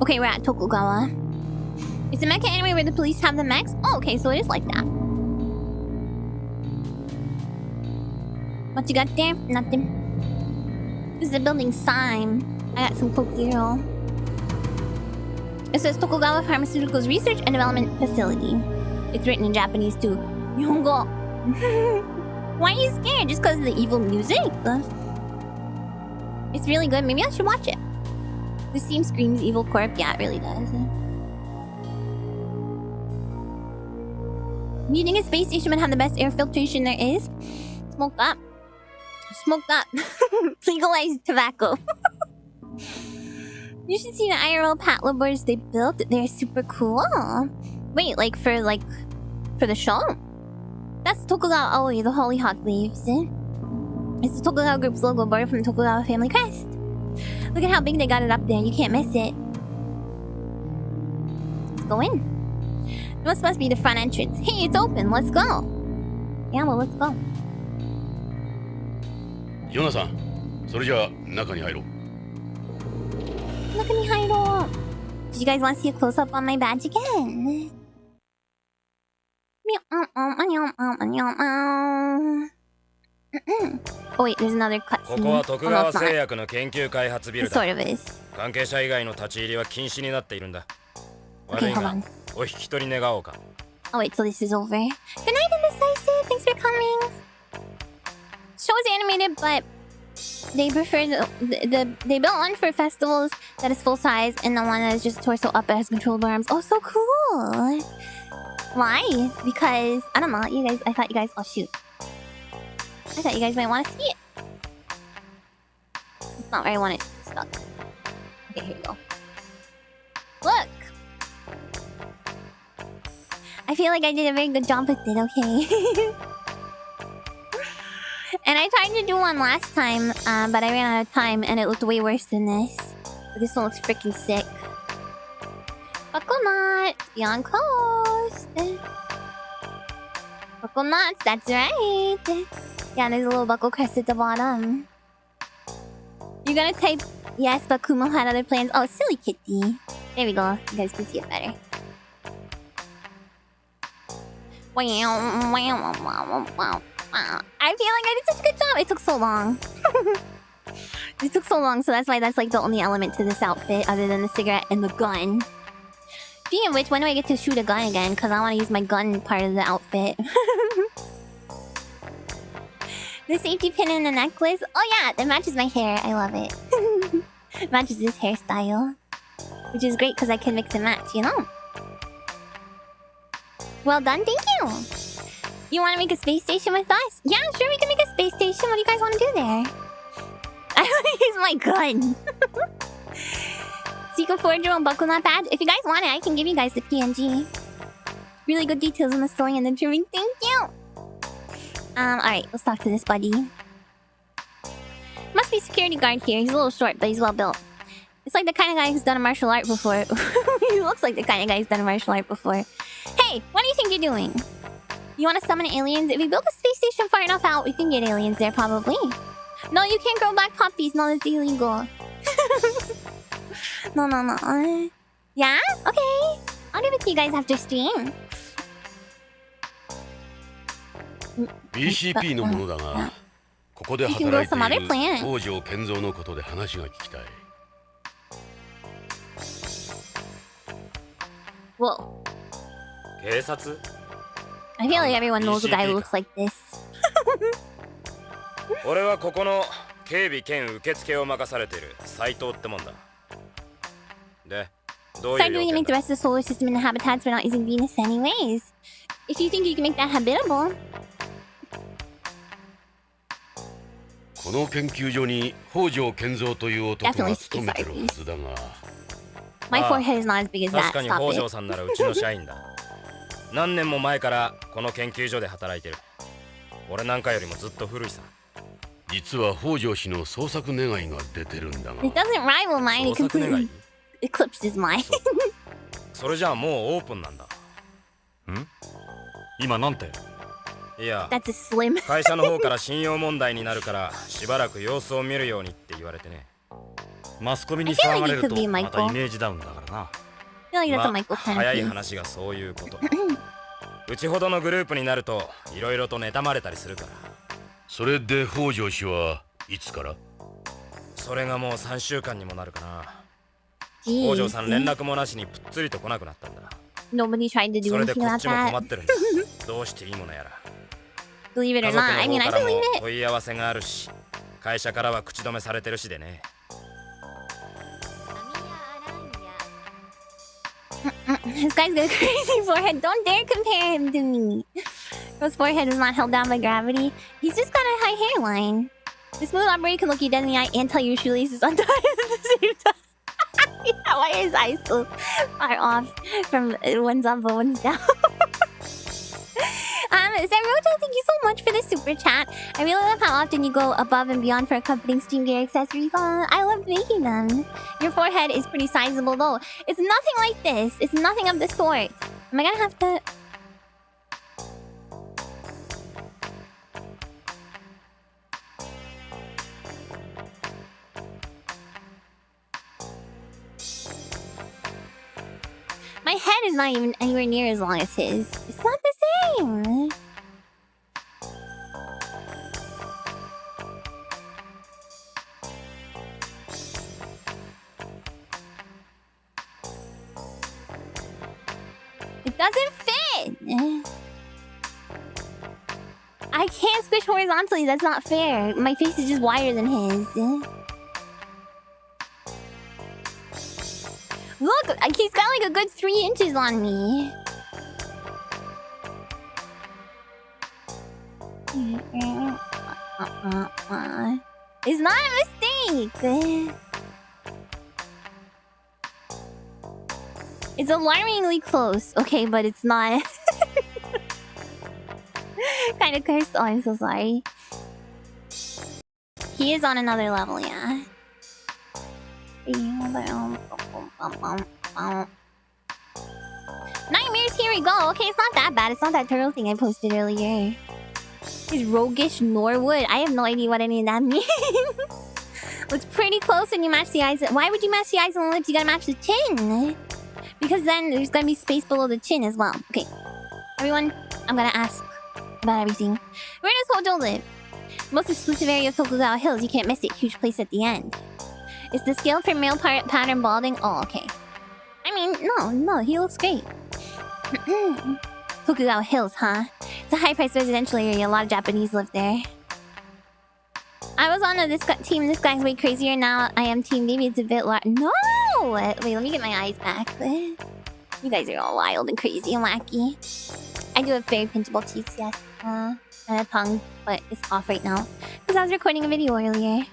Okay, we're at Tokugawa. It's a mecha anime where the police have the mechs? Oh, okay, so it is like that. What you got there? Nothing. This is a building sign. I got some Coke Zero. It says Tokugawa Pharmaceuticals Research and Development Facility. It's written in Japanese too. Nihongo. Why are you scared? Just because of the evil music? It's really good. Maybe I should watch it. This scene screams evil corp. Yeah, it really does. You think a space station would have the best air filtration there is? Smoke up. Smoke up. Legalized tobacco. You should see the IRL paddle boards they built. They're super cool. Wait, like for the show? That's Tokugawa Aoi, the hollyhock leaves. It's the Tokugawa Group's logo borrowed from the Tokugawa family crest. Look at how big they got it up there. You can't miss it. go in. This must be the front entrance. Hey, it's open. Let's go. Yeah, well, let's go. ヨナさん、それじゃあ中に入ろう。中に入ろう。Did you guys want to see a close up on my badge again? Oh wait, there's another cutscene. ここは徳川製薬の研究開発ビルだ。 It sort of is. 関係者以外の立ち入りは禁止になっているんだ。悪 Okay, い hold が on. お引き取り願おうか。 Oh wait, so this is over. Good night, Indecisive. Thanks for coming. Show's animated, but they prefer they built one for festivals that is full size, and the one that is just torso up that has controllable arms. Oh, so cool. Why? Because I don't know. I thought you guys. Oh shoot. I thought you guys might want to see it. It's not where I want it stuck. Okay, here we go. Look. I feel like I did a very good job with it, okay? And I tried to do one last time, but I ran out of time and it looked way worse than this. But this one looks freaking sick. Buckle nuts, beyond coast. Buckle nuts, that's right. Yeah, there's a little buckle crest at the bottom. You're gonna type yes, but Kumo had other plans. Oh, silly kitty. There we go. You guys can see it better. Wow. I feel like I did such a good job. It took so long. It took so long, so that's why that's like the only element to this outfit other than the cigarette and the gun. Speaking of which, when do I get to shoot a gun again? Because I want to use my gun part of the outfit. The safety pin and the necklace. Oh yeah, that matches my hair. I love it. It matches this hairstyle. Which is great because I can mix and match, you know? Well done, thank you! You want to make a space station with us? Yeah, sure, we can make a space station. What do you guys want to do there? I want to use my gun. So you can forge your own buckle knot badge. If you guys want it, I can give you guys the PNG. Really good details in the sewing and the trimming. Thank you! Alright, let's talk to this buddy. Must be security guard here. He's a little short, but he's well built. It's like the kind of guy who's done a martial art before. He looks like the kind of guy who's done a martial art before. Hey, what do you think you're doing? You want to summon aliens? If we build a space station far enough out, we can get aliens there, probably. No, you can't grow black puppies. No, that's illegal. No. Yeah? Okay. I'll give it to you guys after stream. BCP のものだが、ここで働いている北条健三のことで話が聞きたい。Whoa. 警察? I feel like everyone knows a guy who looks like this. 俺はここの警備兼受付を任されている斉藤ってもんだ。で、どういう Start doing to make the rest of the solar system and the habitats for not using Venus anyways. If you think you can make that habitable. この研究所に北条健三という男が勤めてるはずだが。My forehead is not as big as that. 確かに北条さんならうちの社員だ。何年も前からこの研究所で働いてる。俺なんかよりもずっと古いさ。実は北条氏の捜索願いが出てるんだが。It doesn't rival mine. It completely eclipses mine. それじゃあもうオープンなんだ。ん？今なんて？いや、That's a slim. 会社の方から信用問題になるからしばらく様子を見るようにって言われてね。マスコミに騒がれるとまたイメージダウンだからな。まあ、早い話がそういうこと。うちほどのグループになるといろいろと妬まれたりするから。それで北条氏はいつから？それがもう3週間にもなるかな。北条さん連絡もなしにぷっつりと来なくなったんだ。Nobody tried to do それで anything こっ about ちも that. 困ってるんだ。どうしていいものやら。Believe it or 家族 not, I の mean, 方 I からも believe it. 問い合わせがあるし、会社からは口止めされてるしでね。This guy's got a crazy forehead. Don't dare compare him to me. His forehead is not held down by gravity. He's just got a high hairline. The smooth operator can look you dead in the eye and tell your shoelaces untied at the same time. Yeah, why is his eyes so far off from one's up but one's down? Rojo, thank you so much for the super chat. I really love how often you go above and beyond for accompanying Steam gear accessories. I love making them. Your forehead is pretty sizable though. It's nothing like this. It's nothing of the sort. Am I gonna have to... My head is not even anywhere near as long as his. It's not the same. It doesn't fit. I can't squish horizontally. That's not fair. My face is just wider than his. Look, he's got like a good 3 inches on me. It's not a mistake. It's alarmingly close. Okay, but it's not. Kind of cursed. Oh, I'm so sorry. He is on another level, yeah. Nightmares, here we go. Okay, it's not that bad. It's not that turtle thing I posted earlier. It's roguish Norwood. I have no idea what any of that means. Looks pretty close when you match the eyes. Why would you match the eyes and the lips? You gotta match the chin. Because then there's gonna be space below the chin as well. Okay. Everyone, I'm gonna ask about everything. Where does Hojo live? Most exclusive area of Tokugawa Hills. You can't miss it. Huge place at the end. Is the scale for male pattern balding? Oh, okay. I mean, no, he looks great. Tokugawa Hills, huh? It's a high-priced residential area. A lot of Japanese live there. I was on this team. This guy's way crazier now. I am team. Maybe it's a bit large. No! Wait, let me get my eyes back. You guys are all wild and crazy and wacky. I do have very pinchable cheeks, yes. And a tongue, but it's off right now. Because I was recording a video earlier.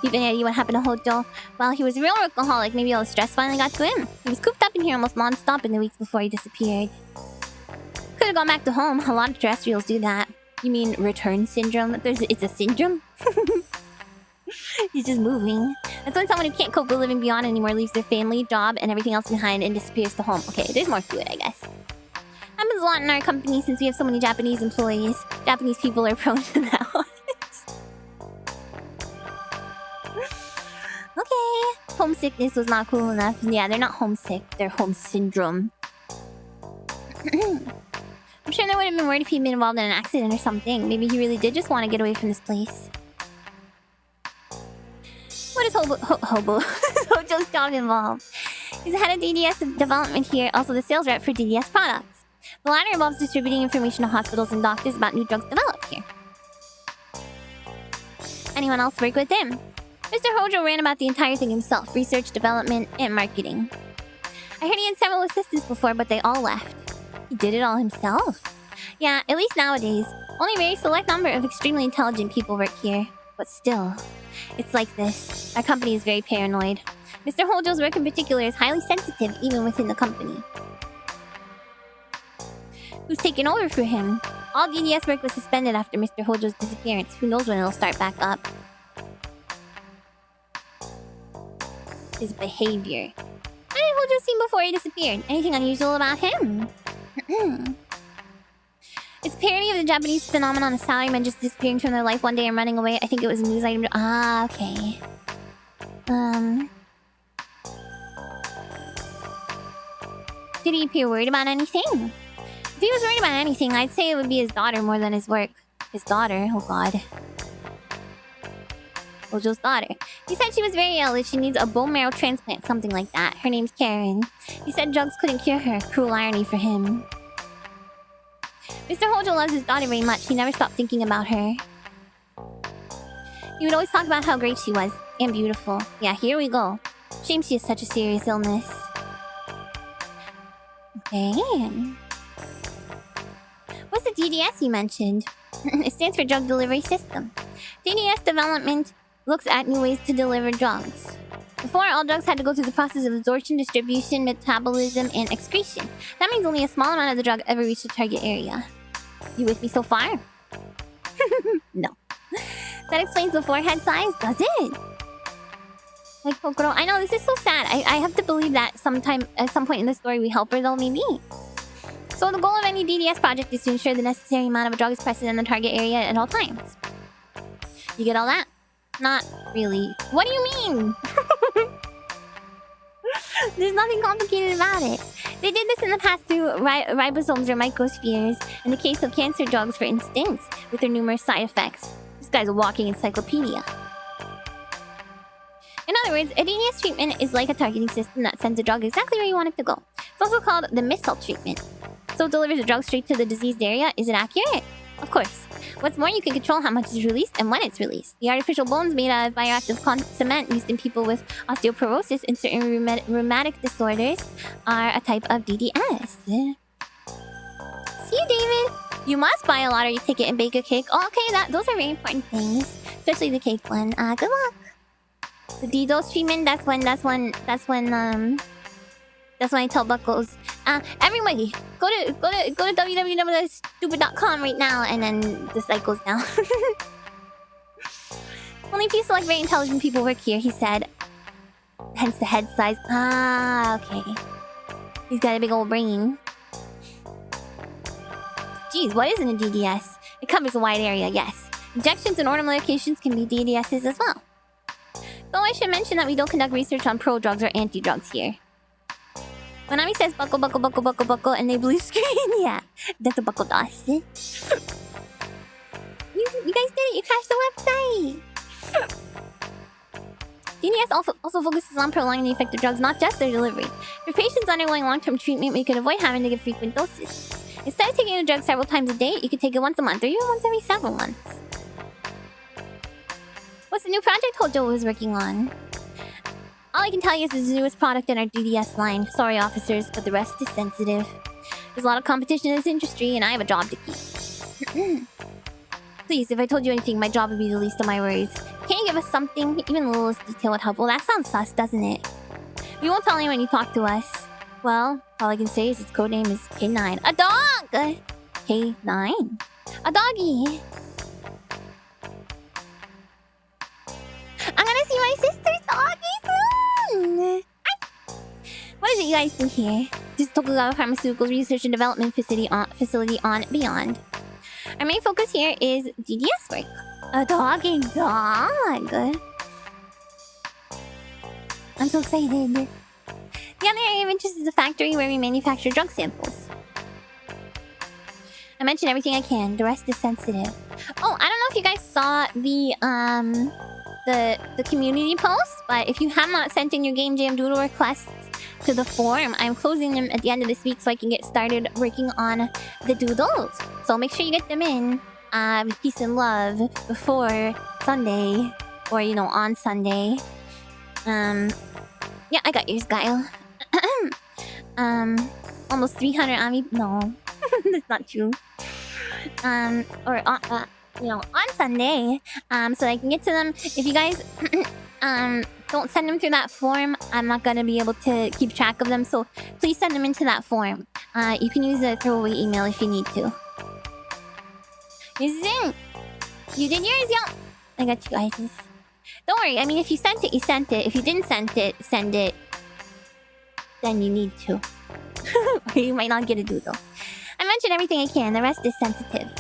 You have any idea what happened to Hojo? Well, he was a real workaholic. Maybe all the stress finally got to him. He was cooped up in here almost non-stop in the weeks before he disappeared. Could have gone back to home. A lot of terrestrials do that. You mean return syndrome? It's a syndrome? He's just moving. That's when someone who can't cope with living beyond anymore leaves their family, job, and everything else behind and disappears to home. Okay, there's more to it, I guess. Happens a lot in our company since we have so many Japanese employees. Japanese people are prone to that. Okay. Homesickness was not cool enough. Yeah, they're not homesick. They're home syndrome. I'm sure they would have been worried if he'd been involved in an accident or something. Maybe he really did just want to get away from this place. What is Hojo's job involved? He's the head of DDS development here, also the sales rep for DDS products. The latter involves distributing information to hospitals and doctors about new drugs developed here. Anyone else work with him? Mr. Hojo ran about the entire thing himself, research, development, and marketing. I heard he had several assistants before, but they all left. He did it all himself. Yeah, at least nowadays. Only a very select number of extremely intelligent people work here. But still, it's like this. Our company is very paranoid. Mr. Hojo's work in particular is highly sensitive, even within the company. Who's taken over for him? All DDS work was suspended after Mr. Hojo's disappearance. Who knows when it'll start back up. His behavior. What did Hojo see before he disappeared? Anything unusual about him? It's a parody of the Japanese phenomenon of salarymen just disappearing from their life one day and running away. I think it was a news item. Ah, okay. Did he appear worried about anything? If he was worried about anything, I'd say it would be his daughter more than his work. His daughter? Oh god. Hojo's daughter. He said she was very ill and she needs a bone marrow transplant, something like that. Her name's Karen. He said drugs couldn't cure her. Cruel irony for him. Mr. Hojo loves his daughter very much. He never stopped thinking about her. He would always talk about how great she was. And beautiful. Yeah, here we go. Shame she has such a serious illness. Okay. What's the DDS you mentioned? It stands for Drug Delivery System. DDS Development looks at new ways to deliver drugs. Before, all drugs had to go through the process of absorption, distribution, metabolism, and excretion. That means only a small amount of the drug ever reached the target area. You with me so far? No. That explains the forehead size, does it? Like Kokoro. I know, this is so sad. I have to believe that at some point in the story we help her though, maybe. So the goal of any DDS project is to ensure the necessary amount of a drug is present in the target area at all times. You get all that? Not really. What do you mean? There's nothing complicated about it. They did this in the past through ribosomes or microspheres, in the case of cancer drugs, for instance, with their numerous side effects. This guy's a walking encyclopedia. In other words, a DDS treatment is like a targeting system that sends a drug exactly where you want it to go. It's also called the missile treatment. So it delivers a drug straight to the diseased area. Is it accurate? Of course. What's more, you can control how much is released and when it's released. The artificial bones made out of bioactive cement used in people with osteoporosis and certain rheumatic disorders are a type of DDS. See you, David. You must buy a lottery ticket and bake a cake. Oh, okay, those are very important things, especially the cake one. Good luck. The DDoS treatment. That's when I tell Buckles, everybody, go to www.stupid.com right now, and then the site goes down. Only if you select very intelligent people work here, he said. Hence the head size. Ah, okay. He's got a big old brain. Geez, what isn't a DDS? It covers a wide area, yes. Injections and order medications can be DDSs as well. Though I should mention that we don't conduct research on pro-drugs or anti-drugs here. When Ami says buckle, buckle, buckle, buckle, buckle, and they blue screen, yeah, that's a buckle DOS. You guys did it, you crashed the website! DDS also focuses on prolonging the effect of drugs, not just their delivery. For patients undergoing long-term treatment, we can avoid having to give frequent doses. Instead of taking the drug several times a day, you can take it once a month, or even once every several months. What's the new project Hojo was working on? All I can tell you is it's the newest product in our DDS line. Sorry, officers, but the rest is sensitive. There's a lot of competition in this industry, and I have a job to keep. Please, if I told you anything, my job would be the least of my worries. Can you give us something? Even the littlest detail would help. Well, that sounds sus, doesn't it? We won't tell anyone you talk to us. Well, all I can say is its codename is K9. A dog! K9? A doggy! I'm gonna see my sister's doggy soon! What is it you guys do here? This is Tokugawa Pharmaceuticals Research and Development facility on Beyond. Our main focus here is DDS work. A doggy dog! I'm so excited. The other area of interest is a factory where we manufacture drug samples. I mentioned everything I can. The rest is sensitive. Oh, I don't know if you guys saw the community post, but if you have not sent in your Game Jam Doodle requests to the forum, I'm closing them at the end of this week so I can get started working on the doodles. So make sure you get them in with peace and love before Sunday, or on Sunday. Yeah, I got yours, Guile. Almost 300 Ami. No, that's not true. On Sunday, so I can get to them. If you guys don't send them through that form, I'm not gonna be able to keep track of them. So please send them into that form. You can use a throwaway email if you need to. Zing! You did yours, yo. I got you guys. Don't worry. I mean, if you sent it, you sent it. If you didn't send it, then you need to. Or you might not get a doodle. I mentioned everything I can. The rest is sensitive.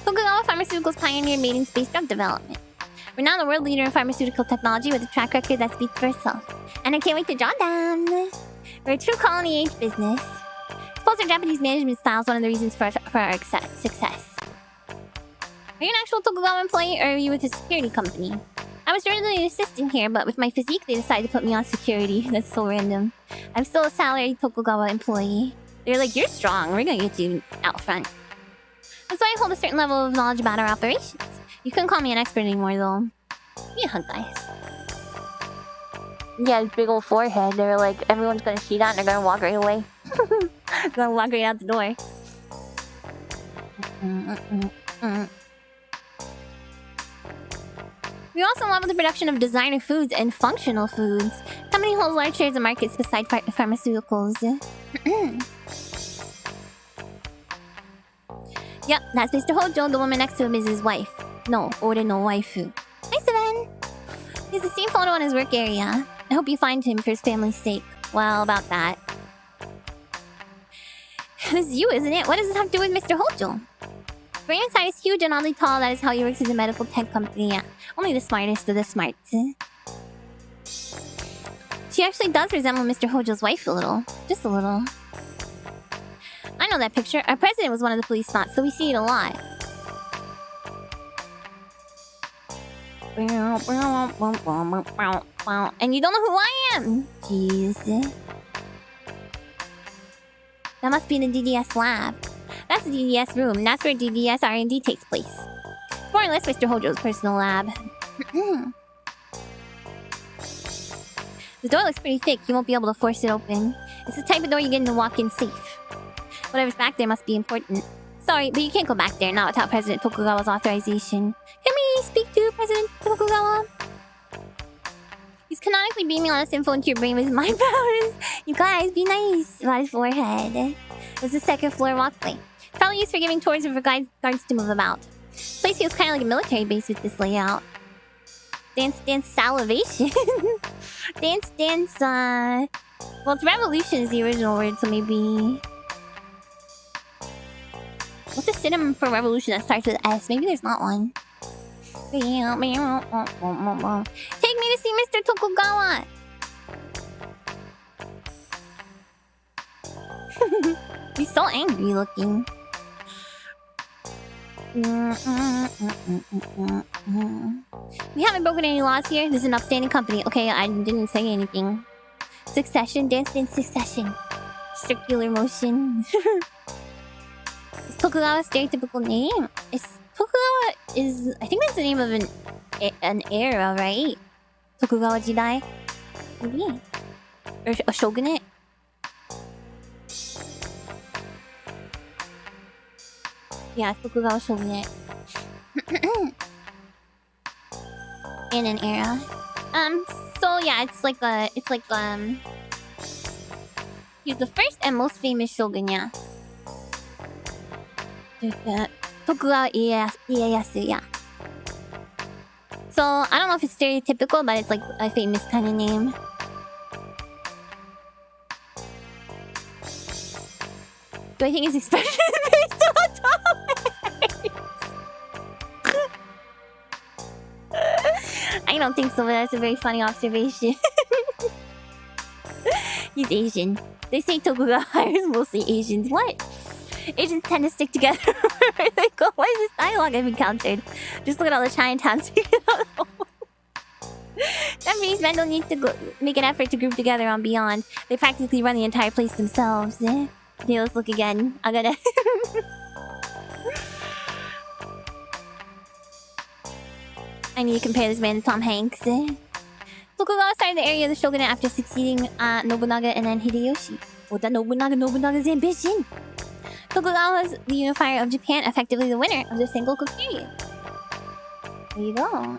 Tokugawa Pharmaceuticals pioneered maiden space drug development. We're now the world leader in pharmaceutical technology with a track record that speaks for itself. And I can't wait to draw them. We're a true colony age business. Suppose our Japanese management style is one of the reasons for our success. Are you an actual Tokugawa employee, or are you with a security company? I was originally an assistant here, but with my physique, they decided to put me on security. That's so random. I'm still a salaried Tokugawa employee. They're like, you're strong. We're gonna get you out front. That's why I hold a certain level of knowledge about our operations. You couldn't call me an expert anymore, though. Give me a hug, guys. Yeah, his big old forehead. They were like, everyone's gonna see that and they're gonna walk right away. They're gonna walk right out the door. We also love the production of designer foods and functional foods. Company holds large shares of markets beside pharmaceuticals. Yep, that's Mr. Hojo. The woman next to him is his wife. No, ore no waifu. Hi, Seven. He's the same photo in his work area. I hope you find him for his family's sake. Well, about that. This is you, isn't it? What does this have to do with Mr. Hojo? Brain inside is huge and oddly tall. That is how he works in a medical tech company. Yeah, only the smartest of the smart. She actually does resemble Mr. Hojo's wife a little. Just a little. I know that picture. Our president was one of the Policenauts, so we see it a lot. And you don't know who I am! Jeez. That must be the DDS lab. That's the DDS room. That's where DDS R&D takes place. More or less Mr. Hojo's personal lab. The door looks pretty thick. You won't be able to force it open. It's the type of door you get in to walk in safe. Whatever's back there must be important. Sorry, but you can't go back there, not without President Tokugawa's authorization. Can we speak to President Tokugawa? He's canonically beaming all this info into your brain with his mind powers. You guys, be nice about his forehead. There's a second floor walkway. Probably used for giving tours or for guards to move about. This place feels kind of like a military base with this layout. Dance, salivation. dance, well, it's revolution is the original word, so maybe... What's a synonym for revolution that starts with S? Maybe there's not one. Take me to see Mr. Tokugawa! He's so angry looking. We haven't broken any laws here. This is an upstanding company. Okay, I didn't say anything. Succession, dance in succession. Circular motion. Is Tokugawa stereotypical name? Tokugawa is... I think that's the name of an era, right? Tokugawa Jidai? Maybe. Or a shogunate? Yeah, Tokugawa shogunate. In an era. So yeah, it's like he's the first and most famous shogun, yeah. Tokugawa Ieyasu, yeah. So, I don't know if it's stereotypical, but it's like a famous kind of name. Do I think his expression is based on topics? I don't think so, but that's a very funny observation. He's Asian. They say Tokugawa hires mostly Asians. What? Asians tend to stick together wherever they go. What is this dialogue I've encountered? Just look at all the Chinatowns. Japanese men don't need to make an effort to group together on Beyond. They practically run the entire place themselves. Okay, let's look again. I gotta... I need to compare this man to Tom Hanks. Tokugawa started the area of the shogunate after succeeding Nobunaga and then Hideyoshi. Oda Nobunaga's ambition! Tokugawa was the unifier of Japan, effectively the winner of the Sengoku period. There you go.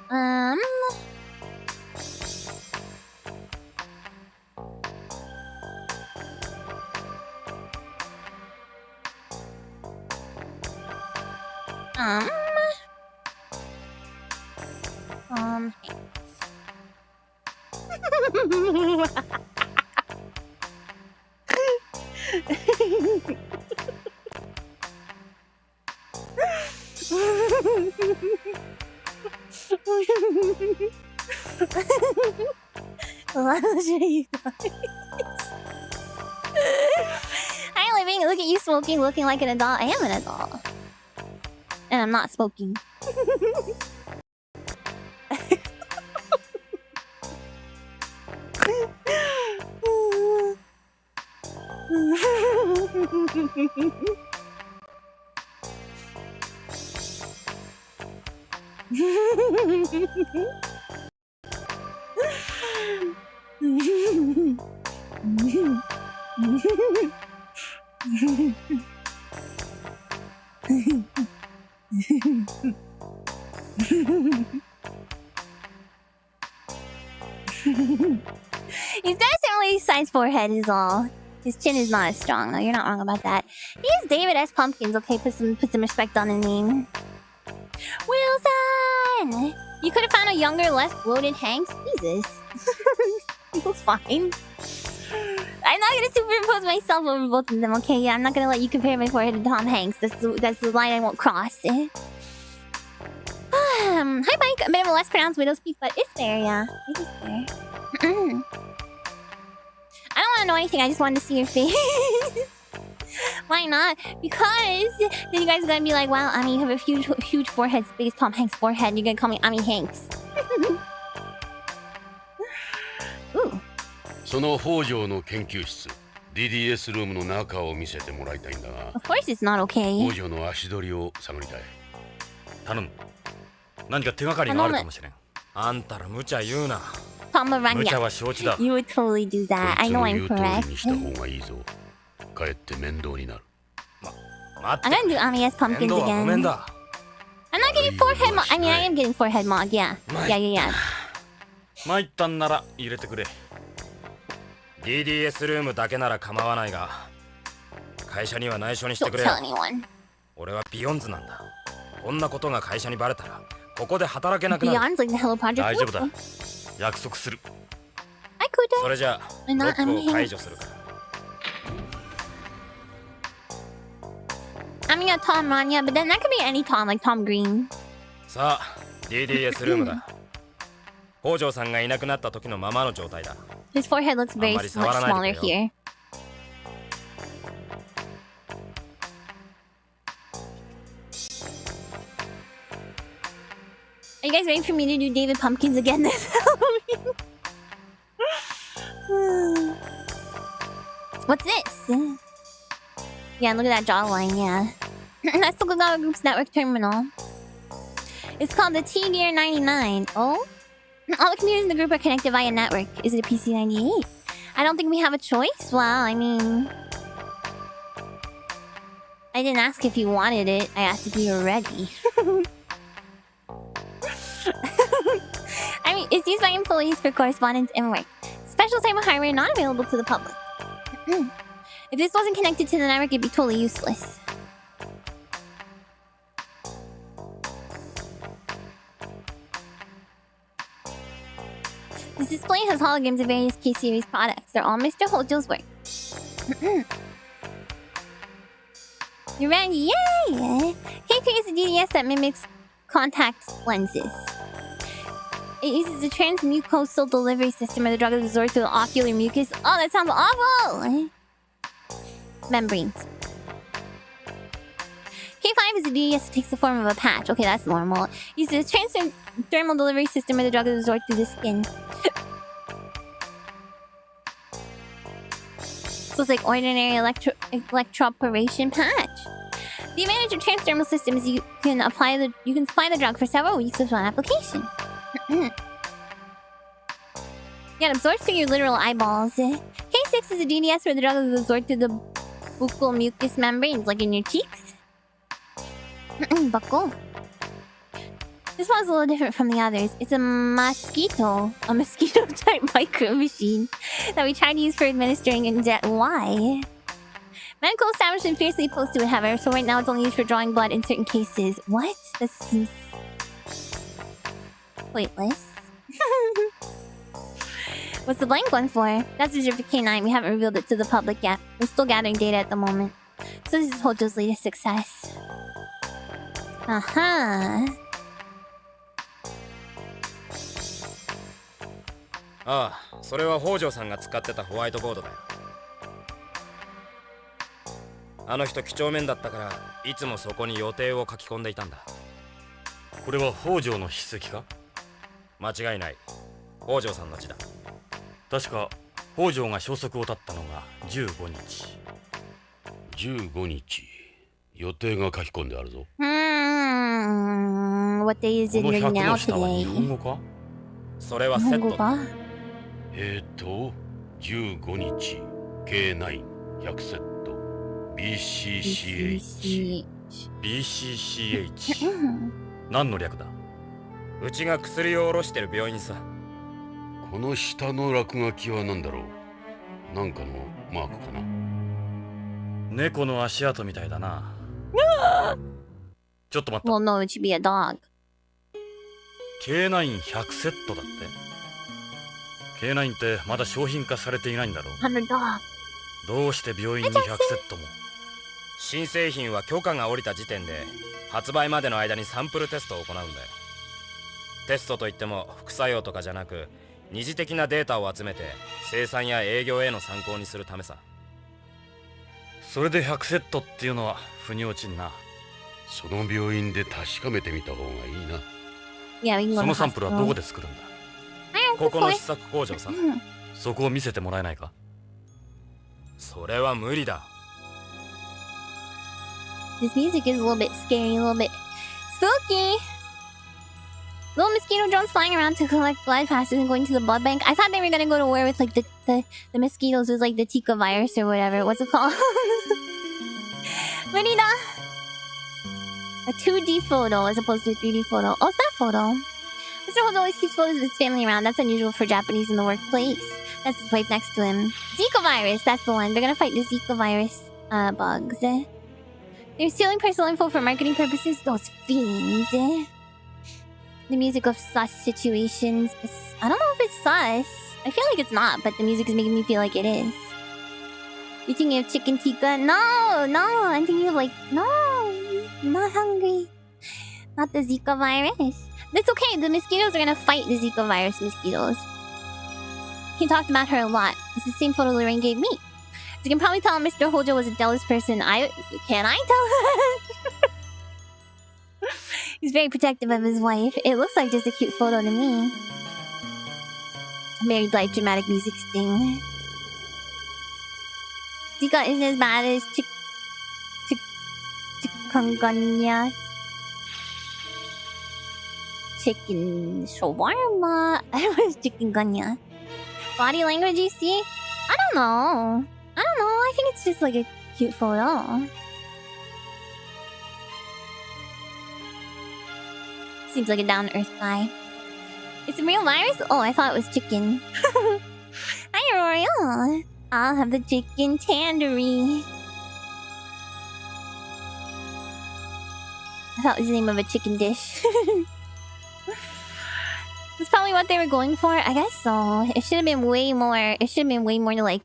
I'll show you guys. Hi, Living. Look at you smoking, looking like an adult. I am an adult. And I'm not smoking. He's definitely size forehead is all. His chin is not as strong. No, you're not wrong about that. He's David S. Pumpkins. Okay, put some respect on the name. Wilson! You could have found a younger, less bloated Hanks. Jesus. He looks fine. I'm not gonna superimpose myself over both of them, okay? Yeah, I'm not gonna let you compare my forehead to Tom Hanks. That's the line I won't cross. Hi, Mike. A bit of a less pronounced widow's peak, but it's there, yeah. It is there. I don't want to know anything. I just wanted to see your face. Why not? Because then you guys are gonna be like, wow, Ami, you have a huge forehead, as big as Tom Hanks' forehead. You're gonna call me Ami Hanks. Ooh. その北条の研究室 DDS ルームの中を見せてもらいたいんだが Of course it's not okay. 北条の足取りを探りたい。頼む。何か手がかりがあるかもしれん。あんたら無茶言うな。 Pomerania. 無茶は承知だ。 You would totally do that. I know I'm こいつの言う通り correct. にした方がいいぞ。かえって面倒になる。待 I'm って。 gonna do Ami as 面 pumpkins 倒はごめん again. だ。 I'm not getting forehead mod. I mean, I am getting forehead mod. Yeah. Yeah. 参ったんなら入れてくれ。DDS ルームだけなら構わないが、会社には内緒にして Don't くれよ。 tell anyone. 俺はビヨンズなんだ。こんなことが会社にバレたら、ここで働けなくなる。 Beyond's like the Hello Project. 大丈夫だ。約束する。 I could. それじゃあ、ロ I'm not ックを Ami 解 Hanks. 除するから。 I mean, a Tom Rania, but then that could be any Tom, like Tom Green. さあ、DDS ルームだ。北条さんがいなくなった時のままの状態だ。 His forehead looks very much smaller here. Are you guys ready for me to do David Pumpkins again this Halloween? What's this? Yeah, look at that jawline, yeah. That's Tokugawa Group's network terminal. It's called the T-Gear 99. Oh? All the computers in the group are connected via network. Is it a PC-98? I don't think we have a choice. Well, I mean... I didn't ask if you wanted it. I asked if you were ready. I mean, it's used by employees for correspondence and work. Special type of hardware not available to the public. If this wasn't connected to the network, it'd be totally useless. This display has holograms of various K-series products. They're all Mr. Hojo's work. You're ready? Yay! K3 is a DDS that mimics contact lenses. It uses a transmucosal delivery system where the drug is absorbed through the ocular mucus. Oh, that sounds awful! Membranes. K5 is a DDS that takes the form of a patch. Okay, that's normal. It uses a transdermal delivery system where the drug is absorbed through the skin. So it's like ordinary electroporation patch. The advantage of transdermal system is you can supply the drug for several weeks with one application. Yeah, it absorbs through your literal eyeballs. K6 is a DDS where the drug is absorbed through the buccal mucous membranes, like in your cheeks. Buccal. This one's a little different from the others. It's a mosquito-type micro machine that we try to use for administering inject. Why? Medical establishment fiercely opposed to it, however, so right now it's only used for drawing blood in certain cases. What? This seems pointless. What's the blank one for? That's reserved for K9. We haven't revealed it to the public yet. We're still gathering data at the moment. So this is Hojo's latest success. Uh-huh. ああ、それは北条さんが使ってたホワイトボードだよ。あの人几帳面だったからいつもそこに予定を書き込んでいたんだ。これは北条の筆跡か？間違いない。北条さんの字だ。確か北条が消息を絶ったのが15日。15日。予定が書き込んであるぞ。What day is it right now 日本 today? 語か？それはセットだ。 15日 K9 100セット BCCH BCCH 何の略だ？うちが薬を卸してる病院さ。この下の落書きは何だろう。なんかのマークかな。猫の足跡みたいだな。ちょっと待った。Well, no, it should be a dog. K9100 セットだって。K9 ってまだ商品化されていないんだろう。100 dog. どうして病院に100セットも。新製品は許可が下りた時点で発売までの間にサンプルテストを行うんだよ。テストといっても副作用とかじゃなく、二次的なデータを集めて生産や営業への参考にするためさ。それで100セットっていうのは腑に落ちんな。その病院で確かめてみた方がいいな。Yeah, we can go to そ the のサンプルは hospital. どこで作るんだ。 I ここの have 試作工場さ。そこを見せてもらえないか。それは無理だ。 This music is a little bit scary, a little bit spooky. Little mosquito drones flying around to collect blood passes and going to the blood bank. I thought they were gonna go to war with like the mosquitoes with like the Tika virus or whatever. What's it called? Marina! A 2D photo as opposed to a 3D photo. Oh, it's that photo. Mr. Hojo always keeps photos of his family around. That's unusual for Japanese in the workplace. That's his wife next to him. Zika virus, that's the one. They're gonna fight the Zika virus bugs. They're stealing personal info for marketing purposes. Those fiends. The music of sus situations. I don't know if it's sus. I feel like it's not, but the music is making me feel like it is. You thinking of chicken tikka? No, I'm thinking of like, no, I'm not hungry. Not the Zika virus. It's okay, the mosquitoes are gonna fight the Zika virus mosquitoes. He talked about her a lot. It's the same photo Lorraine gave me. You can probably tell Mr. Hojo was a jealous person. Can I tell? He's very protective of his wife. It looks like just a cute photo to me. Married life dramatic music sting. Zika isn't as bad as chikungunya. Chicken shawarma. I don't know what's chikungunya. Body language, you see? I don't know. I think it's just like a cute photo. Seems like a down-to-earth guy. It's a real virus? Oh, I thought it was chicken. Hi, Royal. I'll have the chicken tandoori. I thought it was the name of a chicken dish. That's probably what they were going for. I guess so. It should have been way more. It should have been way more like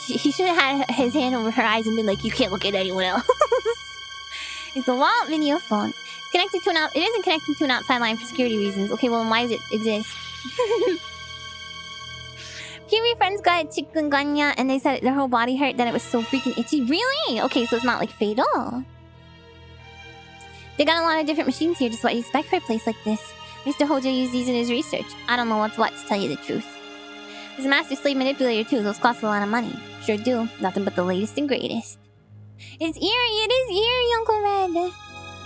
he should have had his hand over her eyes and been like, "You can't look at anyone else." It's a Walt video phone. It's connected to it isn't connected to an outside line for security reasons. Okay, well then why does it exist? Kiwi friends got chikungunya and they said their whole body hurt, then it was so freaking itchy. Really? Okay, so it's not like fatal. They got a lot of different machines here, just what you expect for a place like this. Mr. Hojo used these in his research. I don't know what's what, to tell you the truth. There's a master slave manipulator too, those cost a lot of money. Sure do. Nothing but the latest and greatest. It's eerie, it is eerie, Uncle Red.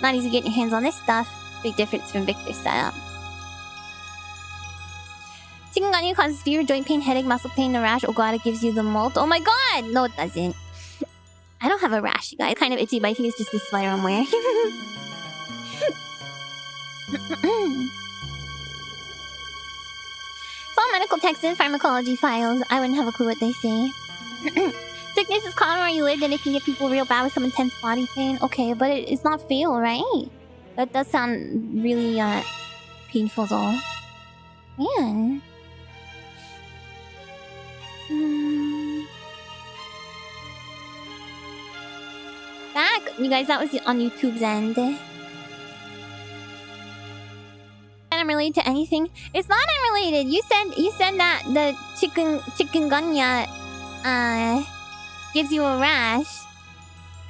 Not easy getting your hands on this stuff. Big difference from Victor's setup. Chikungunya causes fever, joint pain, headache, muscle pain, the rash. Oh god, it gives you the molt. Oh my god! No, it doesn't. I don't have a rash, you guys. Kind of itchy, but I think it's just this sweater I'm wearing. It's all medical texts and pharmacology files. I wouldn't have a clue what they say. Sickness is common where you live, and it can get people real bad with some intense body pain. Okay, but it's not fatal, right? That does sound really painful though. Man. Back, you guys. That was on YouTube's end. Unrelated to anything. It's not unrelated. You said that the chikungunya gives you a rash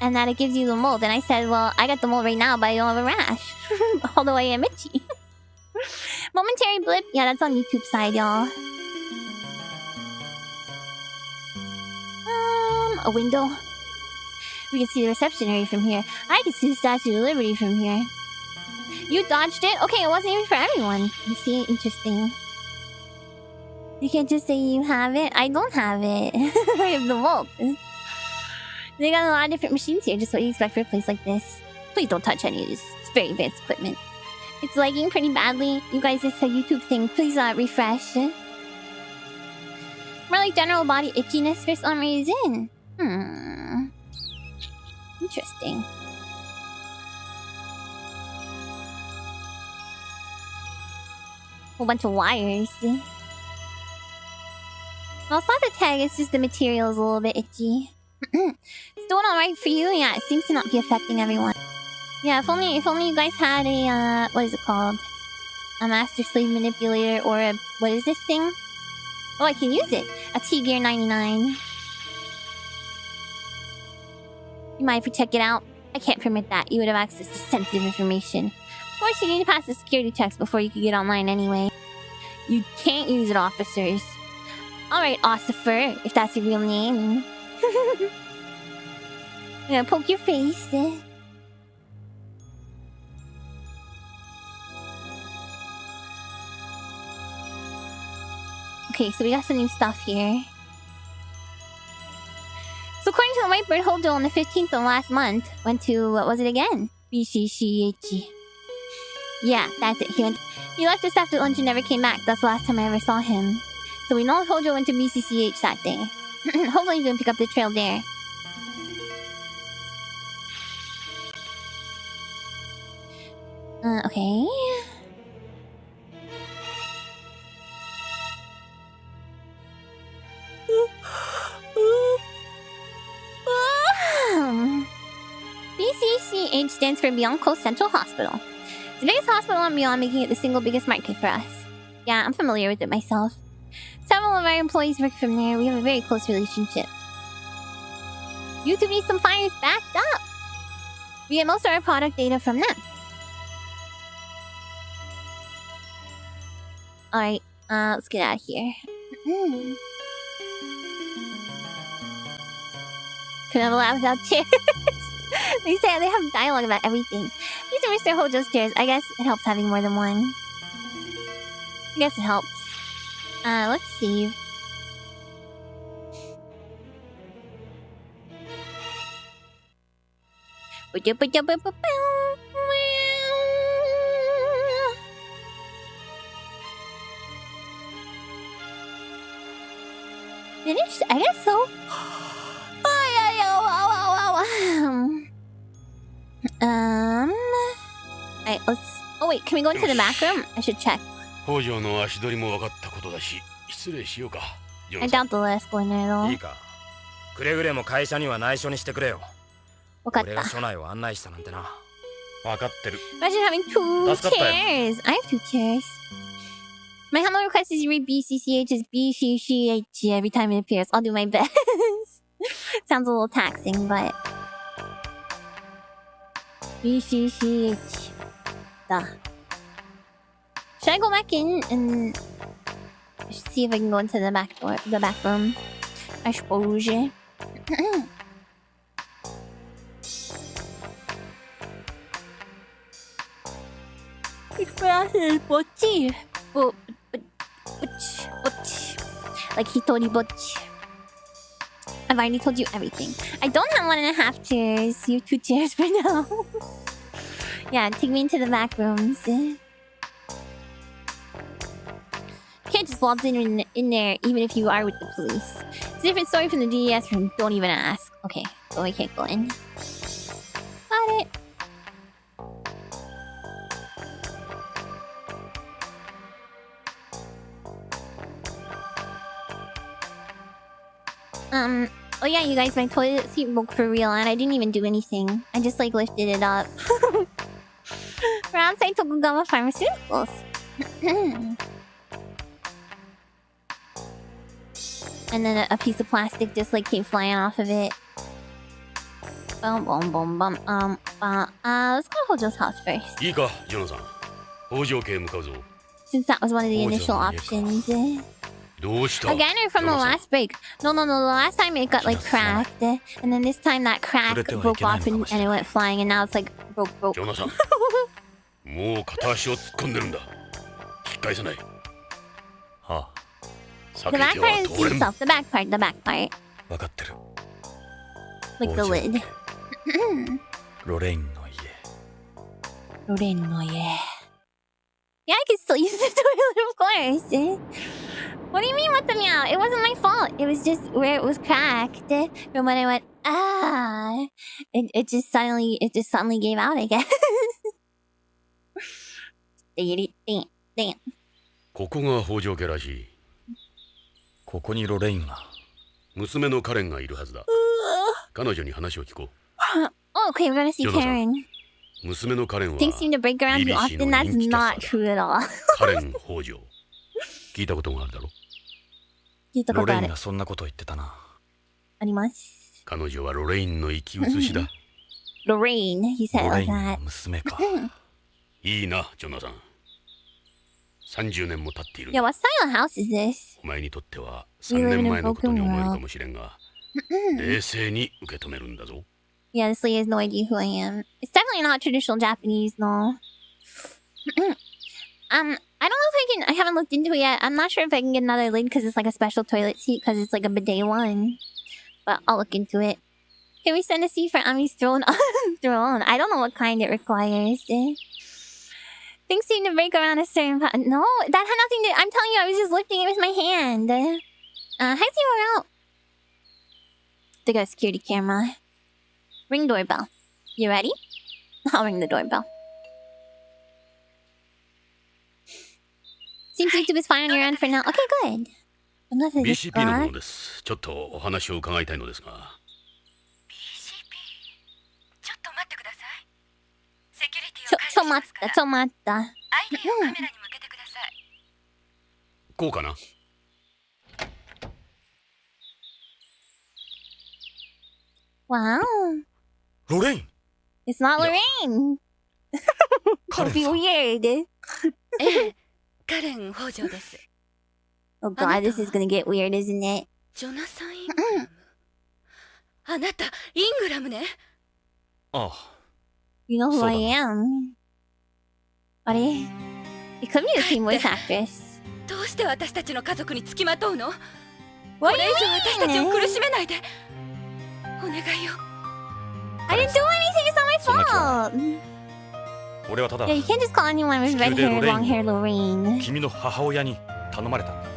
and that it gives you the mold. And I said, well, I got the mold right now, but I don't have a rash. Although I am itchy. Momentary blip. Yeah, that's on YouTube side, y'all. A window. We can see the reception area from here. I can see the Statue of Liberty from here. You dodged it? Okay, it wasn't even for everyone. You see? Interesting. You can't just say you have it. I don't have it. I have the vault. They got a lot of different machines here, just what you expect for a place like this. Please don't touch any of this. It's very advanced equipment. It's lagging pretty badly. You guys, it's a YouTube thing. Please refresh. More like general body itchiness for some reason. Interesting. Whole bunch of wires. Well, it's not the tag, it's just the material is a little bit itchy. It's doing alright for you? Yeah, it seems to not be affecting everyone. Yeah, if only you guys had a, what is it called? A master slave manipulator or a, what is this thing? Oh, I can use it. A T-Gear 99. You mind if we check it out? I can't permit that. You would have access to sensitive information. Of course, you need to pass the security checks before you can get online anyway. You can't use it, officers. Alright, Ossifer, if that's your real name. I'm gonna poke your face. Okay, so we got some new stuff here. So according to the Whitebird, Hojo on the 15th of last month went to, what was it again? BCCH. Yeah, that's it. He left just after lunch and never came back. That's the last time I ever saw him. So we know Hojo went to BCCH that day. Hopefully you can pick up the trail there. Okay. BCCH stands for Beyond Coast Central Hospital. It's the biggest hospital on Beyond, making it the single biggest market for us. Yeah, I'm familiar with it myself. Several of our employees work from there. We have a very close relationship. YouTube needs some fires backed up. We get most of our product data from them. Alright, let's get out of here. Couldn't have allowed without chairs. They say they have dialogue about everything. These are Mr. Hojo's chairs. I guess it helps having more than one. I guess it helps. Let's save. Finished? I guess so. Alright, let's... Oh wait, can we go into the back room? I should check. I doubt they'll let us go in there though. いいか。くれぐれも会社には内緒にしてくれよ。わかった。俺が署内を案内したなんてな。わかってる。 Imagine having two chairs. I have two chairs. My humble request is you read BCCH as BCCH every time it appears. I'll do my best. Sounds a little taxing, but... BCCH. Duh. Should I go back in and... see if I can go into the back door, the back room? I suppose. Like Hitori Butch. I've already told you everything. I don't have 1.5 chairs. You have 2 chairs for now. Yeah, take me into the back rooms. Can't just waltz in there even if you are with the police. It's a different story from the DES room. Don't even ask. Okay, so I can't go in. Got it. Oh yeah, you guys, my toilet seat broke for real and I didn't even do anything. I just like lifted it up. We're outside Tokugawa Pharmaceuticals. And then a piece of plastic just like came flying off of it. Boom, boom, boom, boom. Let's go to Hojo's house first. Since that was one of the initial options. Again, or from the last break? No, the last time it got like cracked. And then this time that crack broke off and it went flying and now it's like broke. The back part is the itself. The back part. Like the lid. Loren no ye. Yeah, I could still use the toilet, of course. What do you mean what the meow? It wasn't my fault. It was just where it was cracked. From when I went, it just suddenly gave out, I guess. Damn. ここが北条家らしい。ここにロレインが。娘のカレンがいるはずだ。彼女に話を聞こう。Oh, okay, we're gonna see Karen. 娘のカレンは Things seem to break around you often. That's not true at all. カレン北条。聞いたことがあるだろ。ロレインがそんなこと言ってたな。あります。彼女はロレインの生き写しだ。Lorraine, he said like that. 娘か。いいな、ジョナサン。30年も経っている。Yeah, what style of house is this? お前にとっては3年前のことに思えるかもしれんが、冷静に受け止めるんだぞ。Yeah, this lady has no idea who I am. It's definitely not traditional Japanese, no. I don't know if I haven't looked into it yet. I'm not sure if I can get another lid because it's like a special toilet seat because it's like a bidet one. But I'll look into it. Can we send a seat for Ami's throne? Throne? I don't know what kind it requires. Things seem to break around a certain... No, that had nothing to... I'm telling you, I was just lifting it with my hand. Hi, Zero out. They got a security camera. Ring doorbell. You ready? I'll ring the doorbell. Seems YouTube is fine on your end for now. Okay, good. BCP のものです。ちょっとお話を伺いたいのですが。BCP? ちょっと待ってください。セキュリティをちょ待った。相手をカメラに向けてください。こうかな。Wow. ロレイン It's not Lorraine. Don't be weird. カレン北条です。Oh god, this is gonna get weird, isn't it? ジョナサン・イングラム。あなた、イングラムね。ああ。You know who I am. あれ It could be the same voice actress. どうして私たちの家族につきまとうの？ What これ以上私たちを苦しめないで。お願いよ。I didn't do anything, it's not my fault! 俺はただ Yeah, you can't just call anyone with red hair, long hair Lorraine. 君の母親に頼まれたんだ。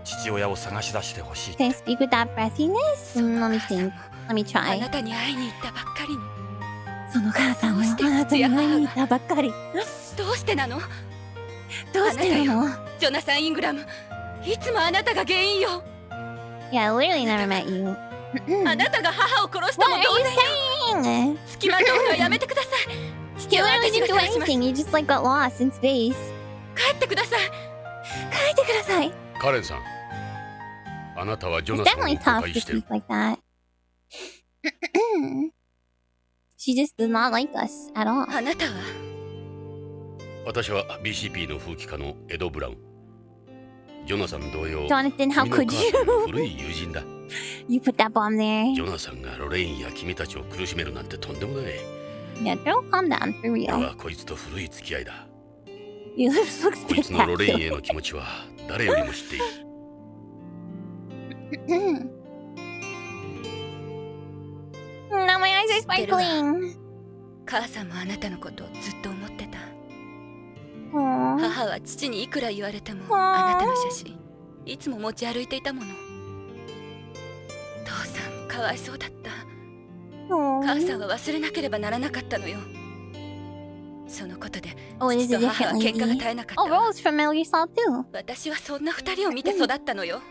父親を探し出してほしい。Can I speak with that breathiness? Let me think. Let me あ try. なたに会いに行ったばっかりに。その母さんをあなたに会いに行ったばっかり。どうしてなの？どうしてなの？ジョナサン・イングラム。いつもあなたが原因よ。Yeah, I literally never met you. あなたが母を殺したも What 同 are 然 you よ。 saying? つきまとうのはやめてください。 You literally didn't do anything. You just like got lost in space. 帰ってください。帰ってください。カレンさん、あなたはジョ It's ナサンを definitely 誤 tough 解 to してる。 speak like that. She just does not like us at all. あなたは私は BCP の風紀家のエド・ブラウン。ジョナサン同様、 Jonathan, how 君の could 母さんの you? 古い友人だ。 You put that bomb there. ジョナサンがロレインや君たちを苦しめるなんてとんでもない。 Yeah, girl, calm down for 俺 real. はこいつと古い付き合いだ。 You look こいつのロレインへ spectacular. の気持ちは誰よりも知っている。 Now my eyes are sparkling. 母さんもあなたのことをずっと思ってた。 Aww. 母は父にいくら言われてもあーあなたの写真いつも持ち歩いていたもの。父さんかわいそうだった。母さんは忘れなければならなかったのよ。そのことで Oh, it is 父 a と母は different 喧嘩が lady. 絶えなかった Oh, わ。 Rose from Metal Gear Solid 2. 私はそんな二人を見て育ったのよ。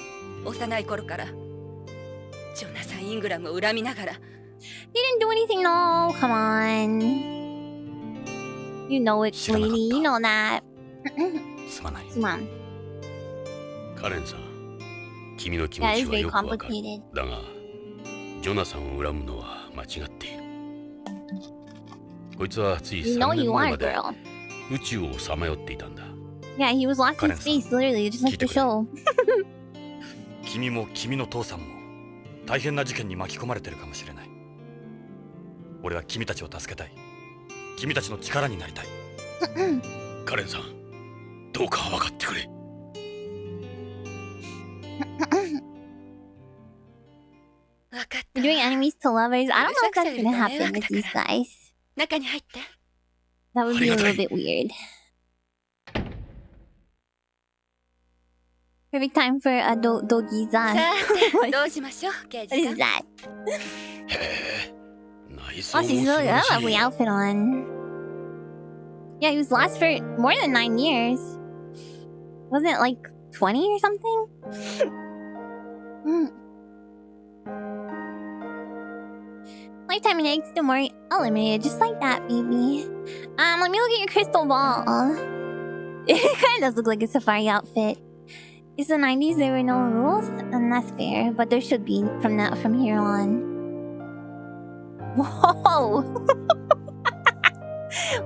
幼い頃から。ジョナサン・イングラムを恨みながら。 You didn't do anything, no. Come on. You know it, lady. You know that. すまない。 Come on. カレンさん、君の気 Yeah, 持 it's ちは very よくわかる。 complicated. だが、ジョナサンを恨むのは間違っている。こいつはつい You 3 know 年 you 前 are, まで girl. 宇宙をさまよっていたんだ。Yeah, he was lost in Karen-san. space, literally, just like the show. 君も君の父さんも大変な事件に巻き込まれてるかもしれない。俺は君たちを助けたい。君たちの力になりたい。カレンさん、どうか分かってくれ。わかった。 We're doing enemies to lovers. I don't know if that's gonna happen with these guys. 中に入って。 That would be a little bit weird. Perfect time for a doggy さ zan. てどうしましょう刑 What 事 is さん that? 内装 Oh, も she's 素 really 晴ら got a し lovely い。 outfit on. Yeah, he was lost for more than 9 years. Wasn't it like 20 or something? Lifetime and eggs, don't worry, I'll eliminate it just like that, baby. Let me look at your crystal ball. It kind of does look like a safari outfit. It's the 90s, there were no rules, and that's fair, but there should be from here on. Whoa!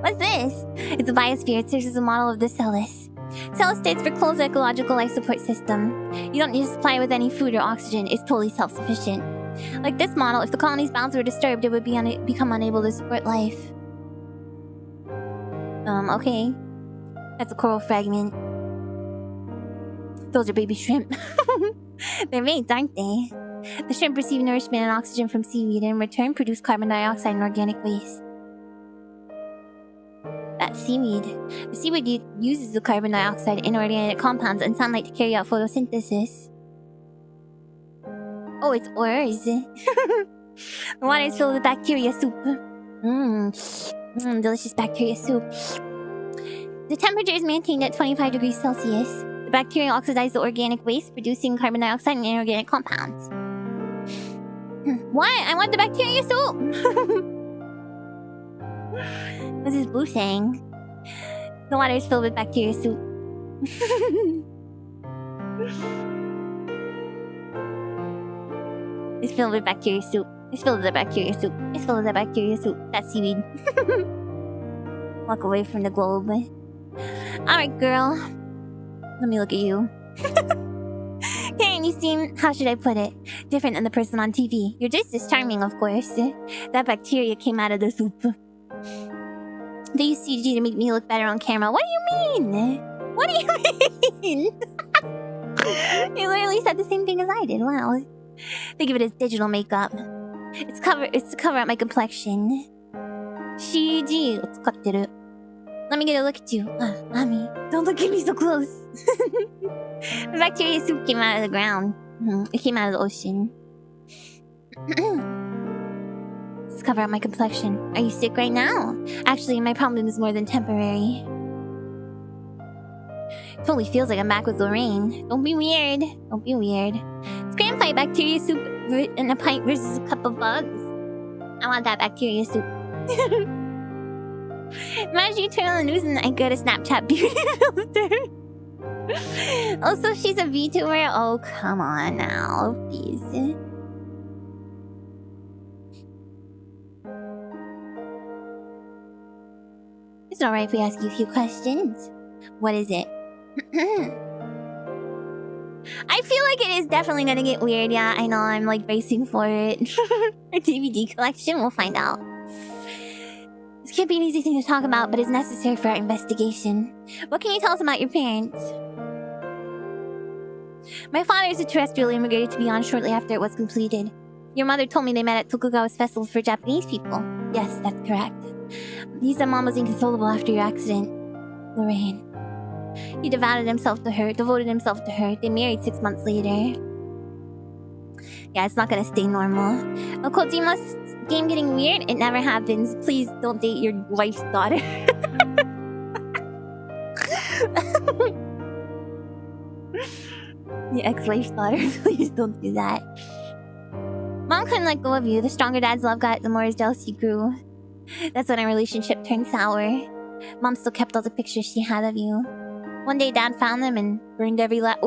What's this? It's a biosphere. It serves as a model of the Celis. Celis stands for Closed Ecological Life Support System. You don't need to supply it with any food or oxygen. It's totally self-sufficient. Like this model, if the colony's balance were disturbed, it would become unable to support life. Okay. That's a coral fragment. Those are baby shrimp. They're mates, aren't they? The shrimp receive nourishment and oxygen from seaweed and in return produce carbon dioxide and organic waste. That's seaweed. The seaweed uses the carbon dioxide, inorganic compounds, and sunlight to carry out photosynthesis. Oh, it's ores. The water is filled with bacteria soup. Delicious bacteria soup. The temperature is maintained at 25 degrees Celsius. The bacteria oxidize the organic waste, producing carbon dioxide and inorganic compounds. What? I want the bacteria soup! What's this blue thing? The water is filled with bacteria soup. It's filled with bacteria soup. It's filled with the bacteria soup. It's filled with the bacteria soup. That's seaweed. Walk away from the globe. Alright, girl. Let me look at you. Karen, you seem, how should I put it, different than the person on TV. You're just as charming, of course. That bacteria came out of the soup. They use CG to make me look better on camera. What do you mean? What do you mean? You literally said the same thing as I did. Wow. Think of it as digital makeup. It's to cover up my complexion. CG を使ってる. Let me get a look at you. Mommy, don't look at me so close. The bacteria soup came out of the ground. It came out of the ocean. Let's cover up my complexion. Are you sick right now? Actually, my problem is more than temporary. It totally feels like I'm back with Lorraine. Don't be weird. Don't be weird. It's grand fight bacteria soup in a pint versus a cup of bugs. I want that bacteria soup. Imagine you turn on the news and I get a Snapchat beauty filter. Also, she's a VTuber. Oh, come on now, please. It's alright if we ask you a few questions. What is it? I feel like it is definitely gonna get weird. Yeah, I know. I'm like bracing for it. Our DVD collection, we'll find out. This can't be an easy thing to talk about, but it's necessary for our investigation. What can you tell us about your parents? My father is a terrestrial immigrated to beyond shortly after it was completed. Your mother told me they met at Tokugawa's festival for Japanese people. Yes, that's correct. He said Mom was inconsolable after your accident. Lorraine. He devoted himself to her. They married 6 months later. Yeah, it's not gonna stay normal. Oh, Kojima's game getting weird? It never happens. Please don't date your wife's daughter. Your ex-wife's daughter. Please don't do that. Mom couldn't let go of you. The stronger Dad's love got, the more his jealousy grew. That's when our relationship turned sour. Mom still kept all the pictures she had of you. One day Dad found them and burned every last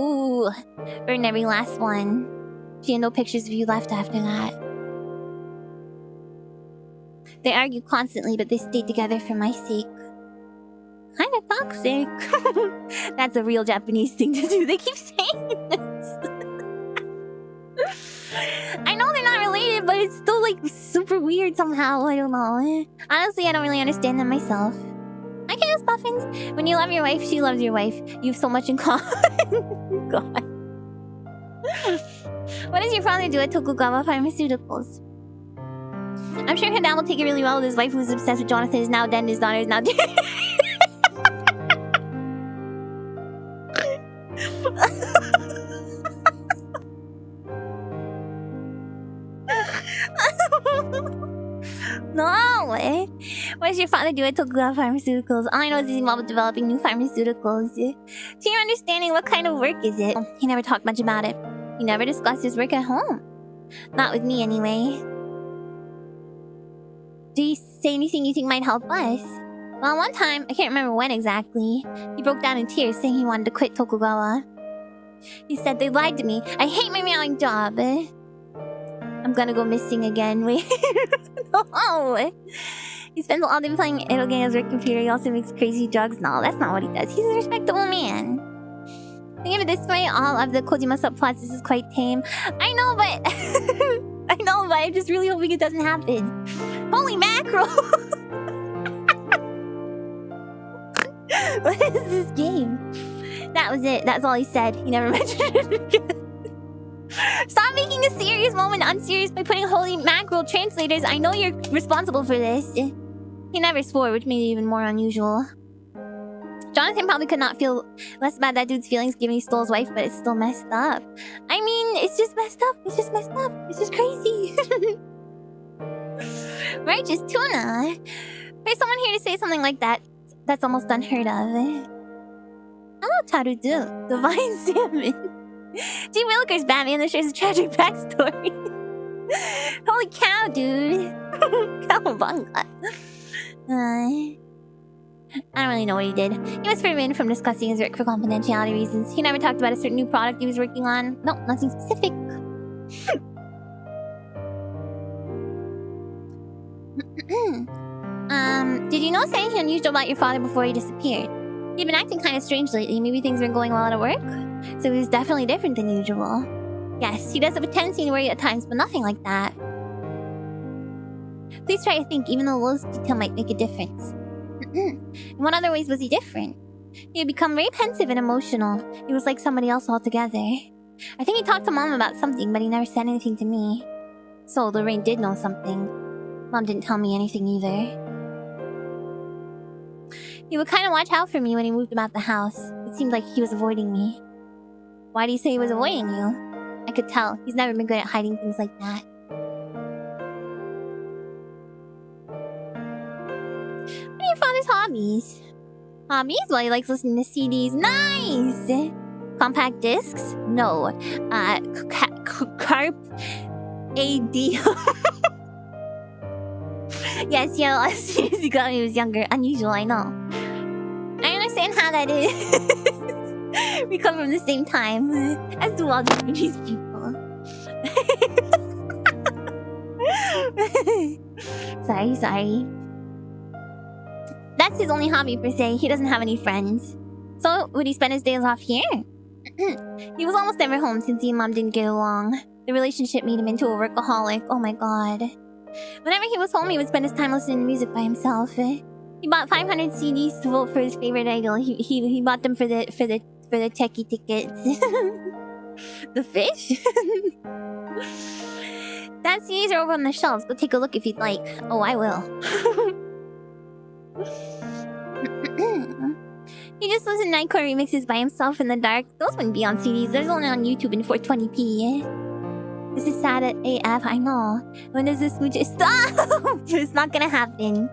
one. She had no pictures of you left after that. They argued constantly, but they stayed together for my sake. Kinda toxic. That's a real Japanese thing to do. They keep saying this. I know they're not related, but it's still like super weird somehow. I don't know. Honestly, I don't really understand them myself. I guess, Puffins. When you love your wife, she loves your wife. You have so much in common. God. What does your father do at Tokugawa Pharmaceuticals? I'm sure her dad will take it really well with his wife who's obsessed with Jonathan is now dead and his daughter is now dead. What does your father do at Tokugawa Pharmaceuticals? All I know is he's involved with developing new pharmaceuticals. To your understanding, what kind of work is it? He never talked much about it. He never discussed his work at home. Not with me, anyway. Do you say anything you think might help us? Well, one time, I can't remember when exactly, he broke down in tears saying he wanted to quit Tokugawa. He said they lied to me. I hate my meowing job. I'm gonna go missing again. Wait. No. He spends all day playing video games or computer. He also makes crazy drugs. No, that's not what he does. He's a respectable man. Think of it this way, all of the Kojima subplots, this is quite tame. I know, but I'm just really hoping it doesn't happen. Holy mackerel! What is this game? That was it. That's all he said. He never mentioned it again. Stop making a serious moment unserious by putting holy mackerel translators. I know you're responsible for this. He never swore, which made it even more unusual. Jonathan probably could not feel less bad that dude's feelings given he stole his wife, but it's still messed up. I mean, it's just messed up. It's just messed up. It's just crazy. Righteous tuna. For someone here to say something like that, that's almost unheard of. Hello, Tarudu. Divine Salmon. G. Wilker's Batman that shares a tragic backstory. Holy cow, dude. Cowabunga. I don't really know what he did. He was forbidden from discussing his work for confidentiality reasons. He never talked about a certain new product he was working on. No, nothing specific. Did you notice anything unusual about your father before he disappeared? He'd been acting kind of strange lately. Maybe things weren't going well at work? So he was definitely different than usual. Yes, he does have a tendency to worry at times, but nothing like that. Please try to think, even the lowest detail might make a difference. In what other ways was he different? He had become very pensive and emotional. He was like somebody else altogether. I think he talked to Mom about something, but he never said anything to me. So Lorraine did know something. Mom didn't tell me anything either. He would kind of watch out for me when he moved about the house. It seemed like he was avoiding me. Why do you say he was avoiding you? I could tell. He's never been good at hiding things like that. What are your father's hobbies? Hobbies? Well, he likes listening to CDs. Nice! Compact discs? No. Carp AD. Yes, yeah, last years ago when he was younger. Unusual, I know. I understand how that is. We come from the same time. As do all Japanese people. Sorry. That's his only hobby per se. He doesn't have any friends. So, would he spend his days off here? He was almost never home since he and Mom didn't get along. The relationship made him into a workaholic. Oh my god. Whenever he was home, he would spend his time listening to music by himself. He bought 500 CDs to vote for his favorite idol. He bought them for the techie tickets. The fish? That CDs are over on the shelves. Go take a look if you'd like. Oh, I will. He just listened to Nightcore remixes by himself in the dark. Those wouldn't be on CDs. They're only on YouTube in 420p. This is sad at AF, I know. When does this smooch stop? It's not gonna happen.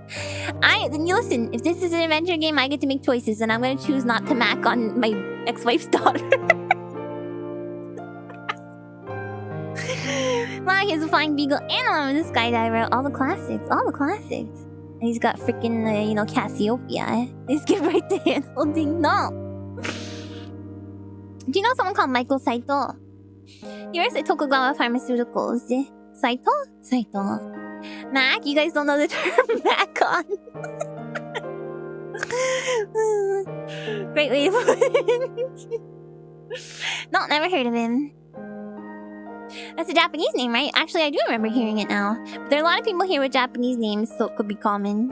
Listen, if this is an adventure game, I get to make choices, and I'm gonna choose not to mac on my ex-wife's daughter. Wow, he has a flying beagle and a skydiver. All the classics. And he's got freaking, Cassiopeia. They skip right to hand holding. No. Do you know someone called Michael Saito? He works at Tokugawa Pharmaceuticals. Saito. Mac? You guys don't know the term Mac-on? Great way to put it. No, never heard of him. That's a Japanese name, right? Actually, I do remember hearing it now. But there are a lot of people here with Japanese names, so it could be common.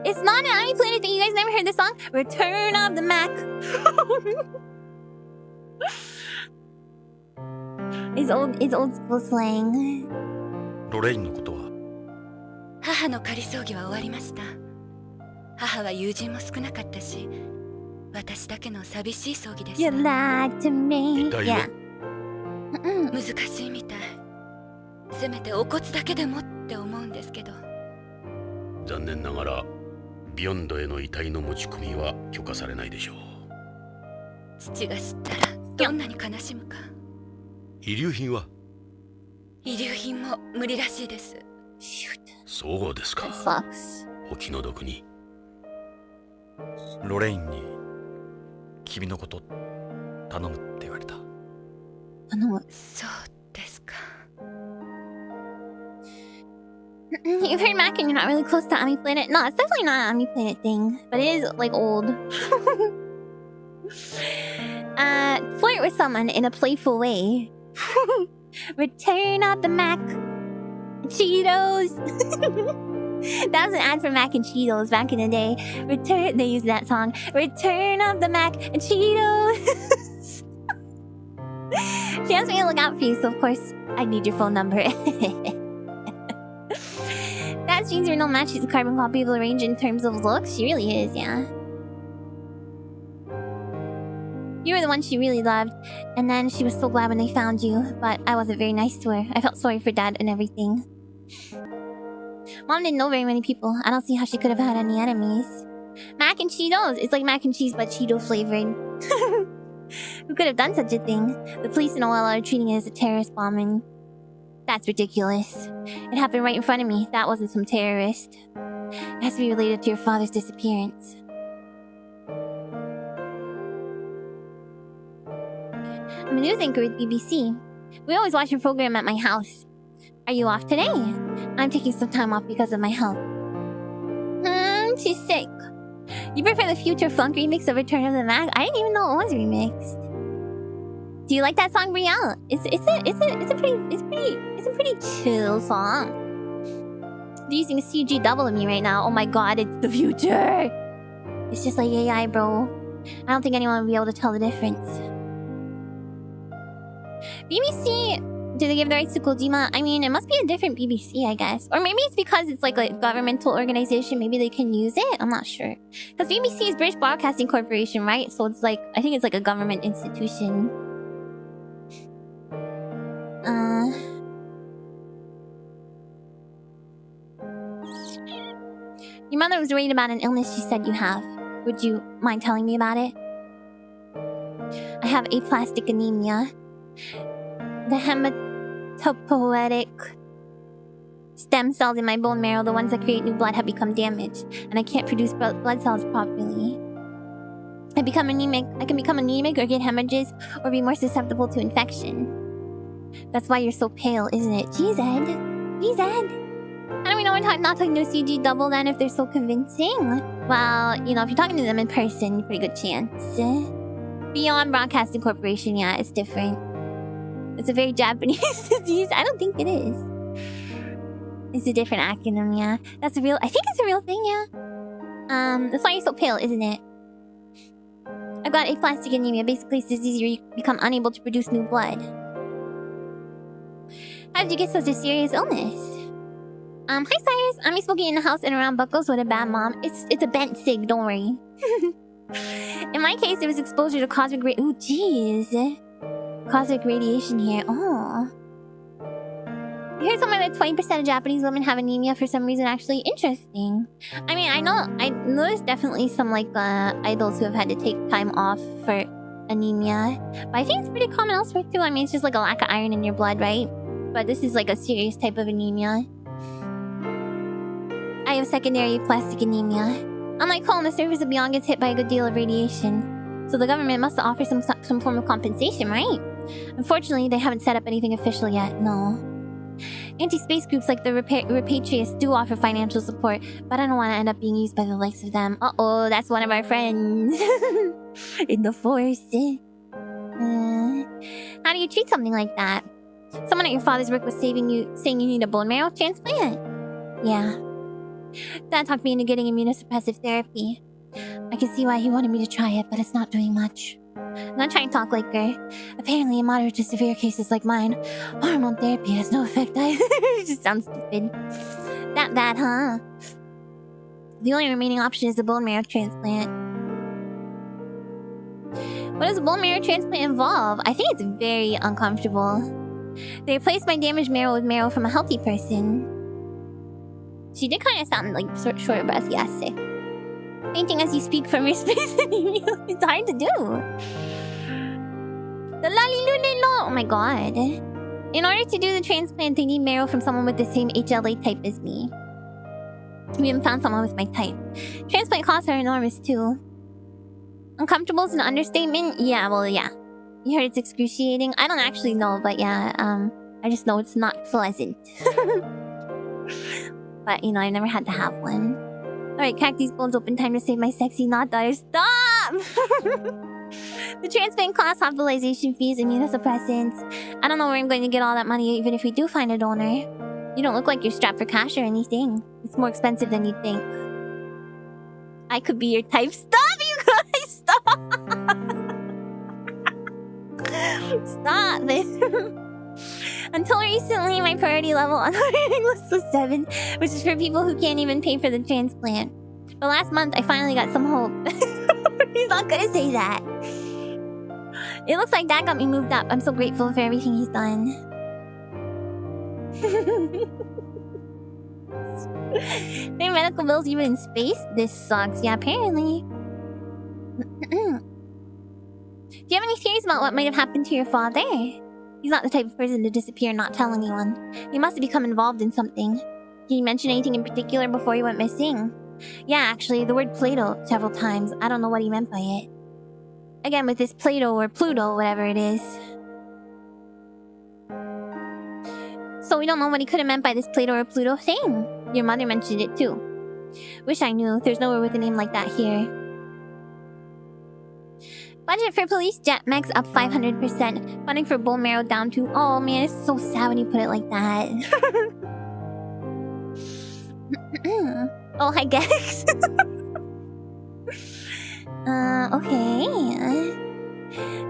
It's not an anime planet thing. You guys never heard the song? Return of the Mac. It's old school slang. ロレインのことは母の仮葬儀は終わりました。母は友人も少なかったし、私だけの寂しい葬儀でした。 You lied to me. 遺体 Yeah. は難しいみたい。せめてお骨だけでもって思うんですけど。残残念ながらビヨンドへの遺体の持ち込みは許可されないでしょう。父が知ったらどんなに悲しむか。遺留品は？遺留品も無理らしいです。そうですか。 That sucks. お気の毒に。ロレインに君のこと頼むって言われた。そうですか。You've heard Mac and you're not really close to Ami Planet. No, it's definitely not an Ami Planet thing, but it is like old. Flirt with someone in a playful way. Return of the Mac Cheetos. That was an ad for Mac and Cheetos back in the day. They used that song. Return of the Mac and Cheetos. She asked me to look out for you, so of course I need your phone number. That jeans are no match. She's a carbon copy of Lorraine in terms of looks. She really is, yeah. You were the one she really loved, and then she was so glad when they found you, but I wasn't very nice to her. I felt sorry for Dad and everything. Mom didn't know very many people. I don't see how she could have had any enemies. Mac and Cheetos! It's like mac and cheese but Cheeto flavored. Who could have done such a thing? The police in OL are treating it as a terrorist bombing. That's ridiculous. It happened right in front of me. That wasn't some terrorist. It has to be related to your father's disappearance. I'm a news anchor with BBC. We always watch your program at my house. Are you off today? I'm taking some time off because of my health. She's sick. You prefer the Future Funk remix of Return of the Mac? I didn't even know it was remixed. Do you like that song, Brielle? It's a pretty chill song. They're using a CG double of me right now. Oh my god, it's the future. It's just like AI, bro. I don't think anyone will be able to tell the difference. BBC, do they give the rights to Kojima? I mean, it must be a different BBC, I guess. Or maybe it's because it's like a governmental organization. Maybe they can use it? I'm not sure. Because BBC is British Broadcasting Corporation, right? So it's like, I think it's like a government institution. Your mother was worried about an illness she said you have. Would you mind telling me about it? I have aplastic anemia. The hematopoietic stem cells in my bone marrow, the ones that create new blood, have become damaged, and I can't produce blood cells properly. I can become anemic or get hemorrhages or be more susceptible to infection. That's why you're so pale, isn't it? Jeez, Ed. How do we know we're not talking to a CG double then if they're so convincing? Well, you know, if you're talking to them in person, pretty good chance. Beyond Broadcasting Corporation, yeah, it's different. It's a very Japanese disease. I don't think it is. It's a different acronym, yeah. I think it's a real thing, yeah. That's why you're so pale, isn't it? I've got aplastic anemia. Basically, it's a disease where you become unable to produce new blood. How did you get such a serious illness? Hi Cyrus. I'm smoking in the house and around Buckles with a bad mom. It's a bent cig, don't worry. In my case, it was exposure to cosmic ooh, jeez. Cosmic radiation here. Oh. You heard somewhere that 20% of Japanese women have anemia for some reason. Actually, interesting. I mean, I know there's definitely some like idols who have had to take time off for anemia, but I think it's pretty common elsewhere too. I mean, it's just like a lack of iron in your blood, right? But this is like a serious type of anemia. I have secondary plastic anemia. Unlike home, the surface of Beyond gets hit by a good deal of radiation, so the government must offer some form of compensation, right? Unfortunately, they haven't set up anything official yet, no. Anti-space groups like the Repatriists do offer financial support, but I don't want to end up being used by the likes of them. Uh-oh, that's one of our friends. In the Force. How do you treat something like that? Someone at your father's work was saying you need a bone marrow transplant? Yeah. Dad talked me into getting immunosuppressive therapy. I can see why he wanted me to try it, but it's not doing much. I'm not trying to talk like her. Apparently, in moderate to severe cases like mine, hormone therapy has no effect. It just sounds stupid. That bad, huh? The only remaining option is a bone marrow transplant. What does a bone marrow transplant involve? I think it's very uncomfortable. They replace my damaged marrow with marrow from a healthy person. She did kind of sound like short breath, yes. Painting as you speak from your space anemia. It's hard to do. The lalilulilo. Oh my god. In order to do the transplant, they need marrow from someone with the same HLA type as me. We haven't found someone with my type. Transplant costs are enormous too. Uncomfortable is an understatement? Yeah, well, yeah. You heard it's excruciating? I don't actually know, but yeah, I just know it's not pleasant. But, you know, I never had to have one. Alright, crack these bones open, time to save my sexy not daughter. Stop! The transplant costs, hospitalization fees, immunosuppressants. I don't know where I'm going to get all that money, even if we do find a donor. You don't look like you're strapped for cash or anything. It's more expensive than you'd think. I could be your type. Stop, you guys! Stop! Stop it. Until recently, my priority level on the waiting list was 7, which is for people who can't even pay for the transplant. But last month, I finally got some hope. He's not gonna say that. It looks like Dad got me moved up. I'm so grateful for everything he's done. Their medical bills even in space? This sucks. Yeah, apparently. Do you have any theories about what might have happened to your father? He's not the type of person to disappear and not tell anyone. He must have become involved in something. Did he mention anything in particular before he went missing? Yeah, actually, the word Plato several times. I don't know what he meant by it. Again, with this Plato or Pluto, whatever it is. So we don't know what he could have meant by this Plato or Pluto thing. Your mother mentioned it too. Wish I knew. There's nowhere with a name like that here. Budget for police jet max up 500%. Funding for bone marrow down to... Oh man, it's so sad when you put it like that. Oh, hi Gex. Okay.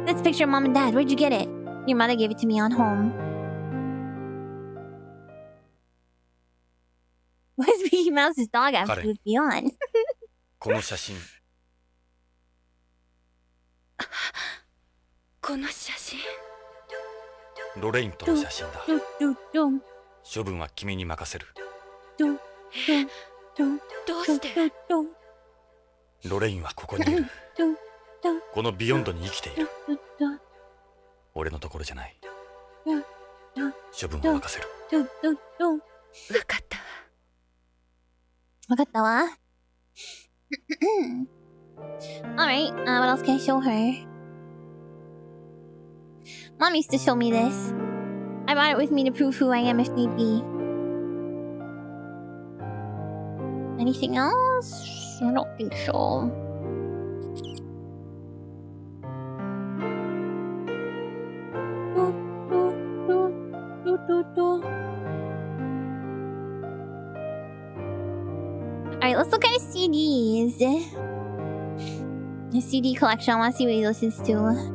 This picture of Mom and Dad. Where'd you get it? Your mother gave it to me on home. Was Mickey Mouse's dog after he was beyond? この写真。この写真。ロレインとの写真だ。処分は君に任せる。どうして？ロレインはここにいる。このビヨンドに生きている。俺のところじゃない。処分は任せる。わかったわ。わかったわ。Alright, what else can I show her? Mom used to show me this. I brought it with me to prove who I am if need be. Anything else? I don't think so. Alright, let's look at his CDs. His CD collection. I want to see what he listens to.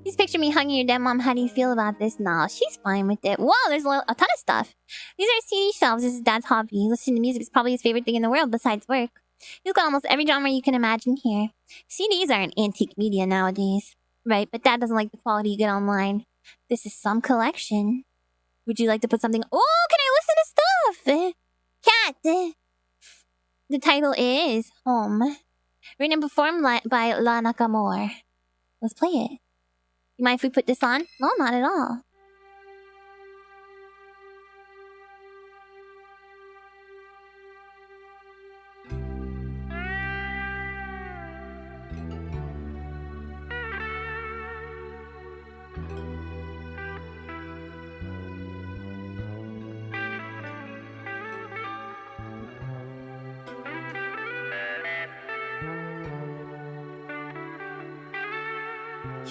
Just picture me hugging your dead mom. How do you feel about this? Nah, she's fine with it. Wow, there's a ton of stuff. These are CD shelves. This is Dad's hobby. Listening to music is probably his favorite thing in the world besides work. He's got almost every genre you can imagine here. CDs are an antique media nowadays. Right, but Dad doesn't like the quality you get online. This is some collection. Would you like to put something... Oh, can I listen to stuff? Cat! The title is Home. Written and performed by La Nakamura. Let's play it. You mind if we put this on? No, not at all.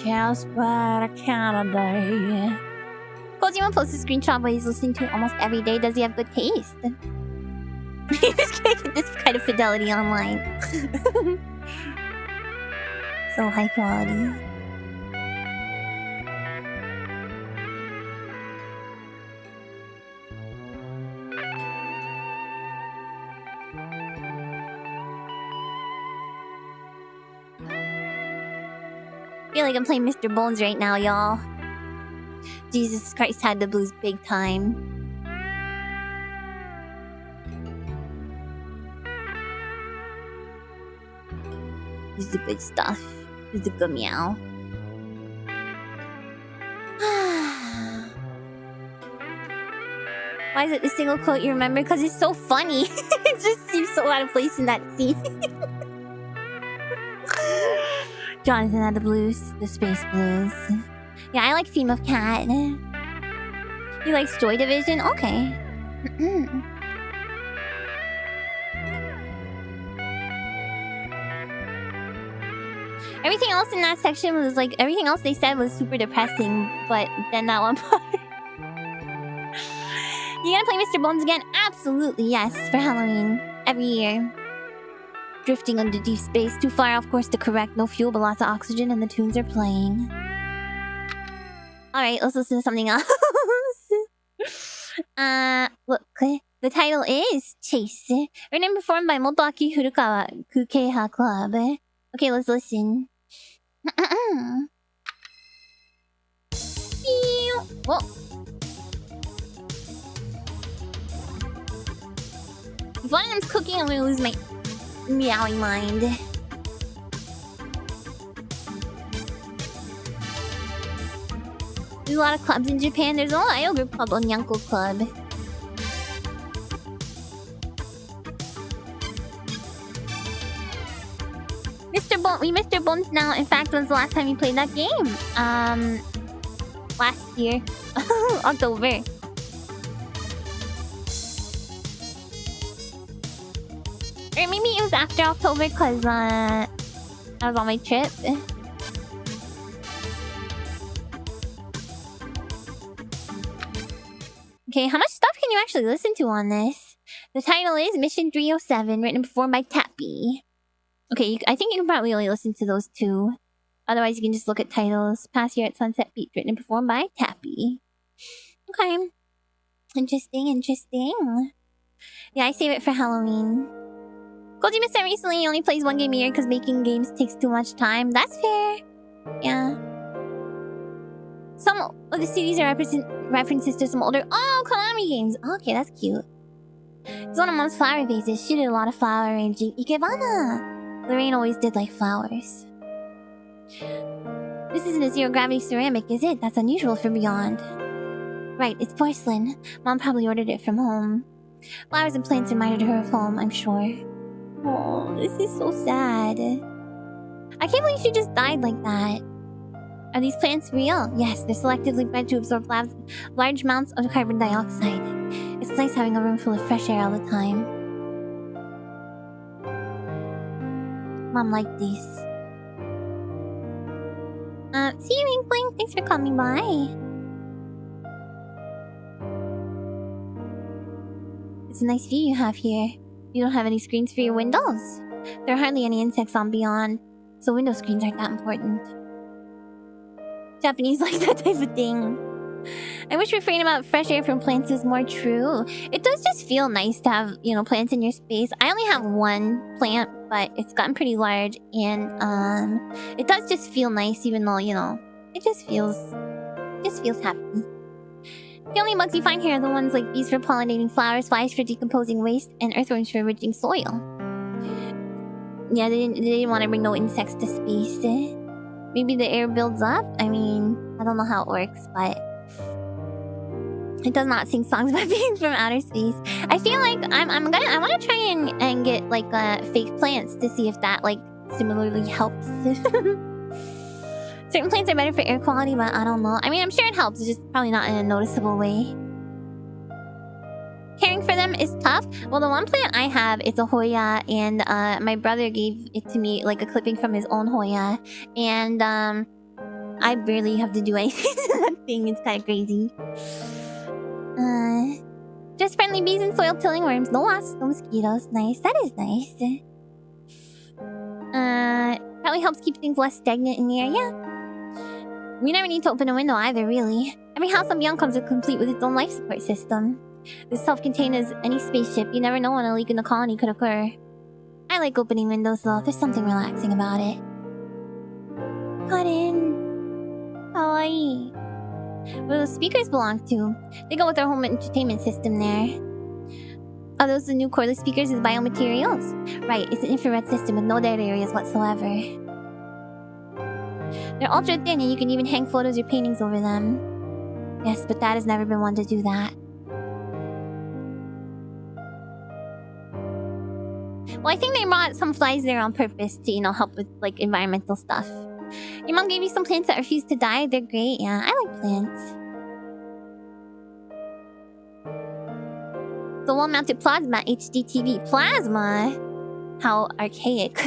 Just but a count a day. Kojima posts a screenshot of what he's listening to almost every day. Does he have good taste? He just can't get this kind of fidelity online. So high quality. I feel like I'm playing Mr. Bones right now, y'all. Jesus Christ had the blues big time. This is the good stuff. This is the good meow. Why is it the single quote you remember? Because it's so funny. It just seems so out of place in that scene. Jonathan had the blues. The space blues. Yeah, I like Theme of Cat. He likes Joy Division? Okay. Everything else in that section was like, everything else they said was super depressing, but then that one part. You gonna play Mr. Bones again? Absolutely, yes, for Halloween. Every year. Drifting under deep space, too far off course to correct, no fuel but lots of oxygen, and the tunes are playing. Alright, let's listen to something else. Look, the title is Chase. Written and performed by Motoaki Furukawa Kukeiha Club. Okay, let's listen. Whoa. If one of them's cooking, I'm gonna lose my meowing mind. There's a lot of clubs in Japan. There's an Ohio group called Onyanko Club. We Mr. Bones now. In fact, when's the last time you played that game? Last year. October. Or maybe it was after October because I was on my trip. Okay, how much stuff can you actually listen to on this? The title is Mission 307, written and performed by Tappy. Okay, I think you can probably only listen to those two. Otherwise, you can just look at titles. Past Year at Sunset Beach, written and performed by Tappy. Okay. Interesting. Yeah, I save it for Halloween. Kojima said recently he only plays one game a year because making games takes too much time. That's fair. Yeah. Some of the series are references to some older... Oh, Konami games! Okay, that's cute. It's one of Mom's flower vases. She did a lot of flower arranging. Ikebana! Lorraine always did like flowers. This isn't a zero-gravity ceramic, is it? That's unusual for Beyond. Right, it's porcelain. Mom probably ordered it from home. Flowers and plants reminded her of home, I'm sure. Oh, this is so sad. I can't believe she just died like that. Are these plants real? Yes, they're selectively bred to absorb large amounts of carbon dioxide. It's nice having a room full of fresh air all the time. Mom liked these. See you, Inkling. Thanks for coming by. It's a nice view you have here. You don't have any screens for your windows. There are hardly any insects on Beyond, so window screens aren't that important. Japanese like that type of thing. I wish refrain about fresh air from plants was more true. It does just feel nice to have, plants in your space. I only have one plant, but it's gotten pretty large, and it does just feel nice, even though, it just feels happy. The only bugs you find here are the ones like bees for pollinating flowers, flies for decomposing waste, and earthworms for enriching soil. Yeah, they didn't want to bring no insects to space. Maybe the air builds up? I mean, I don't know how it works, but it does not sing songs about beings from outer space. I feel like I want to try and get like fake plants to see if that like similarly helps. Certain plants are better for air quality, but I don't know. I mean, I'm sure it helps. It's just probably not in a noticeable way. Caring for them is tough. Well, the one plant I have, it's a Hoya, and my brother gave it to me, like a clipping from his own Hoya, and I barely have to do anything to that thing. It's kind of crazy. Just friendly bees and soil tilling worms. No wasps, no mosquitoes. Nice. That is nice. Probably helps keep things less stagnant in the air. Yeah. We never need to open a window either, really. Every house on Beyond comes complete with its own life support system. As self-contained as any spaceship, you never know when a leak in the colony could occur. I like opening windows though, there's something relaxing about it. Karin! Kawaii. Where those speakers belong to? They go with our home entertainment system there. Are those the new cordless speakers with biomaterials? Right, it's an infrared system with no dead areas whatsoever. They're ultra thin and you can even hang photos or paintings over them. Yes, but Dad has never been one to do that. Well, I think they brought some flies there on purpose to, you know, help with, like, environmental stuff. Your mom gave you some plants that refuse to die. They're great. Yeah, I like plants. The wall-mounted plasma HD TV. Plasma? How archaic.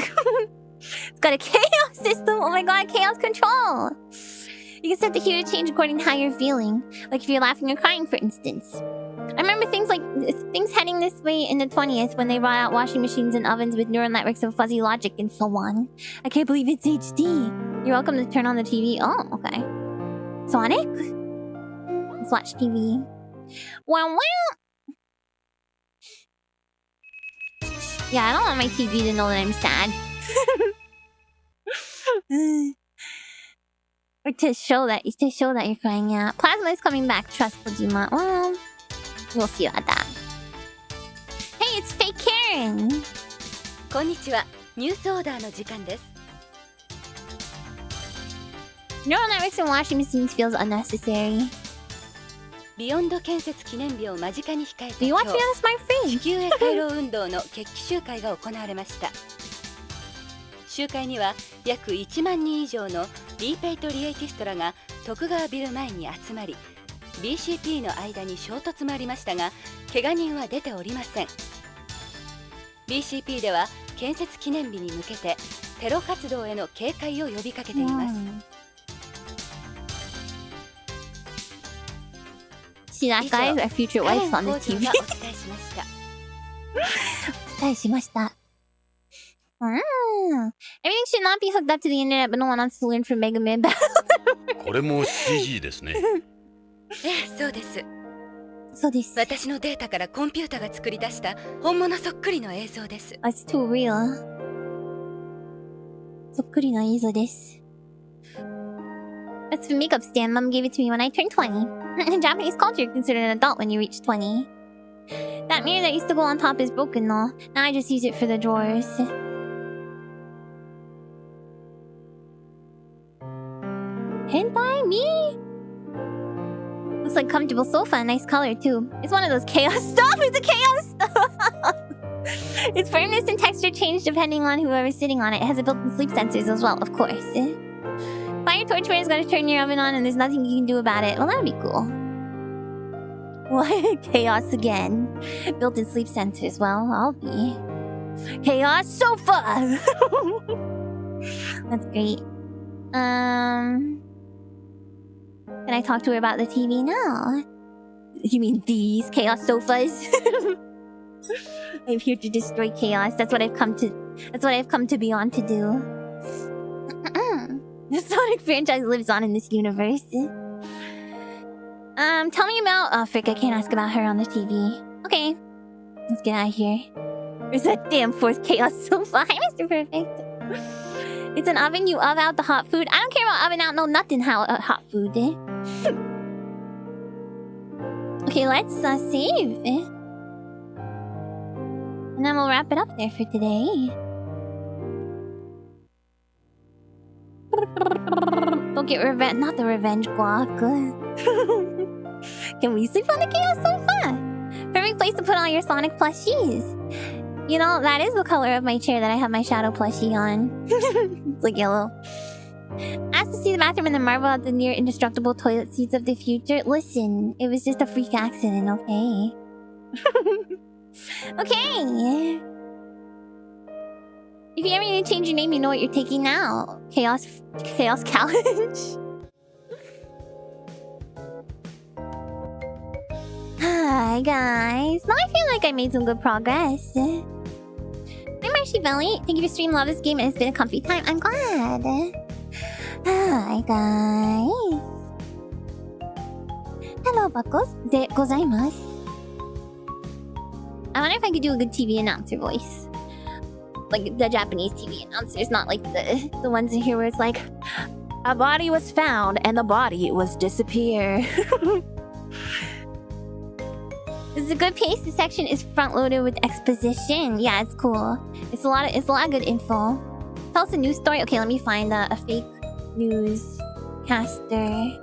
It's got a chaos system. Oh my god, chaos control. You can set the heater change according to how you're feeling. Like if you're laughing or crying, for instance. I remember things heading this way in the 20th when they brought out washing machines and ovens with neural networks and fuzzy logic and so on. I can't believe it's HD. You're welcome to turn on the TV. Oh, okay. Sonic? Let's watch TV. Wow, wow. Yeah, I don't want my TV to know that I'm sad. Or to show that you're crying. Yeah, Plasma is coming back. Trust Kojima. Well, we'll see about that. Hey, it's Fake Karen. こんにちは。ニュースオーダーの時間です。 Neural networks and washing machines feels unnecessary. ビヨンド建設記念日を間近に控え Do た you 今 watch me 日、 on my free? 地球へ帰ろう運動の決起集会が行われました。集会には約1万人以上のリーペイトリエイティストらが徳川ビル前に集まり、BCP の間に衝突もありましたが、怪我人は出ておりません。BCP では建設記念日に向けてテロ活動への警戒を呼びかけています。See that guy? Our future wife on the TV. お伝えしました。お伝えしました。Everything should not be hooked up to the internet, but no one wants to learn from Mega Man Battle. これも CG ですね。ええ、そうです。そうです。私のデータからコンピューターが作り出した本物そっくりの映像です。It's too real. そっくりの映像です。That's the makeup stand Mom gave it to me when I turned 20. In Japanese culture, you're considered an adult when you reach 20. That mirror that used to go on top is broken though. Now I just use it for the drawers. Hentai? Me? Looks like comfortable sofa, nice color too. It's one of those chaos stuff. It's a chaos stuff. Its firmness and texture change depending on whoever's sitting on it. It has a built-in sleep sensors as well, of course. Fire torchbearer is gonna turn your oven on and there's nothing you can do about it. Well, that'd be cool. What? Chaos again. Built-in sleep sensors. Well, I'll be. Chaos sofa! That's great. Can I talk to her about the TV now? You mean these chaos sofas? I'm here to destroy chaos. That's what I've come to be on to do. The Sonic franchise lives on in this universe. Tell me about... Oh, frick, I can't ask about her on the TV. Okay. Let's get out of here. Where's that damn fourth chaos sofa? Hi, Mr. Perfect. It's an oven, you oven out the hot food. I don't care about oven out, no nothing how hot food. Okay, let's save. And then we'll wrap it up there for today. Don't get revenge, not the revenge guac. Can we sleep on the chaos sofa? Perfect place to put all your Sonic plushies. You know, that is the color of my chair that I have my shadow plushie on. It's like yellow. Asked to see the bathroom in the marble at the near indestructible toilet seats of the future. Listen, it was just a freak accident, okay? Okay. If you ever need to change your name, you know what you're taking now. Chaos Challenge. Hi guys. Now I feel like I made some good progress. Hi Marshy Belly. Thank you for streaming. Love this game and it's been a comfy time. I'm glad. Hi guys. Hello Buckles. De gozaimasu. I wonder if I could do a good TV announcer voice. Like the Japanese TV announcers, not like the ones in here where it's like, a body was found and the body was disappeared. This is a good pace. This section is front loaded with exposition. Yeah, it's cool. It's a lot of good info. Tell us a news story. Okay, let me find a fake newscaster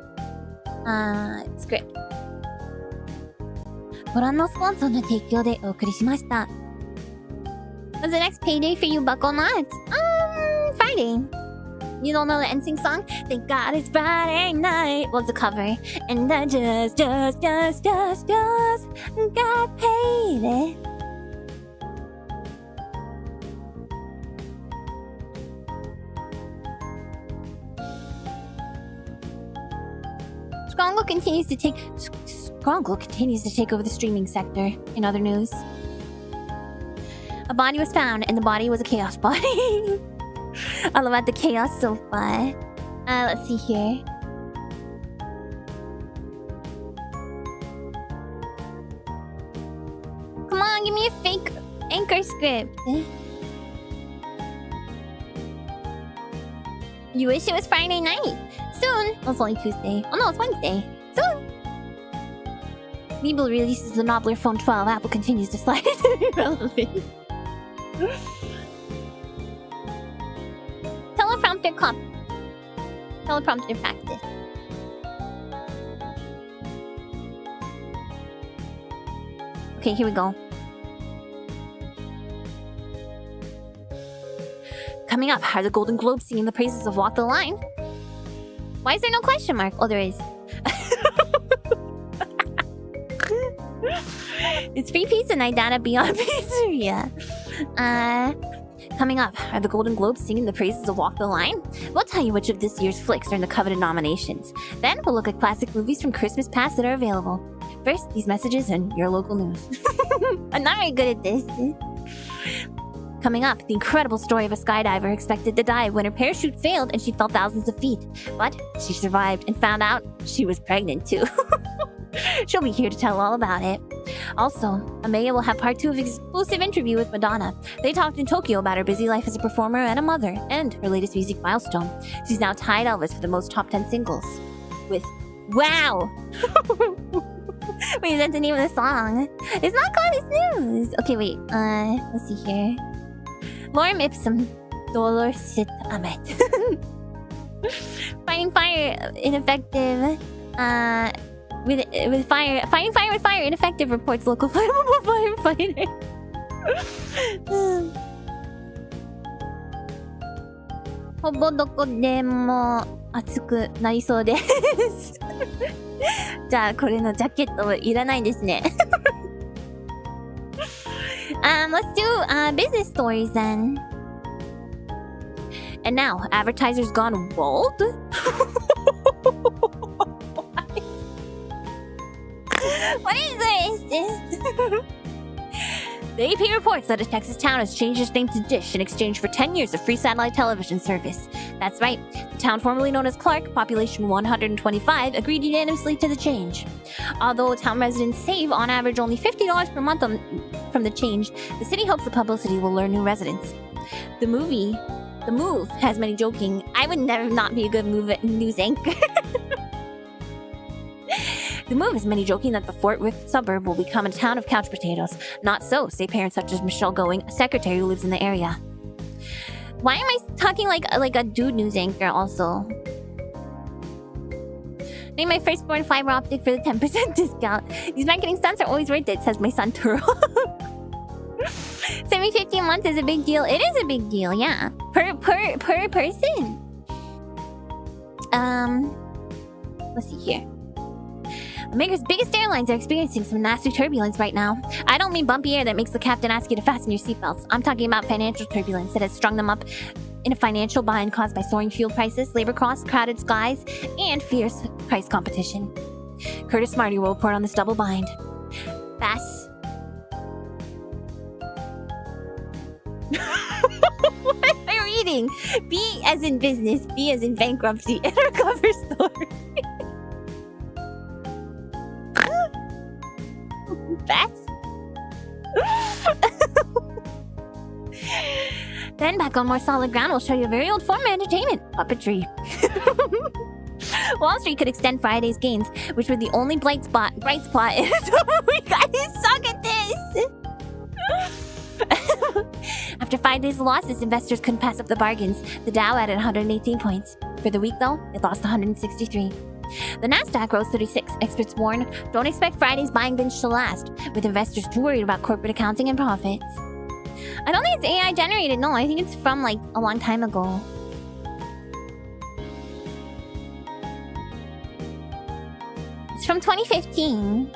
script. ご覧のスポンサーの提供でお送りしました。What's the next payday for you buckle nuts? Friday. You don't know the NSYNC song? Thank God it's Friday night. Was the cover. And I just got paid. Skrongle continues to take over the streaming sector. In other news, a body was found, and the body was a chaos body. All about the chaos so far. Let's see here. Come on, give me a fake anchor script. You wish it was Friday night. Soon. Oh, it's only Tuesday. Oh no, it's Wednesday. Soon. Meeble releases the Nobler Phone 12. Apple continues to slide into irrelevant. Teleprompter practice. Okay, here we go. Coming up are the Golden Globes singing the praises of Walk the Line. Why is there no question mark? Oh, there is. It's free pizza night down at Beyond Pizzeria. Coming up are the Golden Globes singing the praises of Walk the Line. We'll tell you which of this year's flicks are in the coveted nominations. Then we'll look at classic movies from Christmas past that are available. First, these messages and your local news. I'm not very good at this. Coming up, the incredible story of a skydiver expected to die when her parachute failed and she fell thousands of feet. But she survived and found out she was pregnant too. She'll be here to tell all about it. Also, Amiya will have part 2 of an exclusive interview with Madonna. They talked in Tokyo about her busy life as a performer and a mother, and her latest music milestone. She's now tied Elvis for the most top 10 singles. With Wow! Wait, that's the name of the song. It's not called This News! Okay, wait, let's see here. Lorem ipsum, dolor sit amet. Fighting fire ineffective, with fire, fighting fire with fire ineffective, reports local flammable firefighter. Hobo doko demo atsuku narisou desu. じゃあこれのジャケットいらないですね。Let's do business stories then. And now, advertisers gone bald? What is this? The AP reports that a Texas town has changed its name to Dish in exchange for 10 years of free satellite television service. That's right. The town formerly known as Clark, population 125, agreed unanimously to the change. Although town residents save on average only $50 per month from the change, the city hopes the publicity will lure new residents. The move has many joking, I would never not be a good news anchor. The move has many joking that the Fort Worth suburb will become a town of couch potatoes. Not so, say parents such as Michelle Going, a secretary who lives in the area. Why am I talking like a dude news anchor also? Name my firstborn fiber optic for the 10% discount. These marketing stunts are always worth it, says my son Turo. 750 a month is a big deal. It is a big deal, yeah. Per person. Let's see here. America's biggest airlines are experiencing some nasty turbulence right now. I don't mean bumpy air that makes the captain ask you to fasten your seatbelts. I'm talking about financial turbulence that has strung them up in a financial bind caused by soaring fuel prices, labor costs, crowded skies, and fierce price competition. Curtis Smarty will report on this double bind. Bass. What am I reading? B as in business, B as in bankruptcy, and our cover story. Best. Then back on more solid ground, we'll show you a very old form of entertainment, puppetry. Wall Street could extend Friday's gains, which were the only bright spot. We guys suck at this. After 5 days of losses, investors couldn't pass up the bargains. The Dow added 118 points. For the week, though, it lost 163. The Nasdaq rose 36. Experts warn, don't expect Friday's buying binge to last, with investors too worried about corporate accounting and profits. I don't think it's AI generated. No, I think it's from like a long time ago. It's from 2015.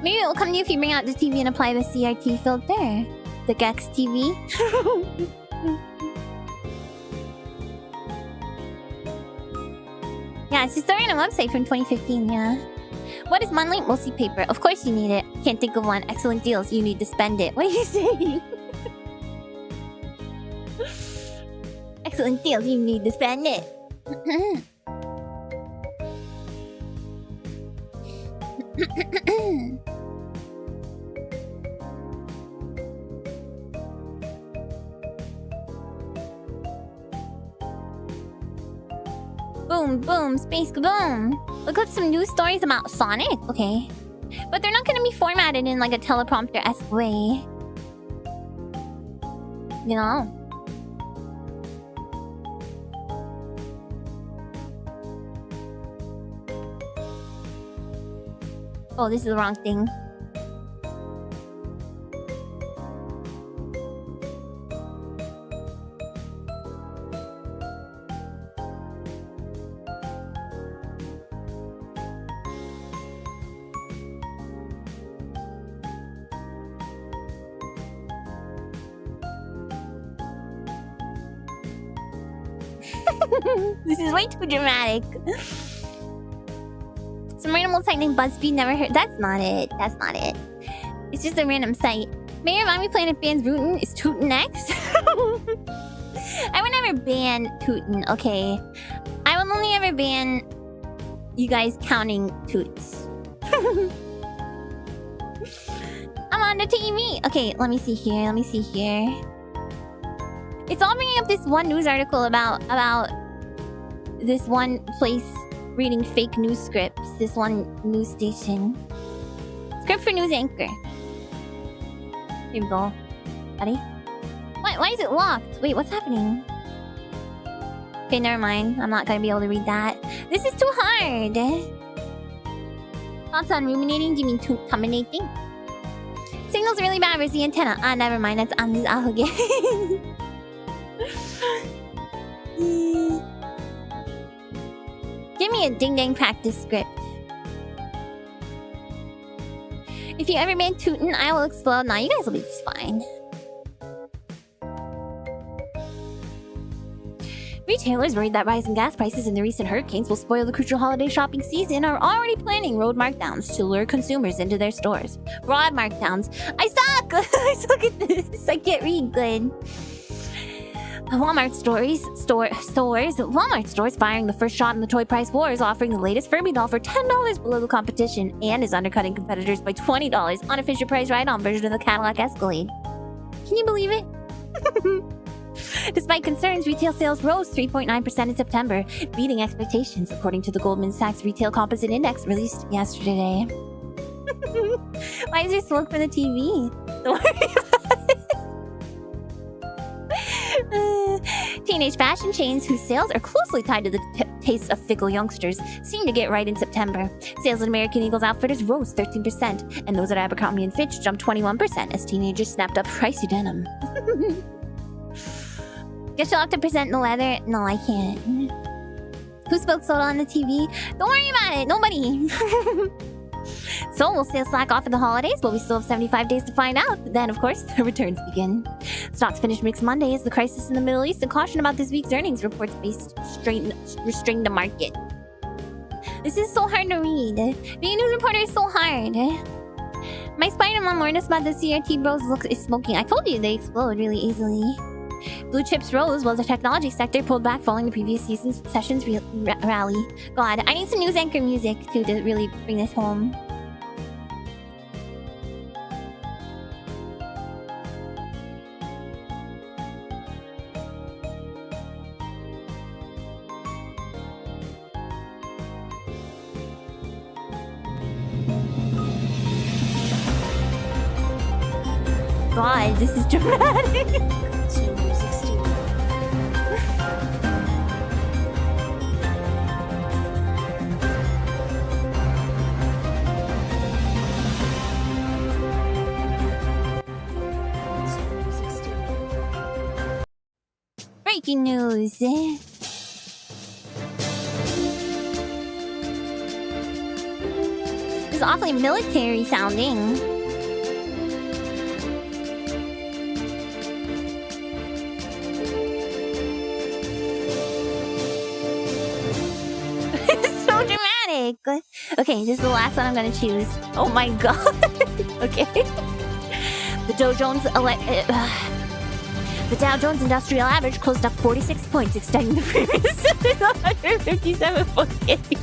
Maybe it will come to you if you bring out the TV and apply the CRT filter. The Gex TV. Yeah, it's just a random website from 2015, yeah. What is monthly? Mostly paper. Of course you need it. Can't think of one. Excellent deals. You need to spend it. What are you saying? Excellent deals. You need to spend it. Boom, boom, space kaboom. Look up some news stories about Sonic. Okay. But they're not gonna be formatted in like a teleprompter-esque way. You know? Oh, this is the wrong thing. This is way too dramatic. Some random old site named BuzzFeed, never heard. That's not it. That's not it. It's just a random site. Mayor Mommy Planet bans Rootin'. Is Tootin' next? I would never ban Tootin', okay? I will only ever ban you guys counting toots. I'm on the TV. Okay, let me see here. Let me see here. It's all bringing up this one news article about this one place reading fake news scripts. This one news station. Script for news anchor. Here we go. Buddy? Why is it locked? Wait, what's happening? Okay, never mind. I'm not gonna be able to read that. This is too hard. Thoughts on ruminating? Do you mean terminating? Signal's really bad. Where's the antenna? Ah, never mind. That's Amiya Aranha. Give me a ding-dang practice script. If you ever ban Tootin', I will explode. Nah, you guys will be just fine. Retailers worried that rising gas prices and the recent hurricanes will spoil the crucial holiday shopping season are already planning road markdowns to lure consumers into their stores. Broad markdowns. I suck! I suck at this. I can't read good. Walmart stores firing the first shot in the toy price wars, offering the latest Furby doll for $10 below the competition and is undercutting competitors by $20 on a Fisher Price ride-on version of the Cadillac Escalade. Can you believe it? Despite concerns, retail sales rose 3.9% in September, beating expectations, according to the Goldman Sachs Retail Composite Index released yesterday. Why is there smoke for the TV? Don't worry about it. Teenage fashion chains whose sales are closely tied to the tastes of fickle youngsters seem to get right in September. Sales at American Eagle's Outfitters rose 13%, and those at Abercrombie & Fitch jumped 21% as teenagers snapped up pricey denim. Guess you'll have to present the leather. No, I can't. Who spilled soda on the TV? Don't worry about it. Nobody. So will sales slack off in the holidays, but we still have 75 days to find out. Then, of course, the returns begin. Stocks finished mixed Monday as the crisis in the Middle East and caution about this week's earnings reports restrained the market. This is so hard to read. Being a news reporter is so hard. My Spider-Man warned us about the CRT bros is smoking. I told you they explode really easily. Blue chips rose while the technology sector pulled back following the previous season's sessions rally. God, I need some news anchor music too to really bring this home. god, this is dramatic. Breaking news. This is awfully military sounding. It's so dramatic. Okay, this is the last one I'm gonna choose. Oh my god. Okay. The Dow Jones Industrial Average closed up 46 points, extending the previous 157.8.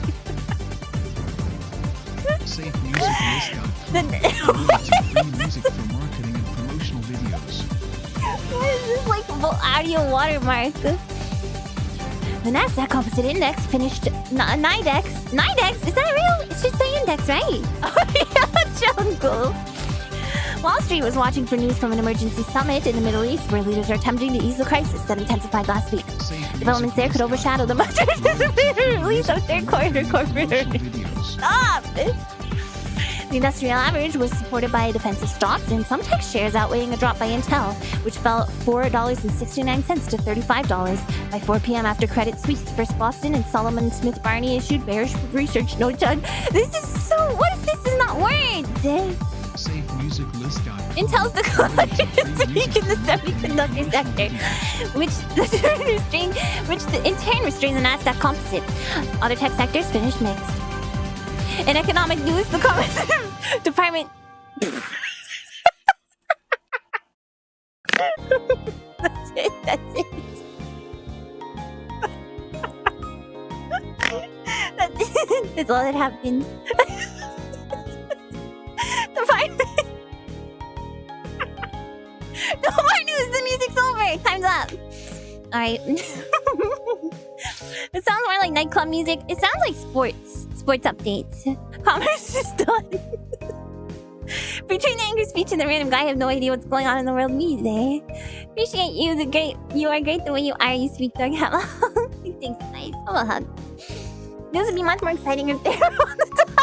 Safe music music for marketing and promotional videos. What is this like audio watermark? The Nasdaq Composite Index finished NIDEX. NIDEX? Is that real? It should say index, right? Oh yeah, jungle. Wall Street was watching for news from an emergency summit in the Middle East where leaders are attempting to ease the crisis that intensified last week. Developments there could overshadow the much anticipated release of third quarter corporate earnings. Stop! The industrial average was supported by defensive stocks and some tech shares, outweighing a drop by Intel, which fell $4.69 to $35 by 4 p.m. after Credit Suisse, First Boston, and Solomon Smith Barney issued bearish research notes on. This is so. What is this? Is not words. Intel's decline is weak in the semiconductor sector, which in turn restrained the Nasdaq Composite. Other tech sectors finished mixed. In economic news, the Commerce Department. That's it. That's it. That's all that happened. No more news. The music's over. Time's up. All right. It sounds more like nightclub music. It sounds like sports updates. Commerce is done. Between the angry speech and the random guy, I have no idea what's going on in the world. Me, appreciate you. You are great the way you are. You sweet dog. Thanks, nice. Have a hug. News would be much more exciting if they were on the time.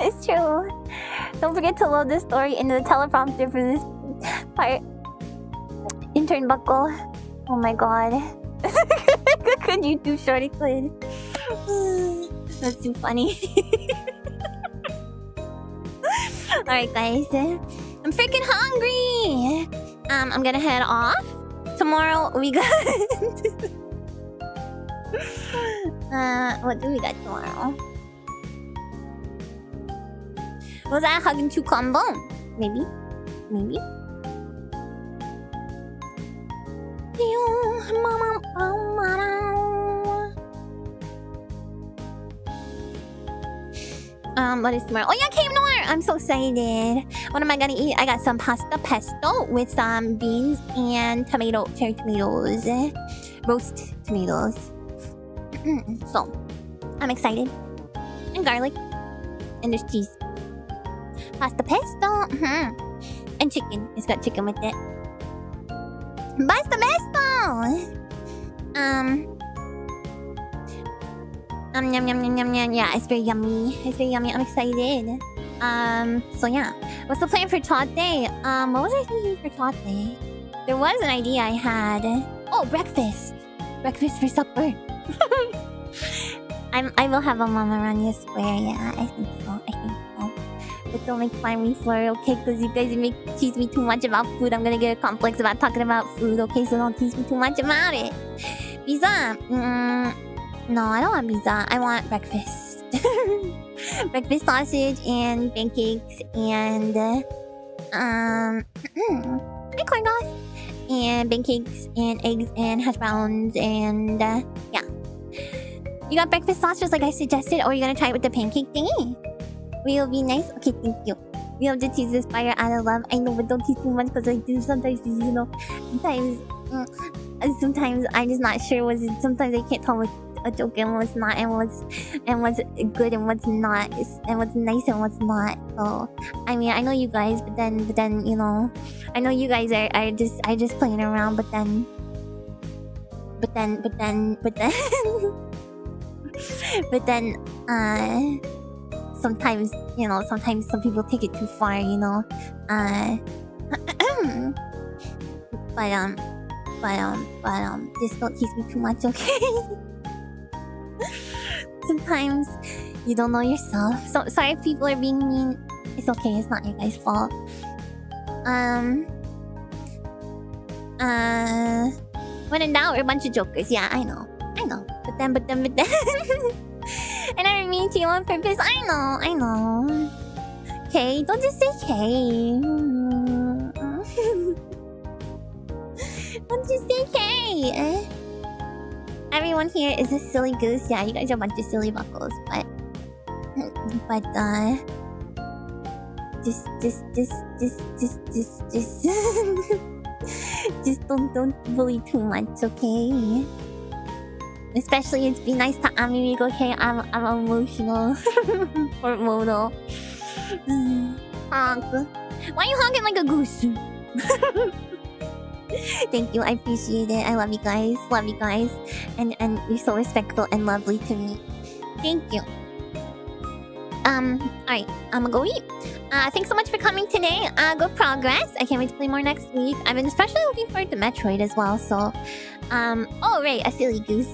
It's true. Don't forget to load this story into the teleprompter for this part. Intern buckle. Oh my god. Could you do shorty could? That's too funny. Alright guys. I'm freaking hungry! I'm gonna head off. Tomorrow we got... what do we got tomorrow? Was that a hug and chew combo? Maybe. What is tomorrow? Oh yeah, Cave Noir! I'm so excited. What am I gonna eat? I got some pasta pesto with some beans and cherry tomatoes. Roast tomatoes. So, I'm excited. And garlic. And there's cheese. Pasta pesto. And chicken. It's got chicken with it. Pasta pesto! Yum, yum, yum, yum, yum. Yeah, it's very yummy. I'm excited. So yeah. What's the plan for Todd Day? What was I thinking for Todd Day? There was an idea I had. Oh, breakfast. Breakfast for supper. I will have a Mama Rania square, yeah, I think so. But don't make fun of me for it, okay? Because you guys tease me too much about food. I'm gonna get a complex about talking about food, okay? So don't tease me too much about it. Pizza. No, I don't want pizza. I want breakfast. Breakfast sausage and pancakes and corn dogs and pancakes and eggs and hash browns and yeah. You got breakfast sausage like I suggested, or are you gonna try it with the pancake thingy? Will be nice? Okay, thank you. We have to tease this fire out of love. I know, but don't tease too much because I do sometimes, you know, sometimes I'm just not sure sometimes I can't tell what a joke and what's not, and what's good and what's not, and what's nice and what's not. So I mean, I know you guys, but then you know, I know you guys are just playing around, but then sometimes, you know, sometimes some people take it too far, you know. But just don't tease me too much, okay? Sometimes you don't know yourself. So sorry if people are being mean. It's okay, it's not your guys' fault. When in doubt, we're a bunch of jokers. Yeah, I know. But then. I never mean to you on purpose. I know. Okay, don't just say K. Don't just say K. Everyone here is a silly goose. Yeah, you guys are a bunch of silly buckles, but just don't bully too much, okay? Especially it's be nice to Amigo, okay? I'm emotional. Or modal. Honk. Why are you honking like a goose? Thank you, I appreciate it. I love you guys. And you're so respectful and lovely to me. Thank you. Alright, I'm gonna go eat. Thanks so much for coming today. Good progress. I can't wait to play more next week. I've been especially looking forward to Metroid as well, so oh right, a silly goose.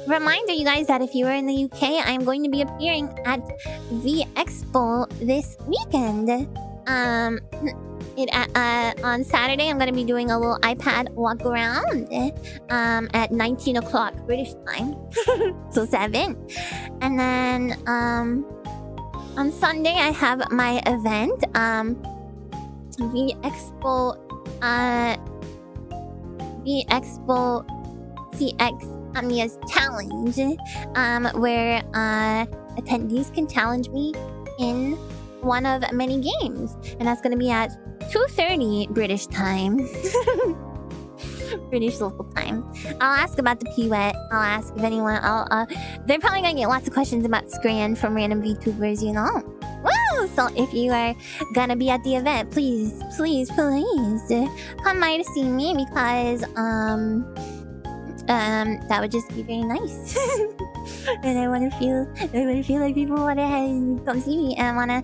Reminder you guys that if you are in the UK, I'm going to be appearing at the Expo this weekend. On Saturday, I'm going to be doing a little iPad walk around at 19 o'clock British time. So 7. And then on Sunday, I have my event, the Expo CX Amiya's Challenge, where attendees can challenge me in one of many games, and that's going to be at 2:30 British time. British local time. I'll ask about the PWET. I'll ask if anyone. They're probably gonna get lots of questions about Scran from random VTubers, you know. Woo! So if you are gonna be at the event, please come by to see me, because that would just be very nice. And I want to feel like people want to come see me and want to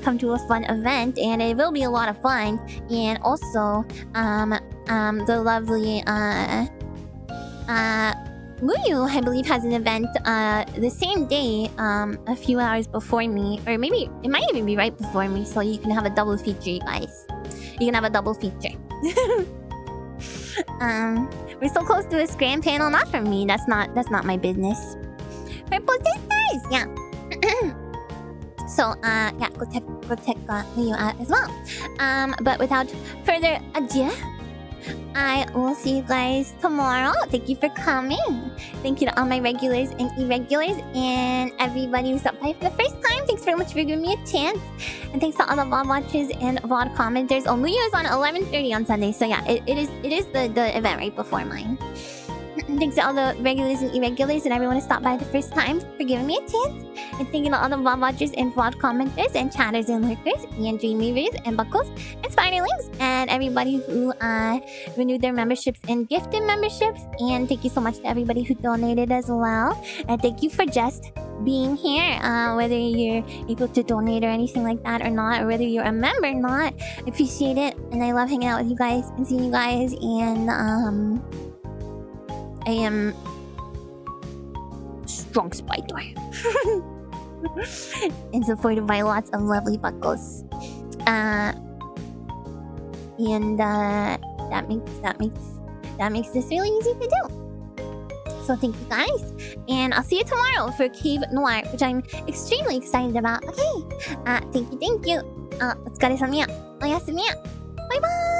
come to a fun event, and it will be a lot of fun. And also, the lovely Muyu, I believe, has an event the same day, a few hours before me, or maybe it might even be right before me. So you can have a double feature, you guys. You can have a double feature. We're so close to a Scram panel. Not for me. That's not my business. Purple sisters, yeah. So yeah, go check Muyu out as well. But without further ado, I will see you guys tomorrow. Thank you for coming. Thank you to all my regulars and irregulars and everybody who stopped by for the first time. Thanks very much for giving me a chance. And thanks to all the VOD watchers and VOD commenters. Oh, Muyu is on 11:30 on Sunday. So yeah, it is the event right before mine. Thanks to all the regulars and irregulars and everyone who stopped by the first time for giving me a chance. And thank you to all the VOD watchers and VOD commenters and chatters and lurkers and dreamweavers and buckles and spiderlings and everybody who renewed their memberships and gifted memberships. And thank you so much to everybody who donated as well. And thank you for just being here, whether you're able to donate or anything like that or not, or whether you're a member or not. I appreciate it, and I love hanging out with you guys and seeing you guys. And I am strong spider. And supported by lots of lovely buckles. And that makes this really easy to do. So thank you guys, and I'll see you tomorrow for Cave Noir, which I'm extremely excited about. Okay, thank you. お疲れ様や。おやすみや。バイバーイ。